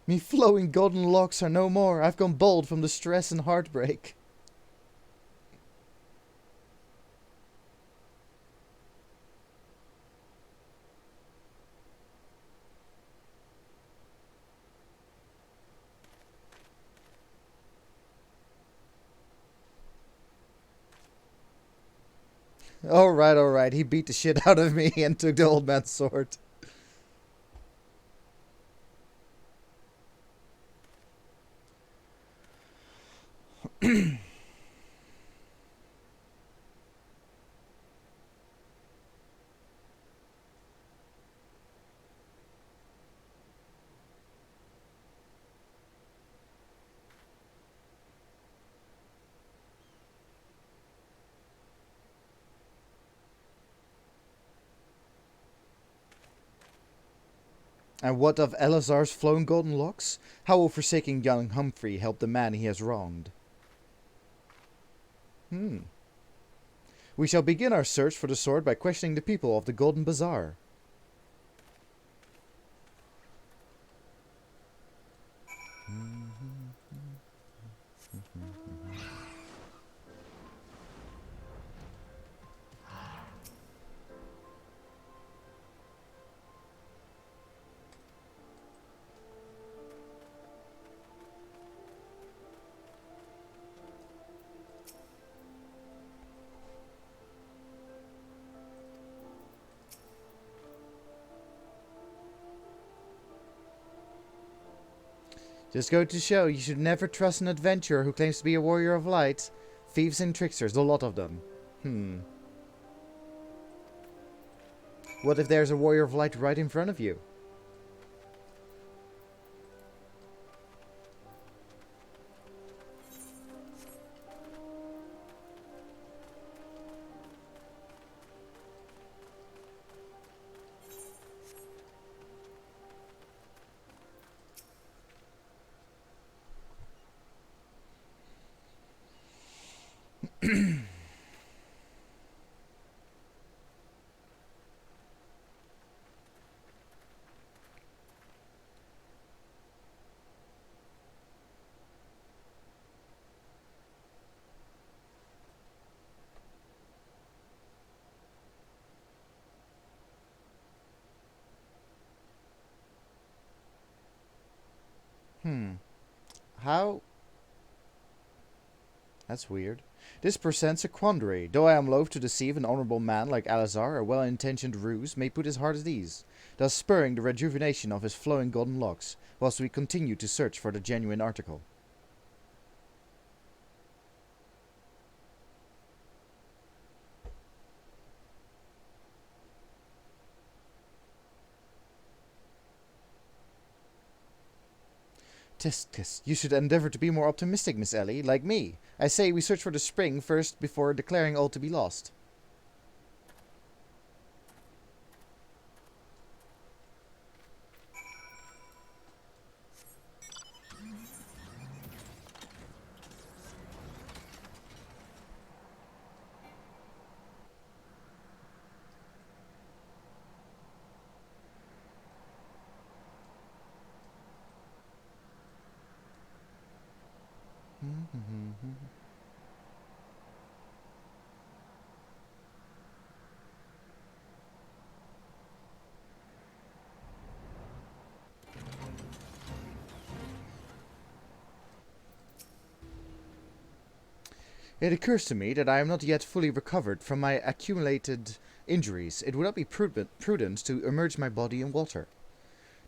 Me flowing golden locks are no more. I've gone bald from the stress and heartbreak. Alright. He beat the shit out of me and took the old man's sword. And what of Elazar's flowing golden locks? How will forsaking young Humphrey help the man he has wronged? We shall begin our search for the sword by questioning the people of the Golden Bazaar. Just go to show you should never trust an adventurer who claims to be a warrior of light. Thieves and tricksters, a lot of them. What if there's a warrior of light right in front of you? How? That's weird. This presents a quandary. Though I am loath to deceive an honorable man like Alizar, a well-intentioned ruse may put his heart at ease, thus spurring the rejuvenation of his flowing golden locks, whilst we continue to search for the genuine article. Tisk. You should endeavor to be more optimistic, Miss Ellie, like me. I say we search for the spring first before declaring all to be lost. It occurs to me that I am not yet fully recovered from my accumulated injuries. It would not be prudent to immerse my body in water.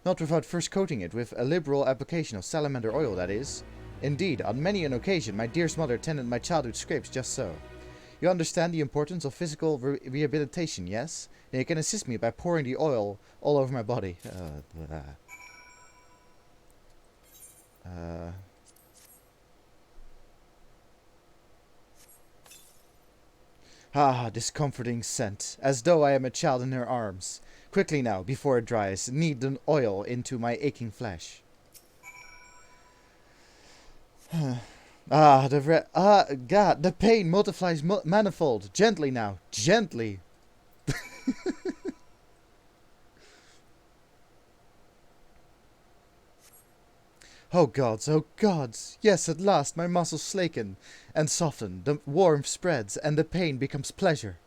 Not without first coating it with a liberal application of salamander oil, that is. Indeed, on many an occasion, my dearest mother tended my childhood scrapes just so. You understand the importance of physical rehabilitation, yes? Then you can assist me by pouring the oil all over my body. Ah, this comforting scent, as though I am a child in her arms. Quickly now, before it dries, knead the oil into my aching flesh. God, the pain multiplies manifold. Gently now, gently. Oh gods, yes, at last my muscles slacken and soften, the warmth spreads, and the pain becomes pleasure.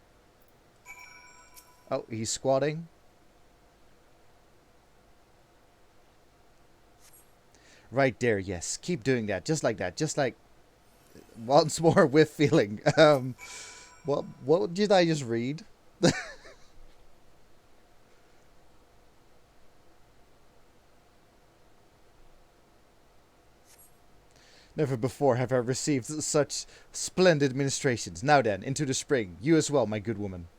Oh, he's squatting. Right there, yes. Keep doing that, just like that, just like... Once more with feeling. What did I just read? Never before have I received such splendid ministrations. Now then, into the spring. You as well, my good woman.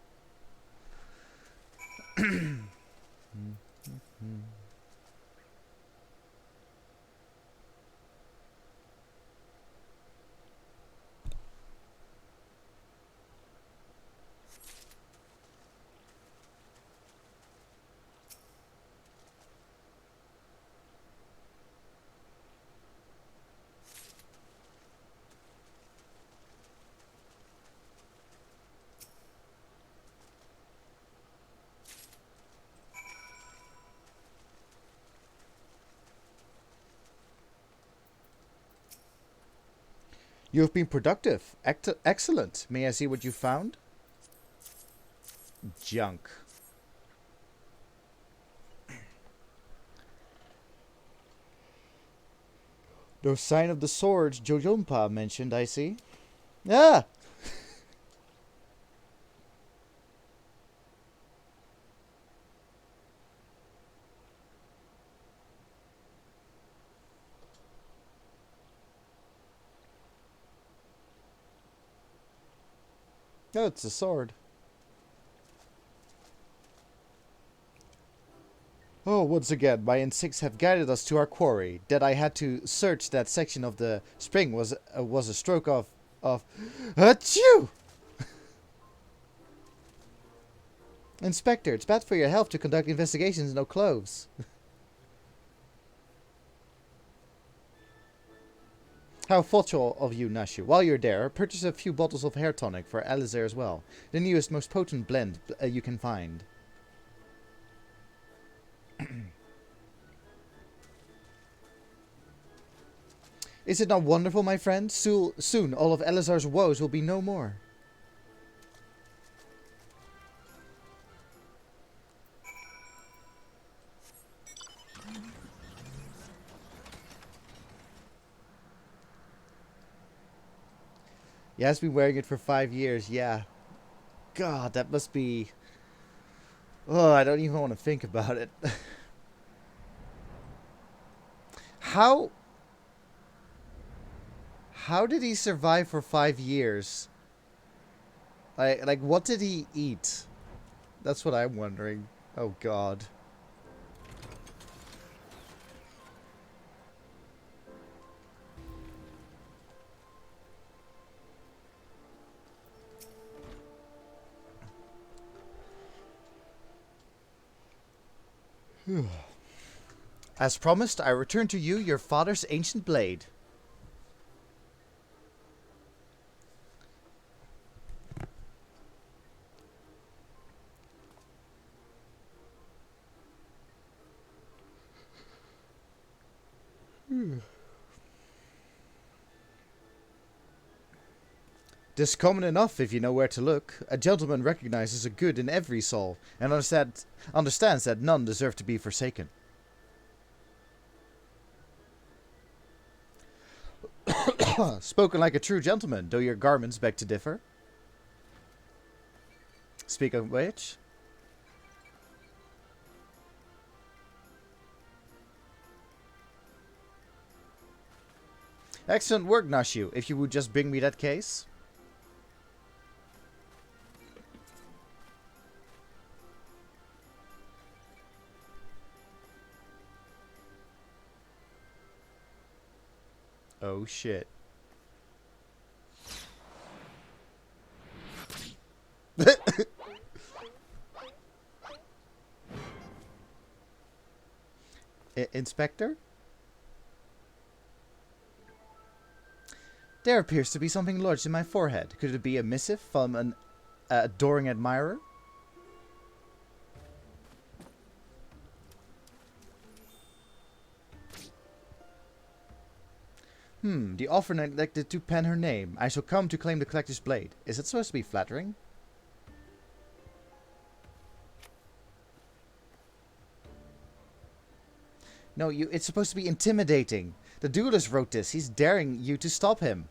You have been productive. Excellent. May I see what you found? Junk. No sign of the swords Jojompa mentioned, I see. Ah! Oh, it's a sword. Oh, once again, my instincts have guided us to our quarry. That I had to search that section of the spring was a stroke of achoo! Inspector, it's bad for your health to conduct investigations in no clothes. How thoughtful of you, Nashu. While you're there, purchase a few bottles of hair tonic for Alizar as well. The newest, most potent blend you can find. Is it not wonderful, my friend? Soon all of Elazar's woes will be no more. He has been wearing it for 5 years, yeah. God, that must be... Oh, I don't even want to think about it. How did he survive for 5 years? Like what did he eat? That's what I'm wondering. Oh God. As promised, I return to you your father's ancient blade. This common enough if you know where to look. A gentleman recognizes a good in every soul, and understands that none deserve to be forsaken. Spoken like a true gentleman, though your garments beg to differ. Speak of which... Excellent work, Nashu. If you would just bring me that case. Oh shit. Inspector? There appears to be something lodged in my forehead. Could it be a missive from an adoring admirer? The offer neglected to pen her name. I shall come to claim the collector's blade. Is it supposed to be flattering? No, it's supposed to be intimidating. The duelist wrote this. He's daring you to stop him.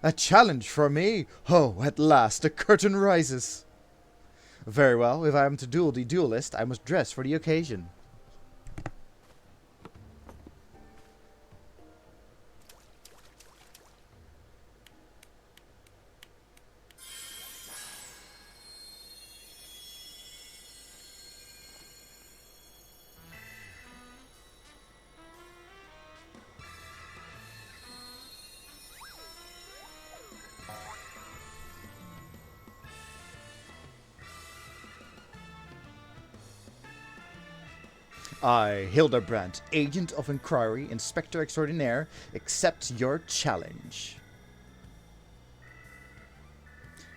A challenge for me? Oh, at last the curtain rises. Very well, if I am to duel the duelist, I must dress for the occasion. I, Hildibrand, Agent of Inquiry, Inspector Extraordinaire, accept your challenge.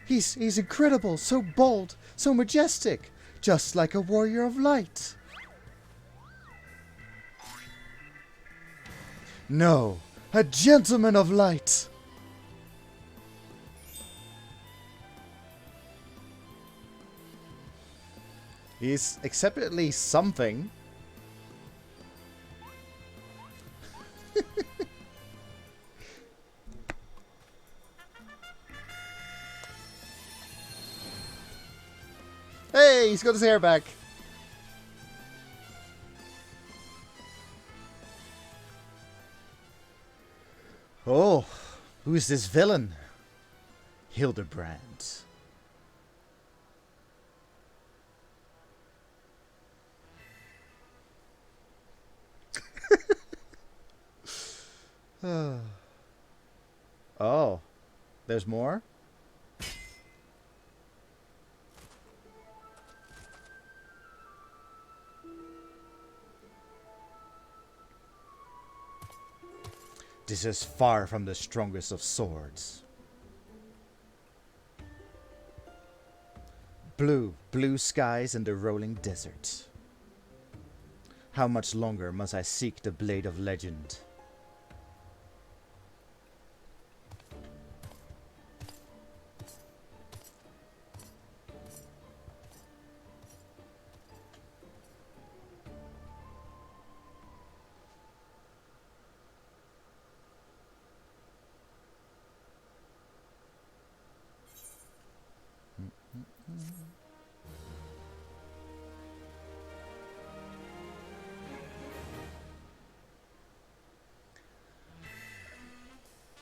He's incredible, so bold, so majestic, just like a warrior of light. No, a gentleman of light. He's accepted at least something. Hey, he's got his hair back. Oh, who is this villain? Hildibrand. Oh, there's more? This is far from the strongest of swords. Blue skies and the rolling desert. How much longer must I seek the blade of legend?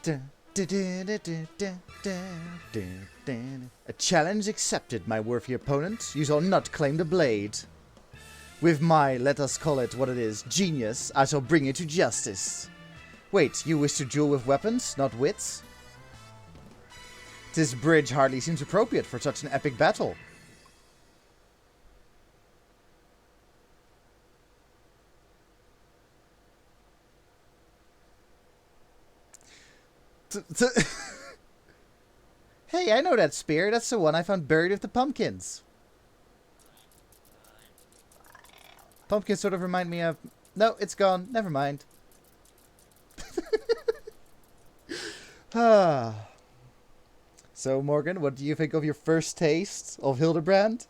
Dun, dun, dun, dun, dun, dun, dun, dun, dun. A challenge accepted, my worthy opponent. You shall not claim the blade. With my, let us call it what it is, genius, I shall bring you to justice. Wait, you wish to duel with weapons, not wits? This bridge hardly seems appropriate for such an epic battle. Hey, I know that spear. That's the one I found buried with the pumpkins. Pumpkins sort of remind me of... No, it's gone. Never mind. So, Morgan, what do you think of your first taste of Hildibrand?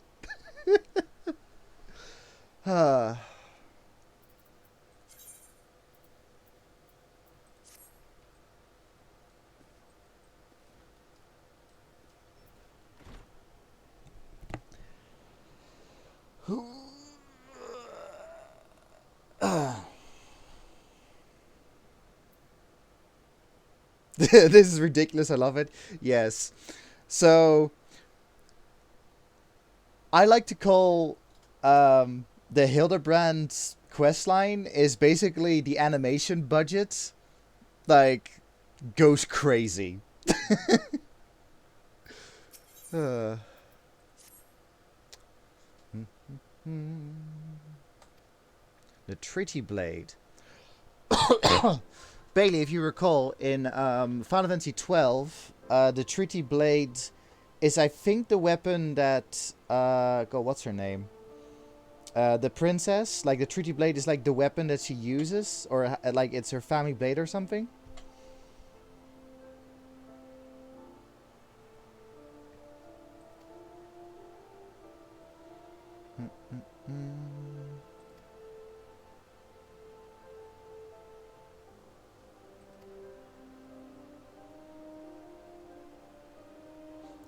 This is ridiculous. I love it. Yes. So, I like to call the Hildibrand questline is basically the animation budget, like, goes crazy. The Treaty Blade. Bailey, if you recall, in Final Fantasy XII, the Treaty Blade is, I think, the weapon that... God, what's her name? The princess. Like, the Treaty Blade is, like, the weapon that she uses. Or, like, it's her family blade or something.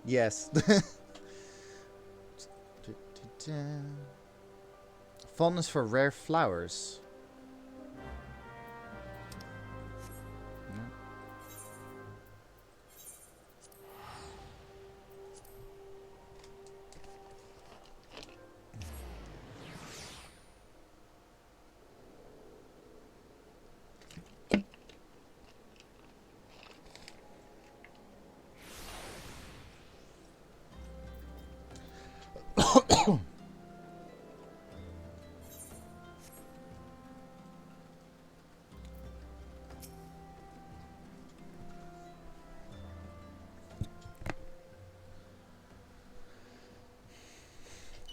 Yes. Fondness for rare flowers.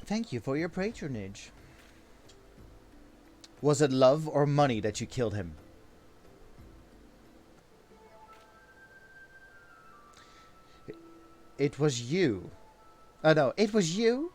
Thank you for your patronage. Was it love or money that you killed him? It was you. Oh no, it was you?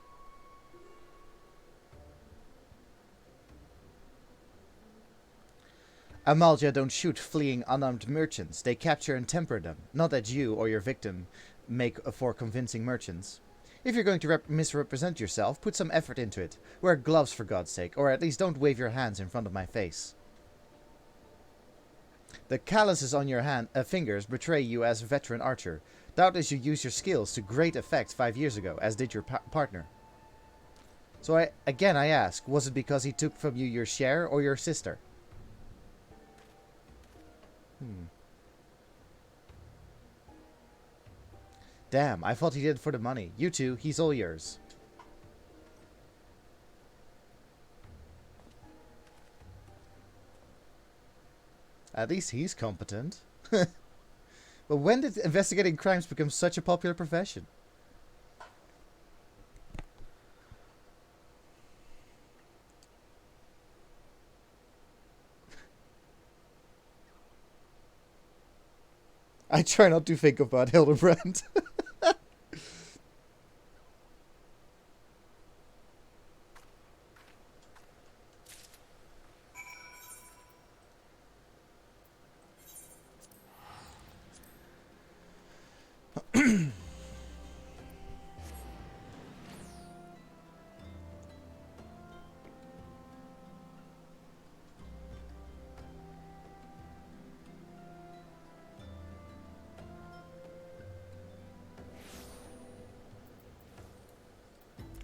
Amalja don't shoot fleeing unarmed merchants. They capture and temper them. Not that you or your victim make for convincing merchants. If you're going to misrepresent yourself, put some effort into it. Wear gloves for God's sake, or at least don't wave your hands in front of my face. The calluses on your fingers betray you as a veteran archer. Doubtless you used your skills to great effect 5 years ago, as did your partner. So I ask, was it because he took from you your share or your sister? Damn, I thought he did it for the money. You two, he's all yours. At least he's competent. But when did investigating crimes become such a popular profession? I try not to think about Hildibrand.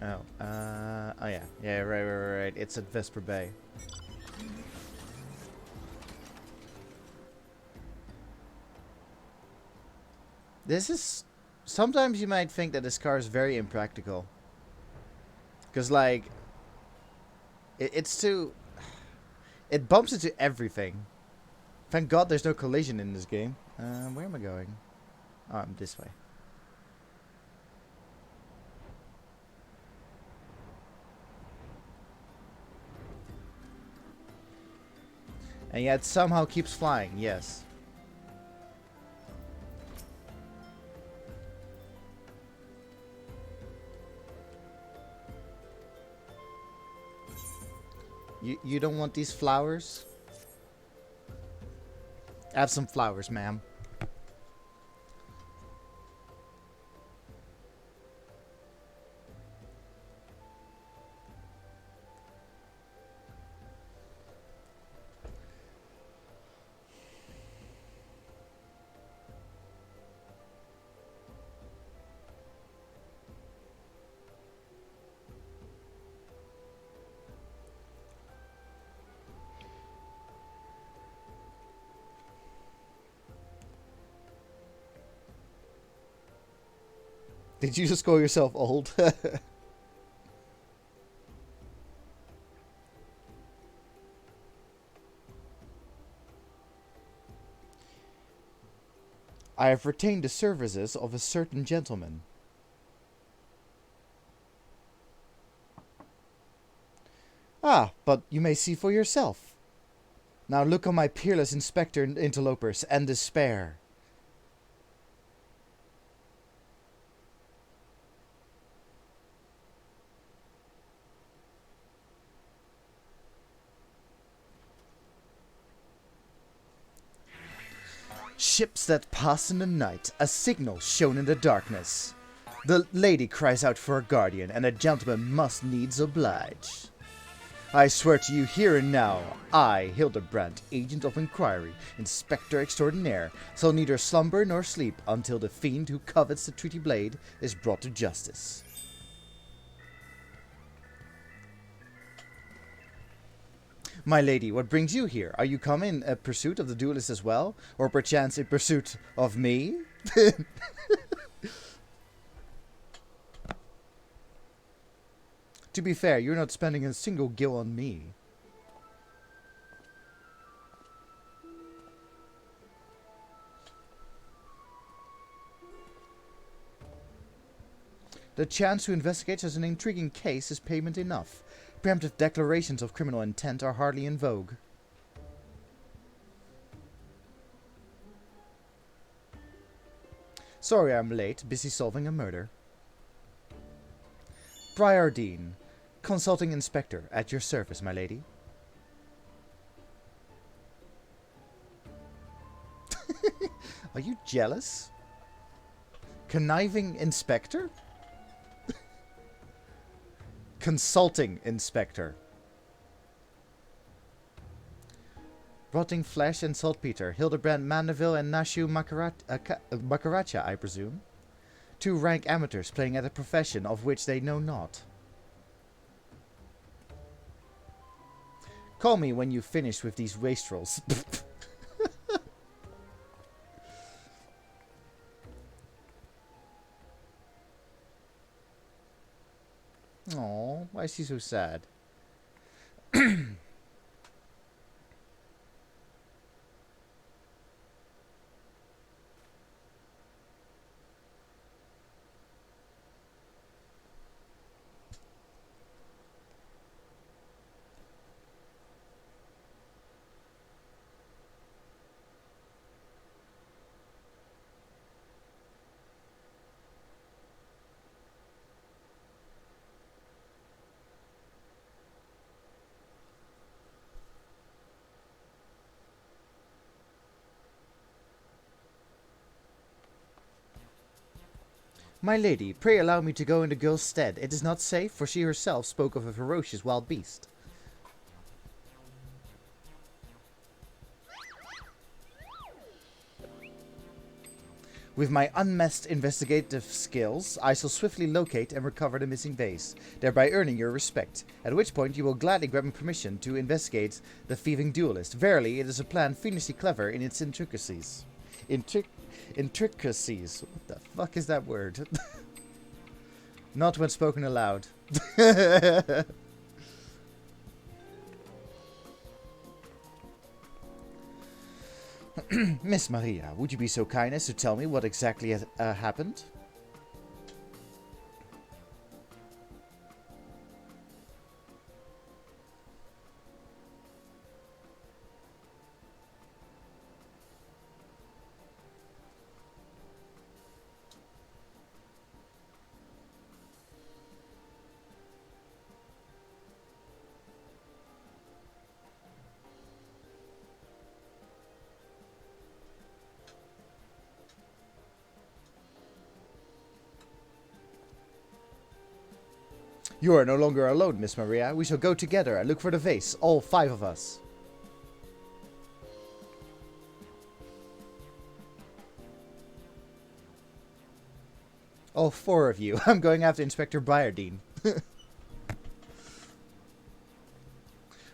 Oh, oh yeah. Yeah, right. It's at Vesper Bay. This is... Sometimes you might think that this car is very impractical. Because, like... It's too... It bumps into everything. Thank God there's no collision in this game. Where am I going? Oh, I'm this way. And yet somehow keeps flying, yes. You don't want these flowers? Have some flowers, ma'am. Did you just call yourself old? I have retained the services of a certain gentleman. Ah, but you may see for yourself. Now look on my peerless inspector interlopers and despair. Ships that pass in the night, a signal shown in the darkness. The lady cries out for a guardian, and a gentleman must needs oblige. I swear to you here and now, I, Hildibrand, agent of inquiry, inspector extraordinaire, shall neither slumber nor sleep until the fiend who covets the treaty blade is brought to justice. My lady, what brings you here? Are you come in pursuit of the duelist as well? Or perchance in pursuit of me? To be fair, you're not spending a single gil on me. The chance to investigate such an intriguing case is payment enough. Preemptive declarations of criminal intent are hardly in vogue. Sorry I'm late, busy solving a murder. Briardine, consulting inspector, at your service, my lady. Are you jealous? Conniving inspector? Consulting inspector. Rotting flesh and saltpeter. Hildibrand Mandeville and Nashu Makaracha, I presume. Two rank amateurs playing at a profession of which they know not. Call me when you've finished with these wastrels. Aw, why is he so sad? My lady, pray allow me to go in the girl's stead. It is not safe, for she herself spoke of a ferocious wild beast. With my unmatched investigative skills, I shall swiftly locate and recover the missing vase, thereby earning your respect, at which point you will gladly grant me permission to investigate the thieving duelist. Verily, it is a plan fiendishly clever in its intricacies. Intricacies. What the fuck is that word? Not when spoken aloud. Miss Maria, would you be so kind as to tell me what exactly happened? You are no longer alone, Miss Maria. We shall go together and look for the vase, all 5 of us. All 4 of you. I'm going after Inspector Briardine.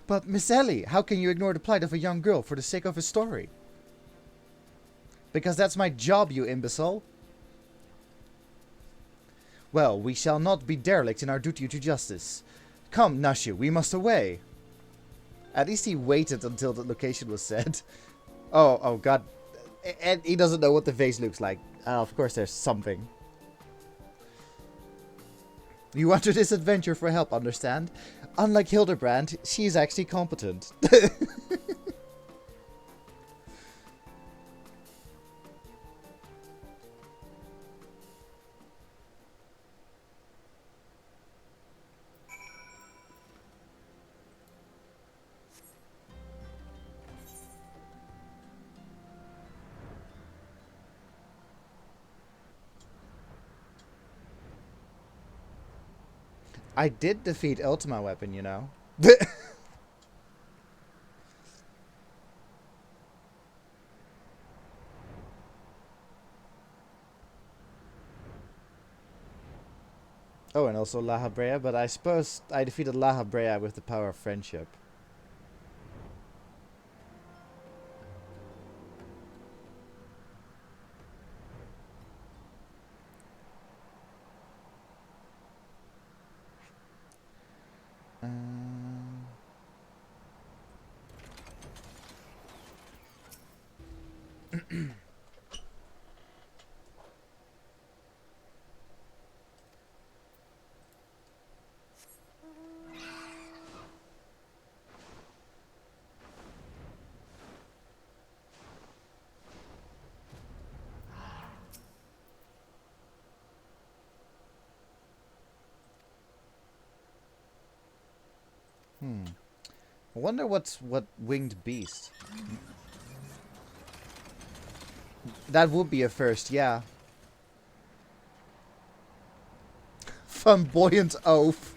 But, Miss Ellie, how can you ignore the plight of a young girl for the sake of a story? Because that's my job, you imbecile. Well, we shall not be derelict in our duty to justice. Come, Nashu, we must away. At least he waited until the location was said. Oh god. And he doesn't know what the vase looks like. Of course there's something. You enter this adventure for help, understand? Unlike Hildibrand, she is actually competent. I did defeat Ultima Weapon, you know. Oh, and also La Habrea, but I suppose I defeated La Habrea with the power of friendship. I wonder what winged beast. That would be a first, yeah. Flamboyant oath.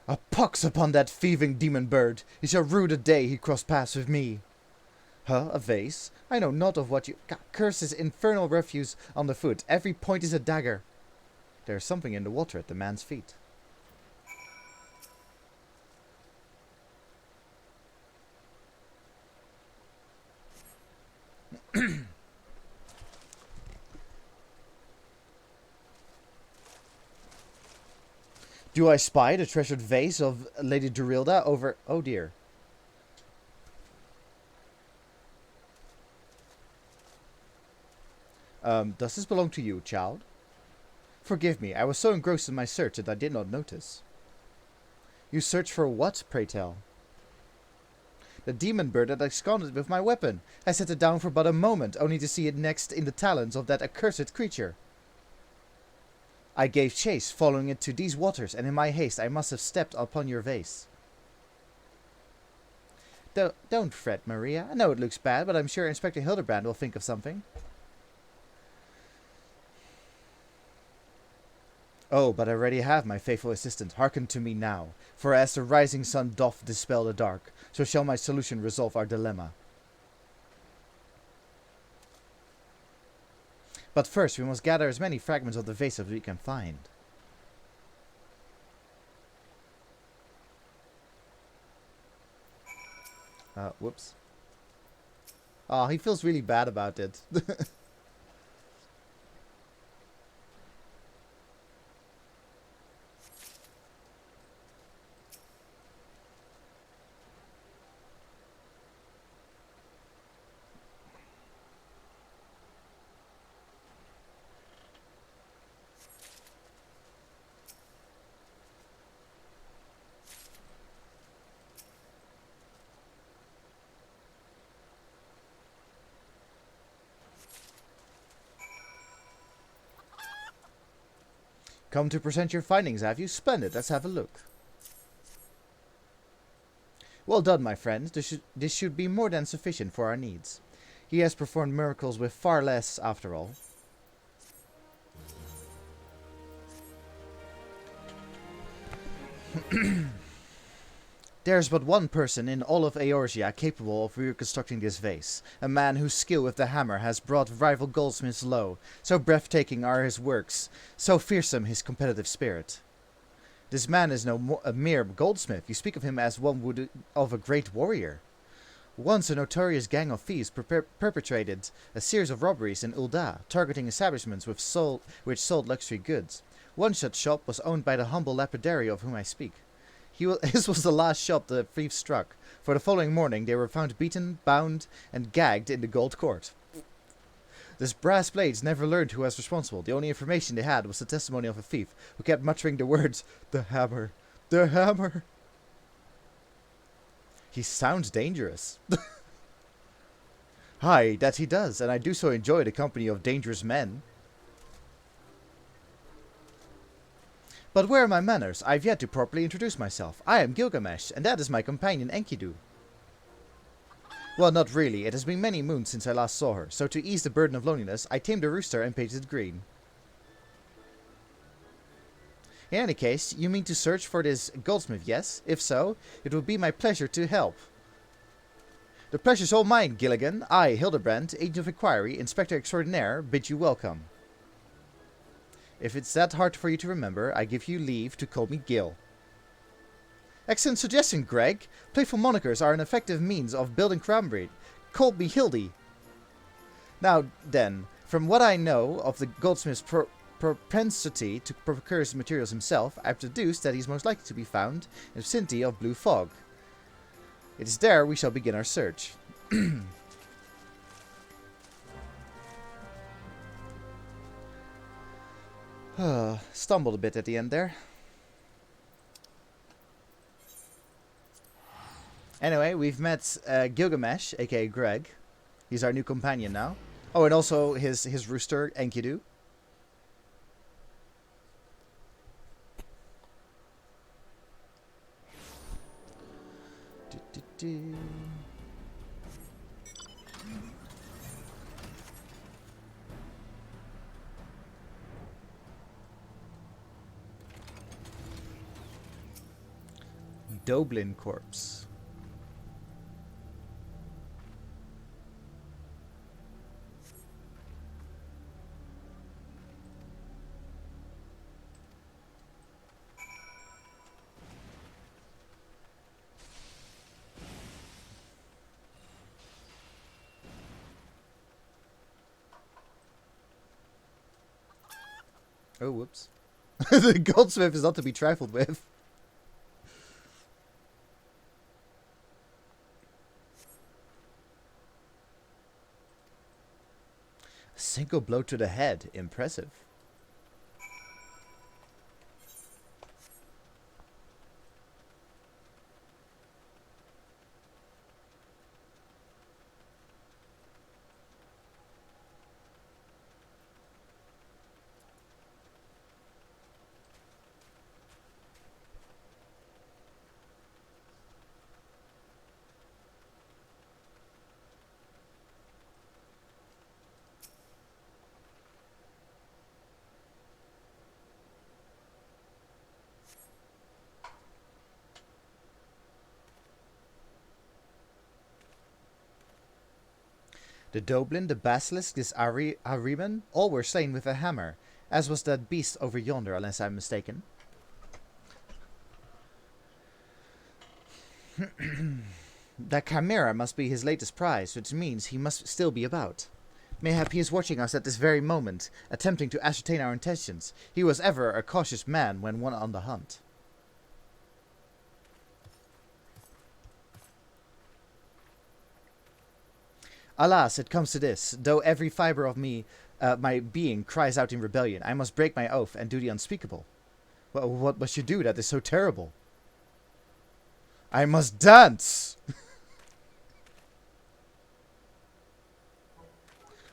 A pox upon that thieving demon bird. He shall rue the day he crossed paths with me. Huh? A vase? I know not of what you... Curse this infernal refuse on the foot. Every point is a dagger. There is something in the water at the man's feet. Do I spy the treasured vase of Lady Durilda over... Oh dear. Does this belong to you, child? Forgive me, I was so engrossed in my search that I did not notice. You searched for what, pray tell? The demon bird that absconded with my weapon. I set it down for but a moment, only to see it next in the talons of that accursed creature. I gave chase, following it to these waters, and in my haste I must have stepped upon your vase. Don't fret, Maria. I know it looks bad, but I'm sure Inspector Hildibrand will think of something. Oh, but I already have my faithful assistant. Hearken to me now. For as the rising sun doth dispel the dark, so shall my solution resolve our dilemma. But first, we must gather as many fragments of the vase as we can find. Whoops. Oh, he feels really bad about it. Come to present your findings, have you? Splendid, let's have a look. Well done, my friend. This should be more than sufficient for our needs. He has performed miracles with far less, after all. There's but one person in all of Eorzea capable of reconstructing this vase. A man whose skill with the hammer has brought rival goldsmiths low. So breathtaking are his works, so fearsome his competitive spirit. This man is a mere goldsmith. You speak of him as one would of a great warrior. Once a notorious gang of thieves perpetrated a series of robberies in Ul'dah, targeting establishments which sold luxury goods. One such shop was owned by the humble lapidary of whom I speak. His was the last shop the thieves struck, for the following morning they were found beaten, bound, and gagged in the gold court. This brass blades never learned who was responsible. The only information they had was the testimony of a thief, who kept muttering the words, "The hammer, the hammer." He sounds dangerous. Hi, that he does, and I do so enjoy the company of dangerous men. But where are my manners? I've yet to properly introduce myself. I am Gilgamesh, and that is my companion Enkidu. Well, not really. It has been many moons since I last saw her, so to ease the burden of loneliness, I tamed a rooster and painted it green. In any case, you mean to search for this goldsmith, yes? If so, it would be my pleasure to help. The pleasure's all mine, Gilligan. I, Hildibrand, Agent of Inquiry, Inspector Extraordinaire, bid you welcome. If it's that hard for you to remember, I give you leave to call me Gil. Excellent suggestion, Greg. Playful monikers are an effective means of building camaraderie. Call me Hildy. Now then, from what I know of the goldsmith's propensity to procure his materials himself, I've deduced that he's most likely to be found in the vicinity of Blue Fog. It is there we shall begin our search. Stumbled a bit at the end there. Anyway, we've met Gilgamesh, aka Greg. He's our new companion now. Oh, and also his rooster, Enkidu. Doblin corpse. Oh, whoops. The goldsmith is not to be trifled with. A single blow to the head. Impressive. The Doblin, the Basilisk, this Ahriman, all were slain with a hammer, as was that beast over yonder, unless I'm mistaken. That chimera must be his latest prize, which means he must still be about. Mayhap he is watching us at this very moment, attempting to ascertain our intentions. He was ever a cautious man when one on the hunt. Alas, it comes to this. Though every fiber of me, my being, cries out in rebellion, I must break my oath and do the unspeakable. Well, what must you do that is so terrible? I must dance!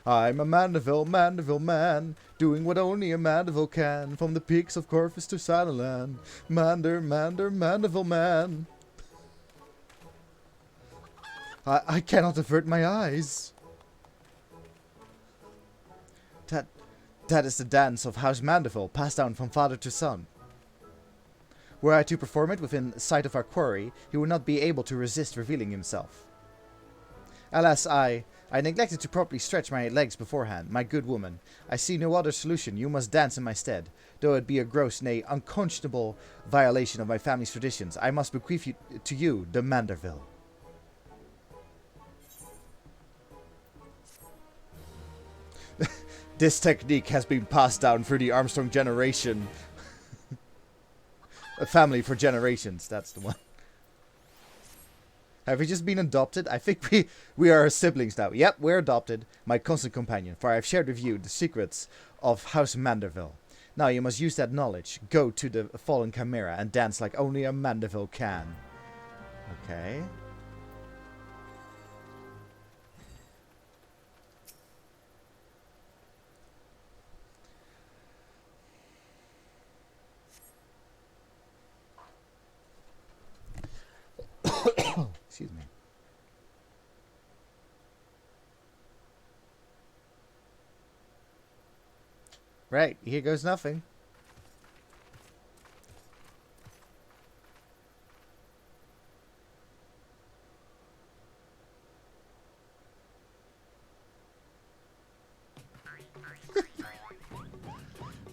I'm a Mandeville man, doing what only a Mandeville can, from the peaks of Corvus to Silentland. Mandeville man. I cannot avert my eyes. That is the dance of House Mandeville, passed down from father to son. Were I to perform it within sight of our quarry, he would not be able to resist revealing himself. Alas, I neglected to properly stretch my legs beforehand. My good woman, I see no other solution. You must dance in my stead. Though it be a gross, nay, unconscionable violation of my family's traditions, I must bequeath to you the Mandeville. This technique has been passed down through the Armstrong generation. A family for generations, that's the one. Have we just been adopted? I think we are siblings now. Yep, we're adopted. My constant companion, for I have shared with you the secrets of House Mandeville. Now you must use that knowledge. Go to the fallen chimera and dance like only a Mandeville can. Okay. Excuse me. Right, here goes nothing.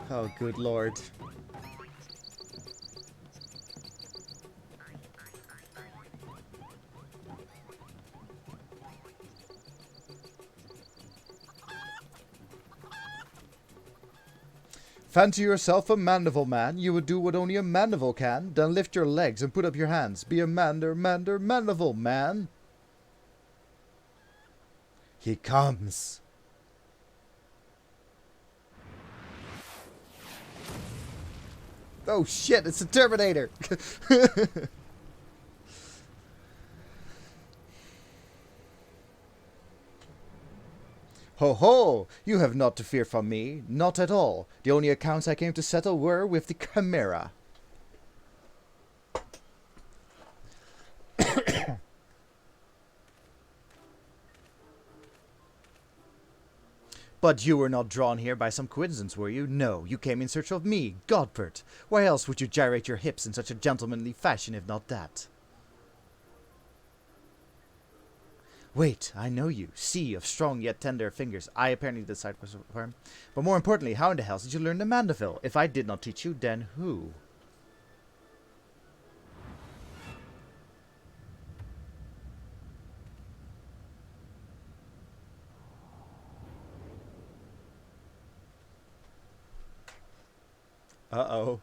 Oh, good lord. Fancy yourself a Mandeville man. You would do what only a Mandeville can. Then lift your legs and put up your hands. Be a Mandeville man. He comes. Oh shit, it's a Terminator. Ho ho! You have naught to fear from me. Not at all. The only accounts I came to settle were with the chimera. But you were not drawn here by some coincidence, were you? No, you came in search of me, Godford. Why else would you gyrate your hips in such a gentlemanly fashion if not that? Wait, I know you. Sea of strong yet tender fingers. I apparently decide for him. But more importantly, how in the hell did you learn the Mandeville? If I did not teach you, then who? Uh-oh.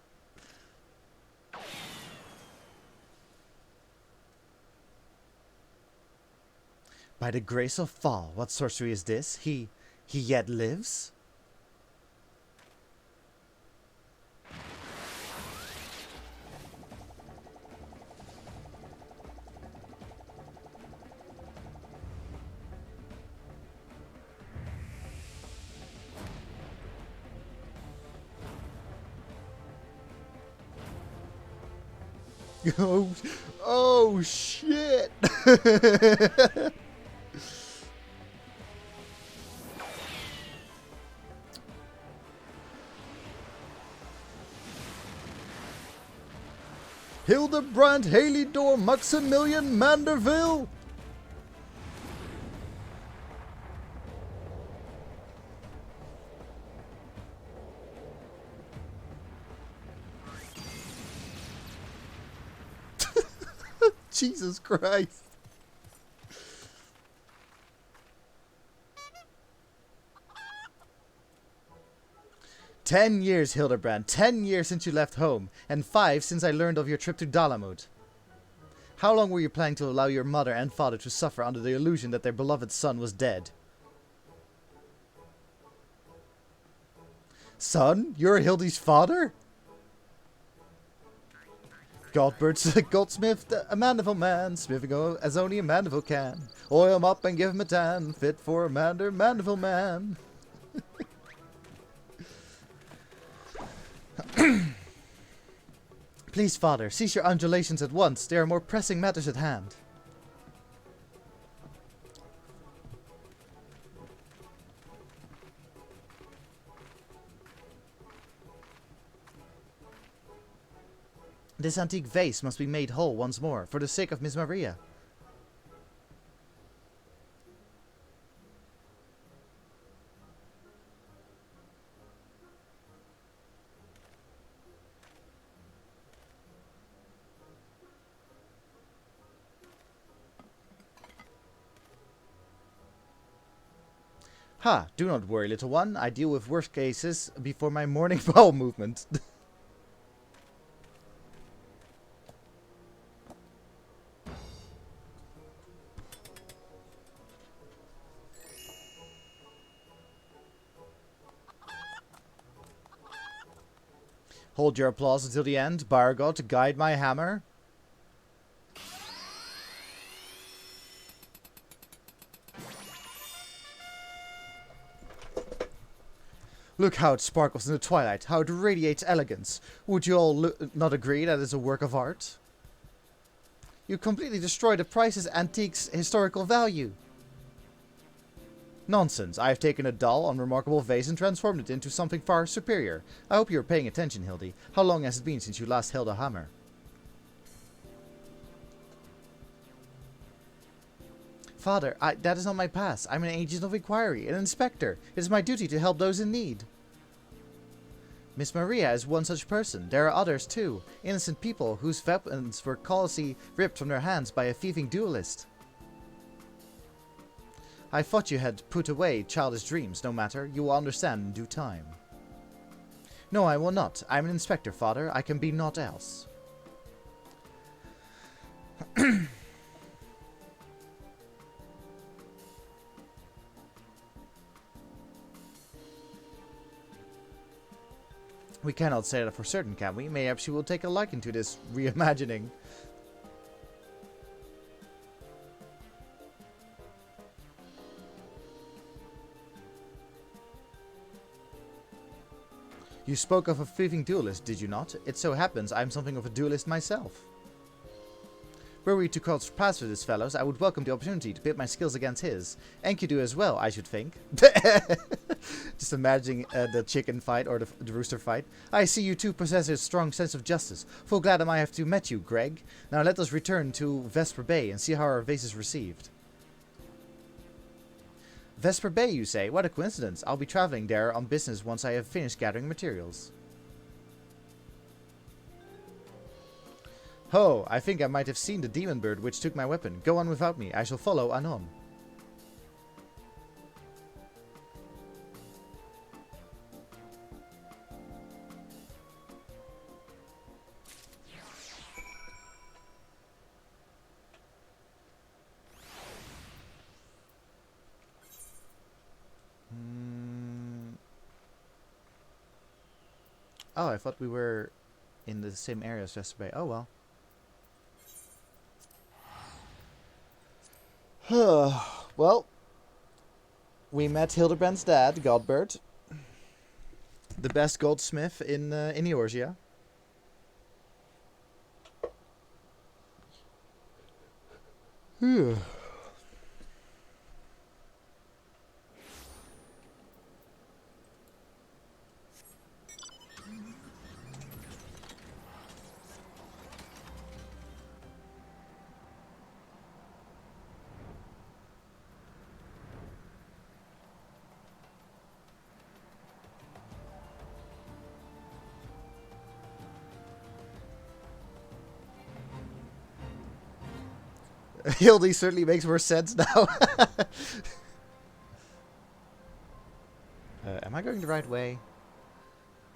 By the grace of Fall, what sorcery is this? He yet lives? Oh shit! Hildibrand, Halydor, Maximilian, Manderville. Jesus Christ. "10 years, Hildibrand. 10 years since you left home, and 5 since I learned of your trip to Dalamud. How long were you planning to allow your mother and father to suffer under the illusion that their beloved son was dead?" "Son? You're Hildy's father?" "Godbert's a goldsmith, a Mandeville man, smithing as only a Mandeville can. Oil him up and give him a tan, fit for a Mandeville man." "Please, father, cease your undulations at once. There are more pressing matters at hand." "This antique vase must be made whole once more, for the sake of Miss Maria." "Ha, do not worry, little one. I deal with worse cases before my morning bowel movement." "Hold your applause until the end, Bargot, guide my hammer." "Look how it sparkles in the twilight, how it radiates elegance. Would you all not agree that it's a work of art?" "You completely destroy the price's antique's historical value." "Nonsense. I have taken a dull, unremarkable vase and transformed it into something far superior. I hope you are paying attention, Hildy. How long has it been since you last held a hammer?" "Father, that is not my pass. I'm an agent of inquiry, an inspector. It is my duty to help those in need." "Miss Maria is one such person. There are others, too. Innocent people whose weapons were callously ripped from their hands by a thieving duelist." "I thought you had put away childish dreams. No matter. You will understand in due time." "No, I will not. I'm an inspector, father. I can be naught else." "We cannot say that for certain, can we? Mayhap she will take a liking to this reimagining." "You spoke of a thieving duelist, did you not? It so happens I'm something of a duelist myself. Were we to cross paths with this fellows, I would welcome the opportunity to pit my skills against his. Enkidu as well, I should think." Just imagining the chicken fight or the rooster fight. "I see you two possess a strong sense of justice. Full glad am I have to met you, Greg. Now let us return to Vesper Bay and see how our vase is received." "Vesper Bay, you say? What a coincidence. I'll be traveling there on business once I have finished gathering materials." "Ho, I think I might have seen the demon bird which took my weapon. Go on without me. I shall follow anon." Oh, I thought we were in the same area as Vesper Bay. Oh well. Well, we met Hildibrand's dad, Godbert, the best goldsmith in Eorzea. Hildy certainly makes more sense now. Am I going the right way?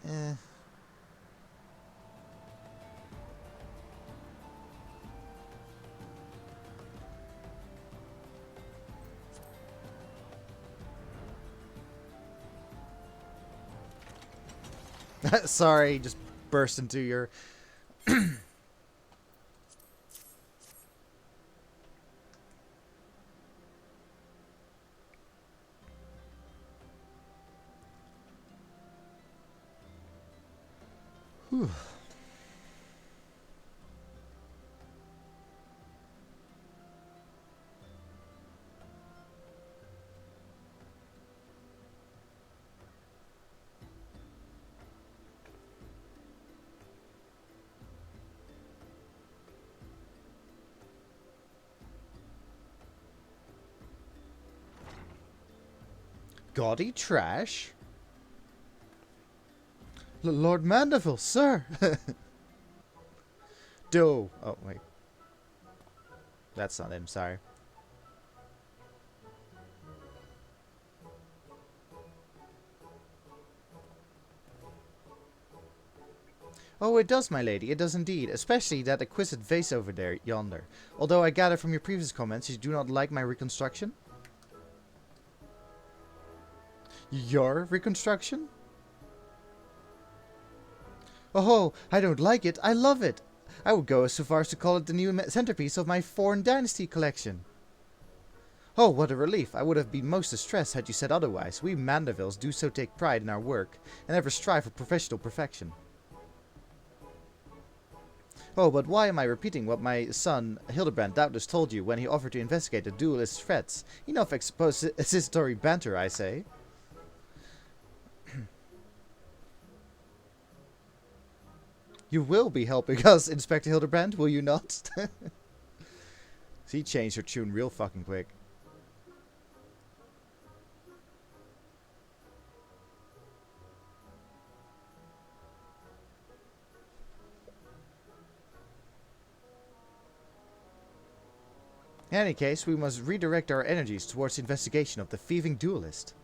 Eh. Sorry, just burst into your... Whew. Gaudy trash? Lord Mandeville, sir! Do. Oh, wait. That's not him, sorry. Oh, it does, my lady, it does indeed. Especially that exquisite vase over there, yonder. Although I gather from your previous comments you do not like my reconstruction. Your reconstruction? Oh, I don't like it. I love it. I would go so far as to call it the new centerpiece of my Foreign Dynasty collection. Oh, what a relief. I would have been most distressed had you said otherwise. We Mandervilles do so take pride in our work, and ever strive for professional perfection. Oh, but why am I repeating what my son Hildibrand doubtless told you when he offered to investigate the duelist's threats? Enough expository banter, I say. You will be helping us, Inspector Hildibrand, will you not? She changed her tune real fucking quick. In any case, we must redirect our energies towards the investigation of the thieving duelist.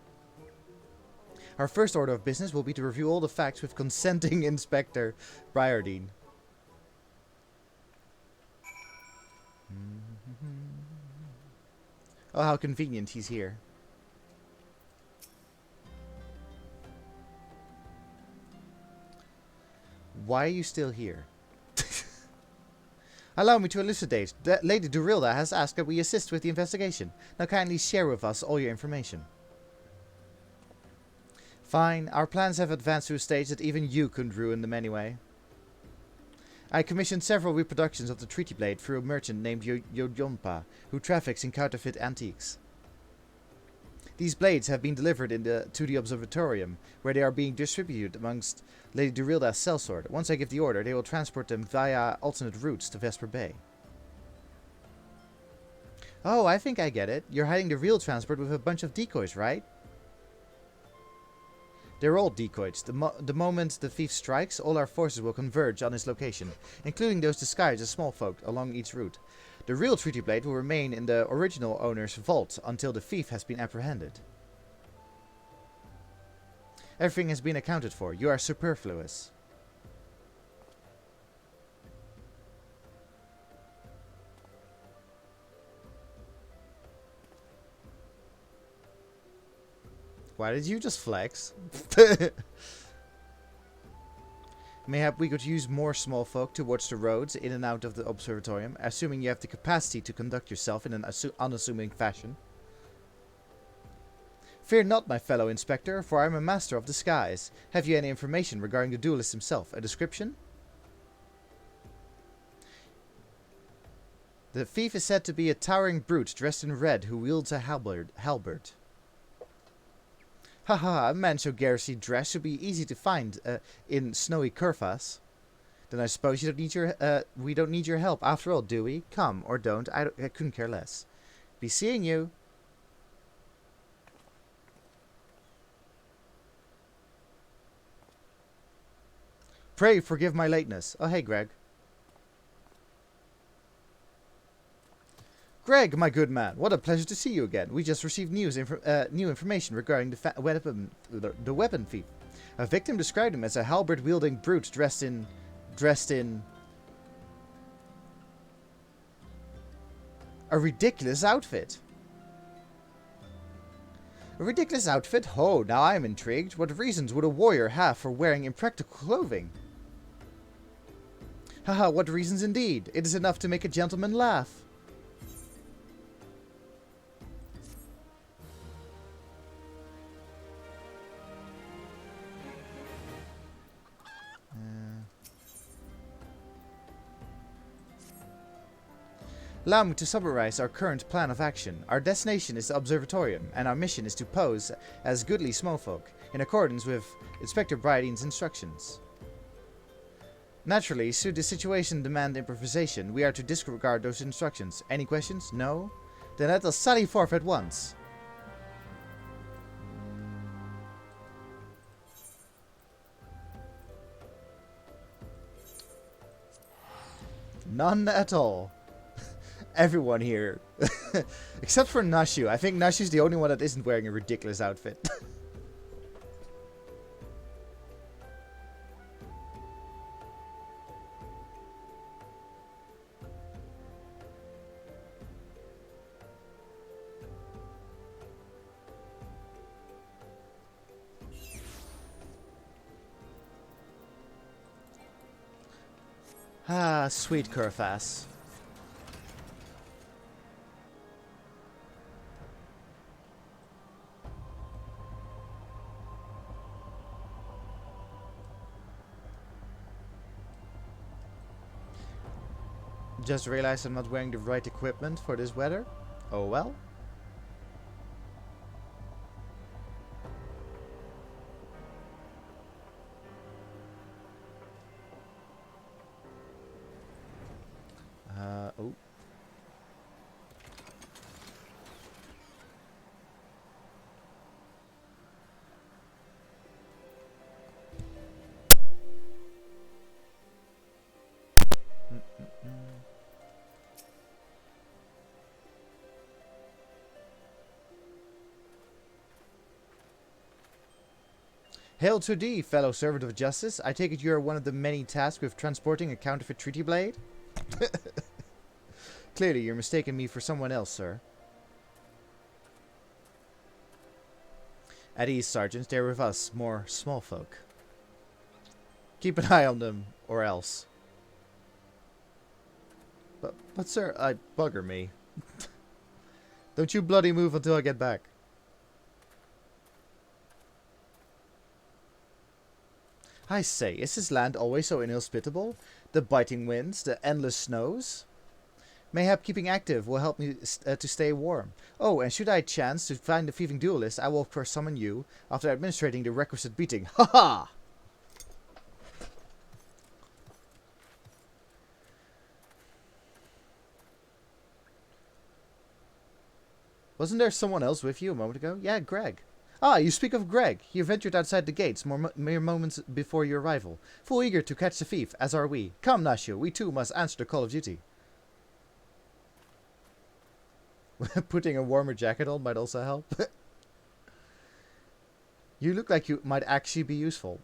Our first order of business will be to review all the facts with consenting Inspector Briardine. Oh, how convenient he's here. Why are you still here? Allow me to elucidate. Lady Durilda has asked that we assist with the investigation. Now kindly share with us all your information. Fine. Our plans have advanced to a stage that even you couldn't ruin them anyway. I commissioned several reproductions of the Treaty Blade through a merchant named Yodyompa, who traffics in counterfeit antiques. These blades have been delivered to the observatorium, where they are being distributed amongst Lady Durilda's sellsword. Once I give the order, they will transport them via alternate routes to Vesper Bay. Oh, I think I get it. You're hiding the real transport with a bunch of decoys, right? They're all decoys. The moment the thief strikes, all our forces will converge on his location, including those disguised as small folk along each route. The real Treaty Blade will remain in the original owner's vault until the thief has been apprehended. Everything has been accounted for. You are superfluous. Why did you just flex? Mayhap we could use more small folk to watch the roads in and out of the observatorium, assuming you have the capacity to conduct yourself in an unassuming fashion. Fear not, my fellow inspector, for I am a master of disguise. Have you any information regarding the duelist himself? A description? The thief is said to be a towering brute dressed in red who wields a halberd. Haha, a man so garishly dressed should be easy to find in snowy Kurfas. Then I suppose you don't need we don't need your help after all, do we? Come, or don't, I couldn't care less. Be seeing you. Pray forgive my lateness. Oh, hey, Greg. Greg, my good man, what a pleasure to see you again. We just received new information regarding the weapon thief. A victim described him as a halberd-wielding brute dressed in a ridiculous outfit. A ridiculous outfit? Oh, now I am intrigued. What reasons would a warrior have for wearing impractical clothing? Haha, what reasons indeed. It is enough to make a gentleman laugh. Allow me to summarize our current plan of action. Our destination is the Observatorium, and our mission is to pose as goodly smallfolk, in accordance with Inspector Bryden's instructions. Naturally, should the situation demand improvisation, we are to disregard those instructions. Any questions? No? Then let us sally forth at once. None at all. Everyone here. Except for Nashu. I think Nashu's the only one that isn't wearing a ridiculous outfit. Ah, sweet Kurfas. Just realized I'm not wearing the right equipment for this weather. Oh well. Oh. Hail to thee, fellow servant of justice. I take it you are one of the many tasked with transporting a counterfeit treaty blade? Clearly, you're mistaking me for someone else, sir. At ease, Sergeant. They're with us, more small folk. Keep an eye on them, or else. But sir, bugger me. Don't you bloody move until I get back. I say, is this land always so inhospitable? The biting winds, the endless snows? Mayhap keeping active will help me to stay warm. Oh, and should I chance to find the thieving duelist, I will of course summon you after administrating the requisite beating. Ha ha! Wasn't there someone else with you a moment ago? Yeah, Greg. Ah, you speak of Greg. He ventured outside the gates mere moments before your arrival. Full eager to catch the thief, as are we. Come, Nashu, we too must answer the call of duty. Putting a warmer jacket on might also help. You look like you might actually be useful.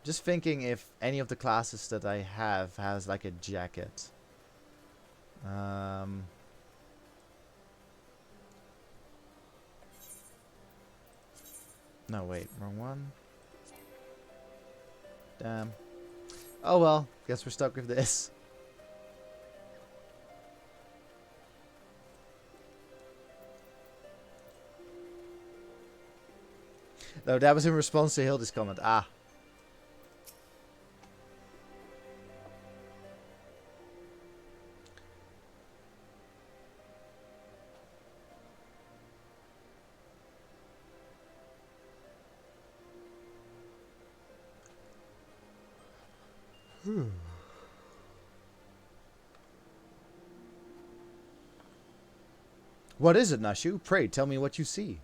Just thinking if any of the classes that I have has like a jacket. No, wait, wrong one. Damn. Oh well, guess we're stuck with this. No, that was in response to Hilda's comment. Ah. What is it, Nashu? Pray, tell me what you see.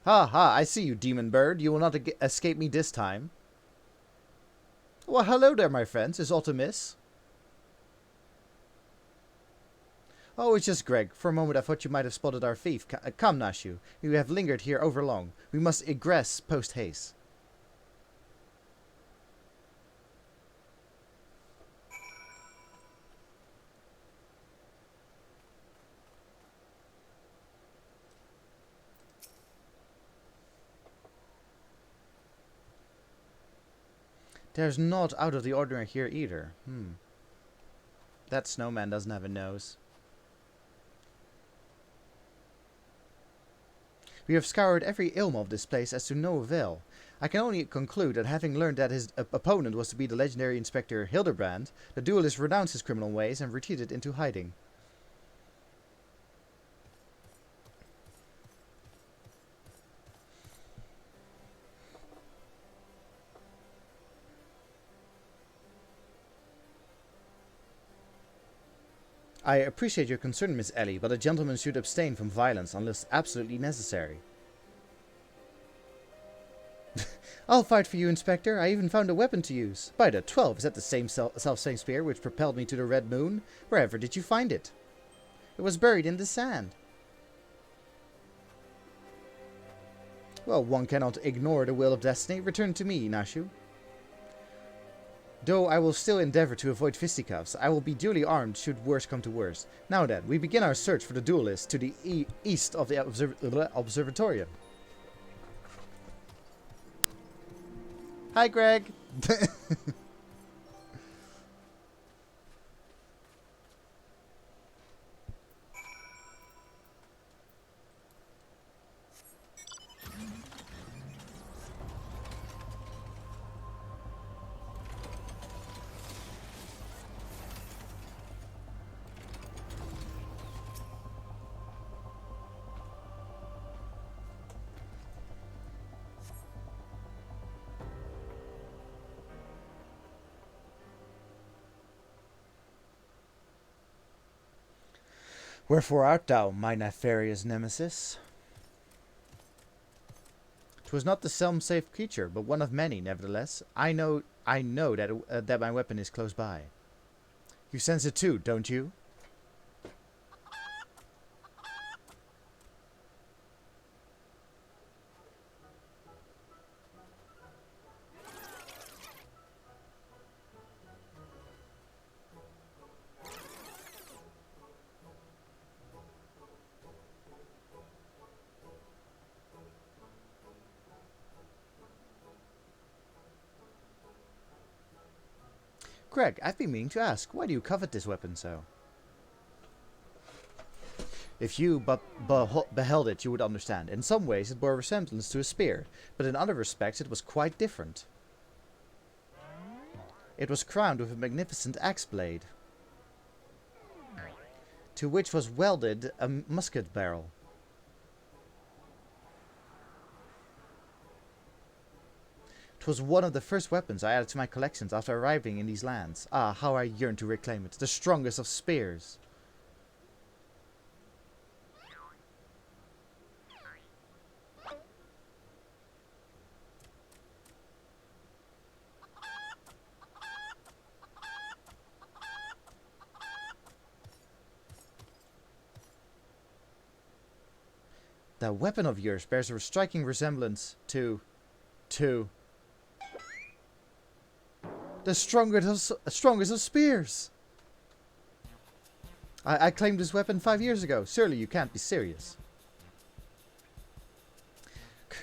Ha ha, I see you, demon bird. You will not escape me this time. Well, hello there, my friends. Is aught amiss? Oh, it's just Greg. For a moment I thought you might have spotted our thief. Come, Nashu. You have lingered here overlong. We must egress post-haste. There's naught out of the ordinary here either. That snowman doesn't have a nose. We have scoured every ilm of this place as to no avail. I can only conclude that having learned that his opponent was to be the legendary Inspector Hildibrand, the duelist renounced his criminal ways and retreated into hiding. I appreciate your concern, Miss Ellie, but a gentleman should abstain from violence unless absolutely necessary. I'll fight for you, Inspector. I even found a weapon to use. By the 12, is that the same self-same spear which propelled me to the Red Moon? Wherever did you find it? It was buried in the sand. Well, one cannot ignore the will of destiny. Return to me, Nashu. Though I will still endeavor to avoid fisticuffs, I will be duly armed should worse come to worse. Now then, we begin our search for the duelist to the east of the observatorium. Hi, Greg. Wherefore art thou, my nefarious nemesis? 'Twas not the self-safe creature, but one of many, nevertheless. I know that my weapon is close by. You sense it too, don't you? Greg, I've been meaning to ask, why do you covet this weapon so? If you but beheld it, you would understand. In some ways it bore a resemblance to a spear, but in other respects it was quite different. It was crowned with a magnificent axe blade, to which was welded a musket barrel. It was one of the first weapons I added to my collections after arriving in these lands. Ah, how I yearn to reclaim it, the strongest of spears. That weapon of yours bears a striking resemblance to the strongest of spears. I claimed this weapon 5 years ago. Surely you can't be serious.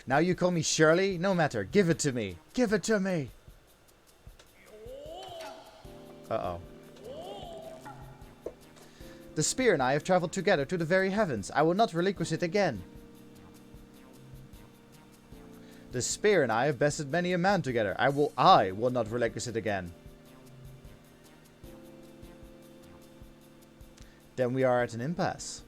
Now you call me Shirley? No matter. Give it to me. Give it to me. Uh-oh. The spear and I have traveled together to the very heavens. I will not relinquish it again. The spear and I have bested many a man together. I will not relinquish it again. Then we are at an impasse.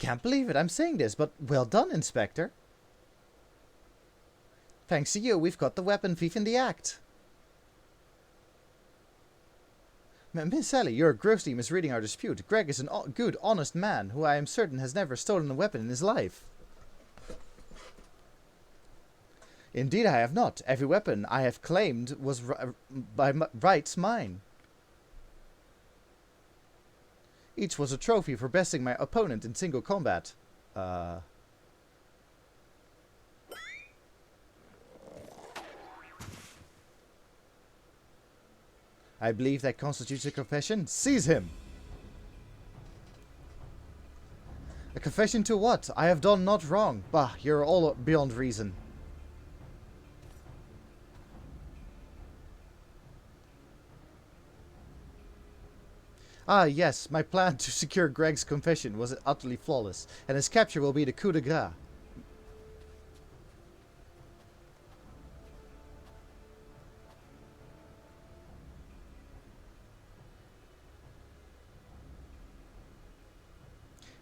can't believe it, I'm saying this, but well done, Inspector. Thanks to you, we've got the weapon thief in the act. Miss Ellie, you're grossly misreading our dispute. Greg is a good, honest man, who I am certain has never stolen a weapon in his life. Indeed I have not. Every weapon I have claimed was by rights mine. Each was a trophy for besting my opponent in single combat. I believe that constitutes a confession. Seize him! A confession to what? I have done not wrong. Bah, you're all beyond reason. Ah, yes, my plan to secure Greg's confession was utterly flawless, and his capture will be the coup de grace.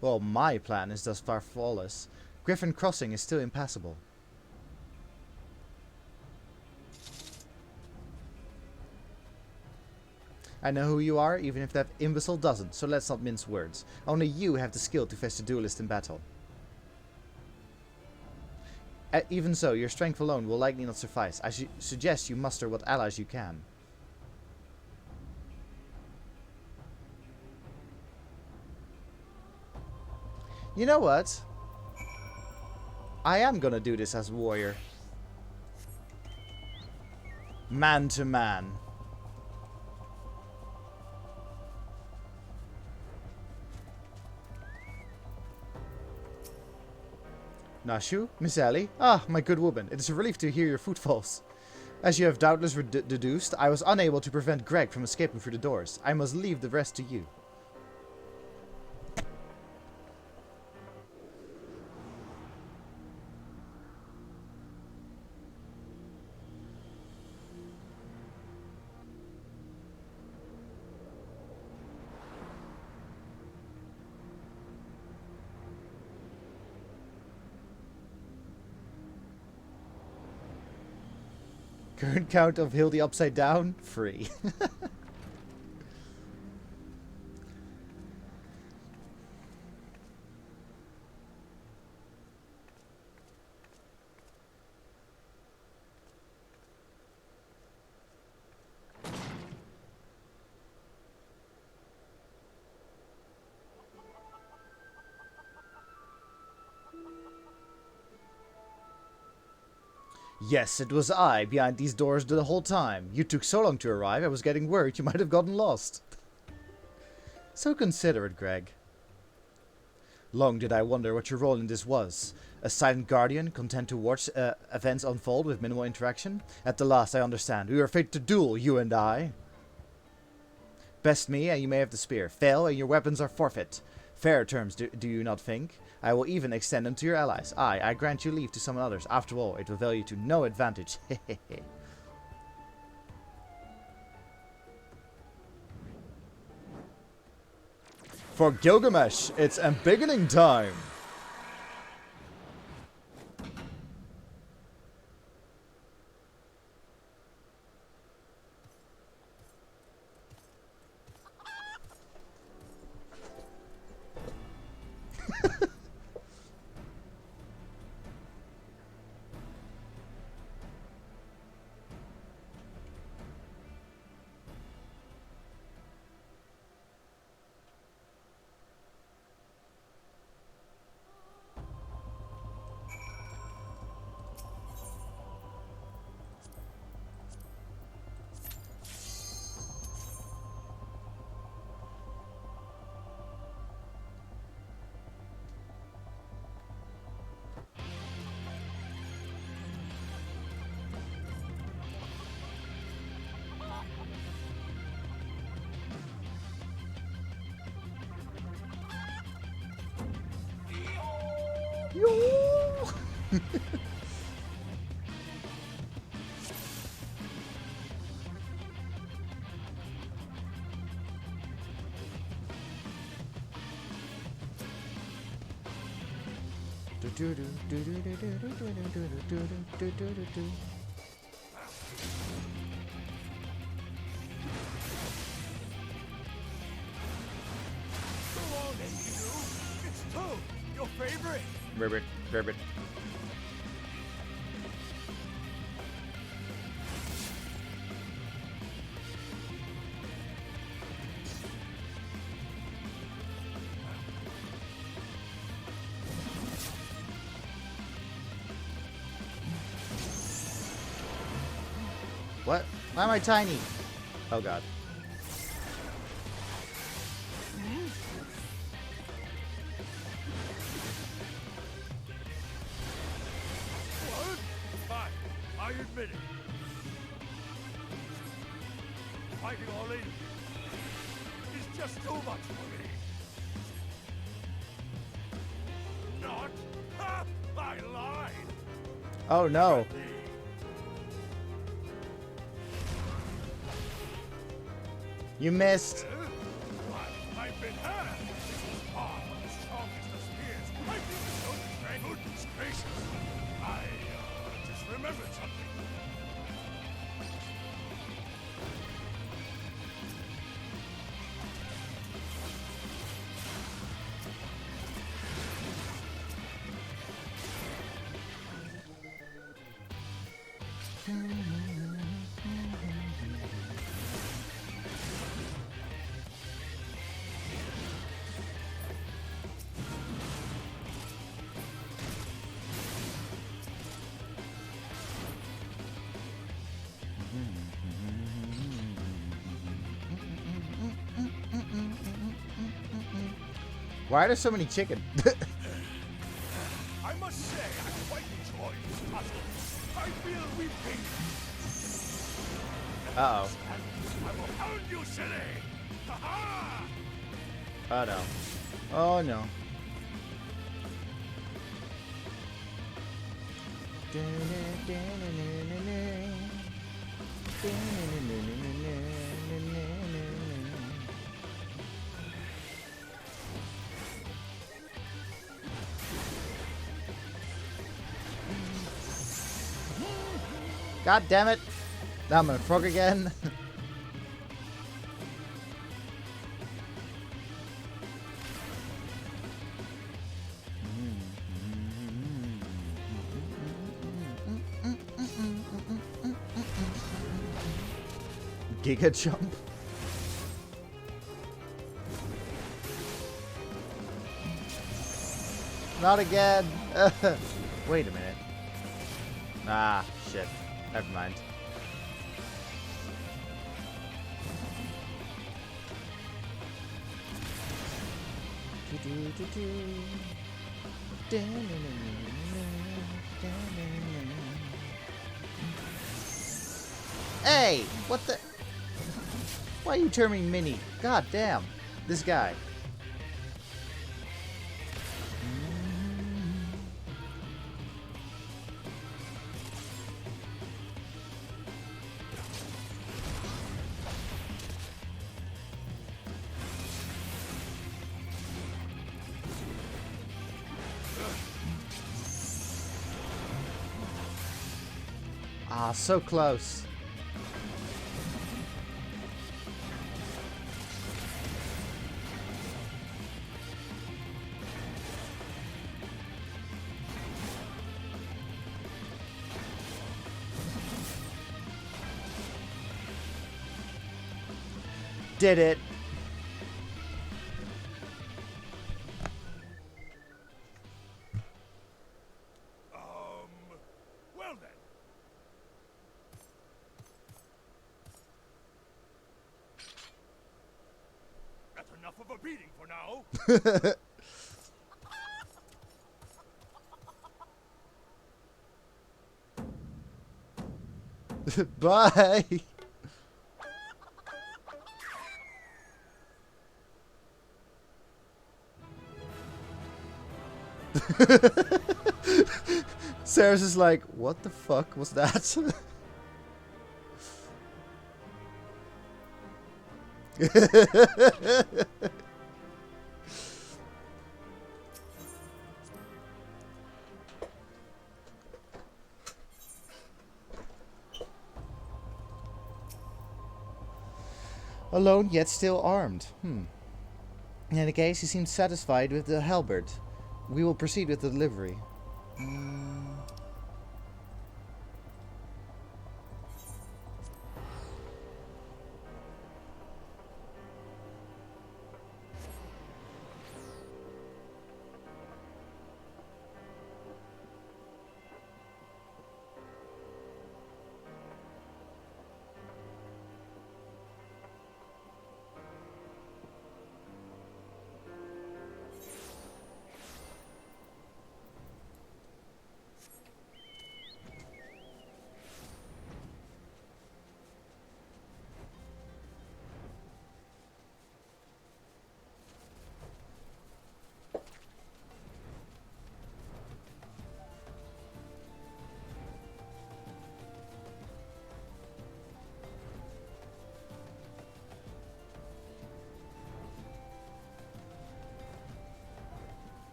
Well, my plan is thus far flawless. Griffin Crossing is still impassable. I know who you are, even if that imbecile doesn't, so let's not mince words. Only you have the skill to face the duelist in battle. Even so, your strength alone will likely not suffice. I suggest you muster what allies you can. You know what? I am gonna do this as a warrior. Man to man. Nashu, Miss Ellie? Ah, my good woman, it is a relief to hear your footfalls. As you have doubtless deduced, I was unable to prevent Greg from escaping through the doors. I must leave the rest to you. Current count of Hildy upside down? 3. Yes, it was I behind these doors the whole time. You took so long to arrive, I was getting worried you might have gotten lost. So considerate, Greg. Long did I wonder what your role in this was. A silent guardian, content to watch events unfold with minimal interaction? At the last I understand. We were fated to duel, you and I. Best me, and you may have the spear. Fail, and your weapons are forfeit. Fair terms, do you not think? I will even extend them to your allies. I grant you leave to summon others. After all, it will value to no advantage. For Gilgamesh, it's embiggening time! It's Toad, your favorite. Ribbit, ribbit. What? Why am I tiny? Oh god. What? Fine, I admit it. Fighting all in is just too much for me. Not? Ha! I lied. Oh no. You missed. I've been had. Ah, the strongest of spears. I think it's so strange. Goodness gracious. I just remembered something. Why are there so many chicken? I must say, I quite enjoy this puzzle. I feel we've been. Uh-oh. I will hound you, silly! Ha-ha! Oh no. Oh no. God damn it! Now I'm gonna frog again. Giga jump. Not again. Wait a minute. Ah, shit. Never mind. Hey! What the? Why are you terming Mini? God damn. This guy. Ah, so close. Did it. Well then. That's enough of a beating for now. Bye. Sarah's is like, what the fuck was that? Alone, yet still armed. In any case, he seems satisfied with the halberd. We will proceed with the delivery.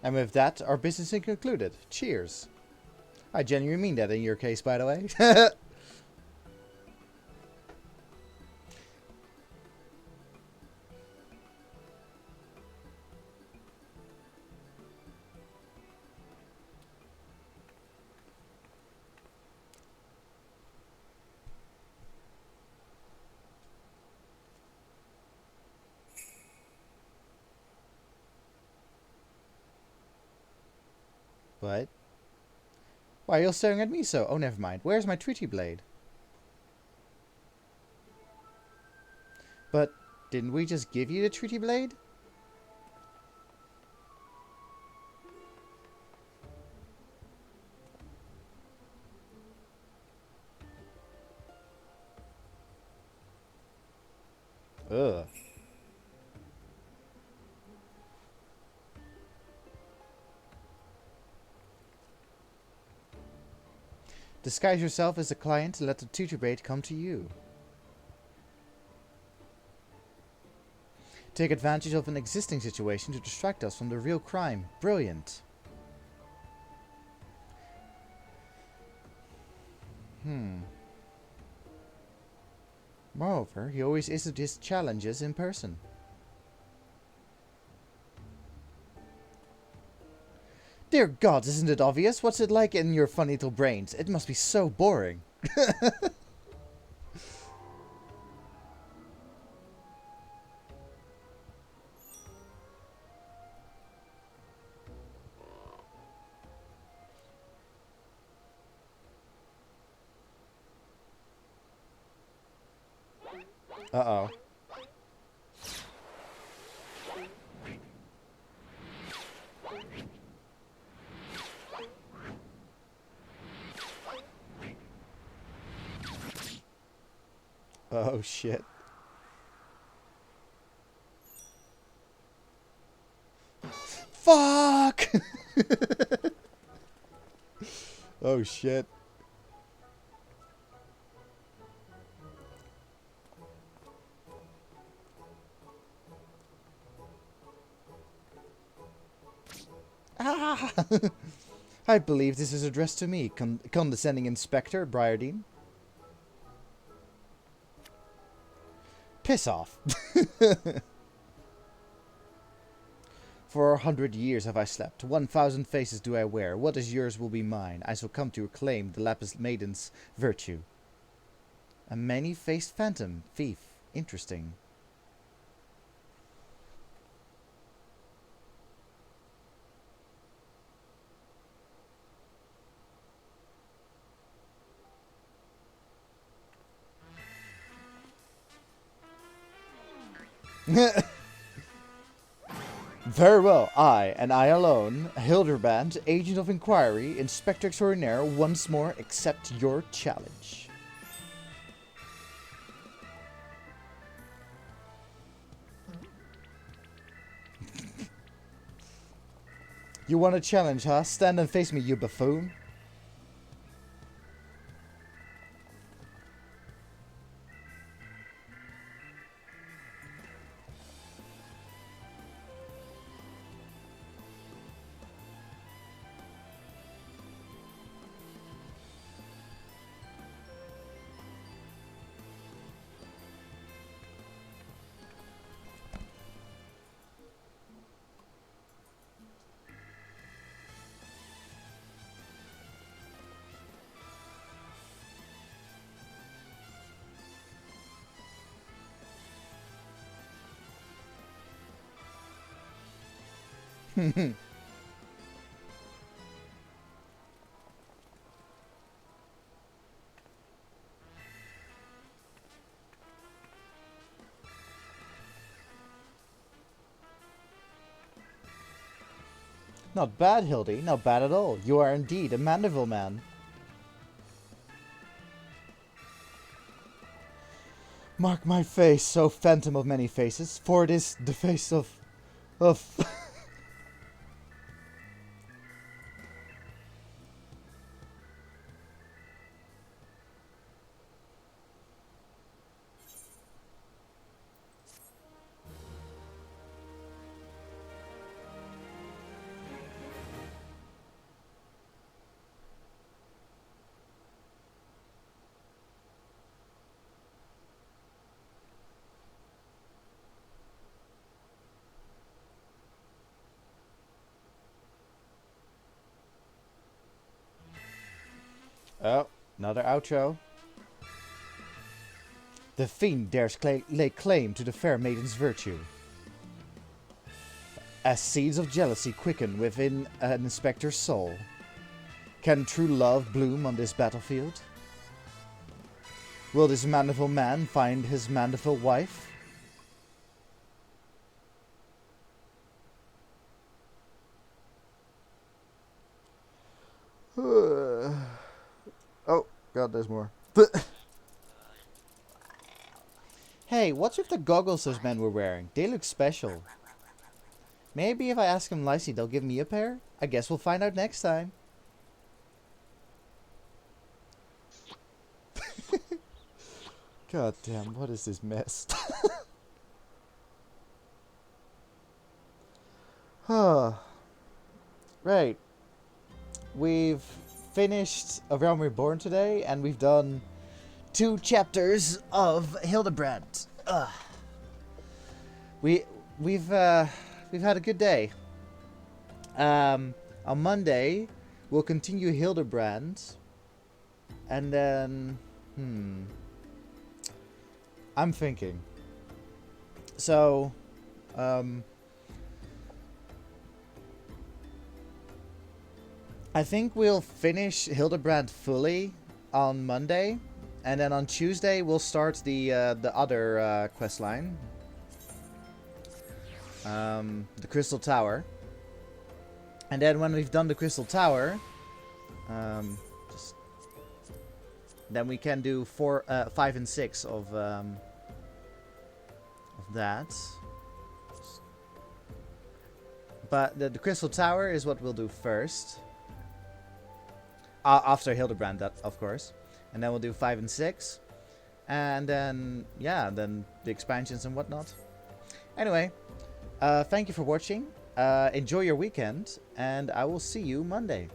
And with that, our business is concluded. Cheers. I genuinely mean that in your case, by the way. What? Why are you all staring at me so? Oh, never mind. Where's my treaty blade? But didn't we just give you the treaty blade? Ugh. Disguise yourself as a client and let the treaty blade come to you. Take advantage of an existing situation to distract us from the real crime. Brilliant. Moreover, he always issued his challenges in person. Dear God, isn't it obvious? What's it like in your funny little brains? It must be so boring. Uh-oh. Oh, shit. Fuck! Oh, shit. Ah! I believe this is addressed to me, condescending Inspector Briardine. Piss off. For 100 years have I slept. 1,000 faces do I wear. What is yours will be mine. I shall come to reclaim the Lapis Maiden's virtue. A many-faced phantom. Thief. Interesting. Very well, I, and I alone, Hildibrand, Agent of Inquiry, Inspector Extraordinaire, once more accept your challenge. You want a challenge, huh? Stand and face me, you buffoon. Not bad, Hildy. Not bad at all. You are indeed a Mandeville man. Mark my face, O phantom of many faces, for it is the face of... Oh, another outro. The fiend dares lay claim to the fair maiden's virtue. As seeds of jealousy quicken within an inspector's soul, can true love bloom on this battlefield? Will this Mandeville man find his Mandeville wife? Oh, God, there's more. Hey, what's with the goggles those men were wearing? They look special. Maybe if I ask them nicely, they'll give me a pair? I guess we'll find out next time. God damn, what is this mess? Right. We've finished A Realm Reborn today, and we've done 2 chapters of Hildibrand. We've had a good day. On Monday, we'll continue Hildibrand, and then I'm thinking. So, I think we'll finish Hildibrand fully on Monday, and then on Tuesday we'll start the other quest line, the Crystal Tower. And then when we've done the Crystal Tower, then we can do 5 and 6 of that. But the Crystal Tower is what we'll do first. After Hildibrand, that of course. And then we'll do 5 and 6. And then, yeah, then the expansions and whatnot. Anyway, thank you for watching. Enjoy your weekend. And I will see you Monday.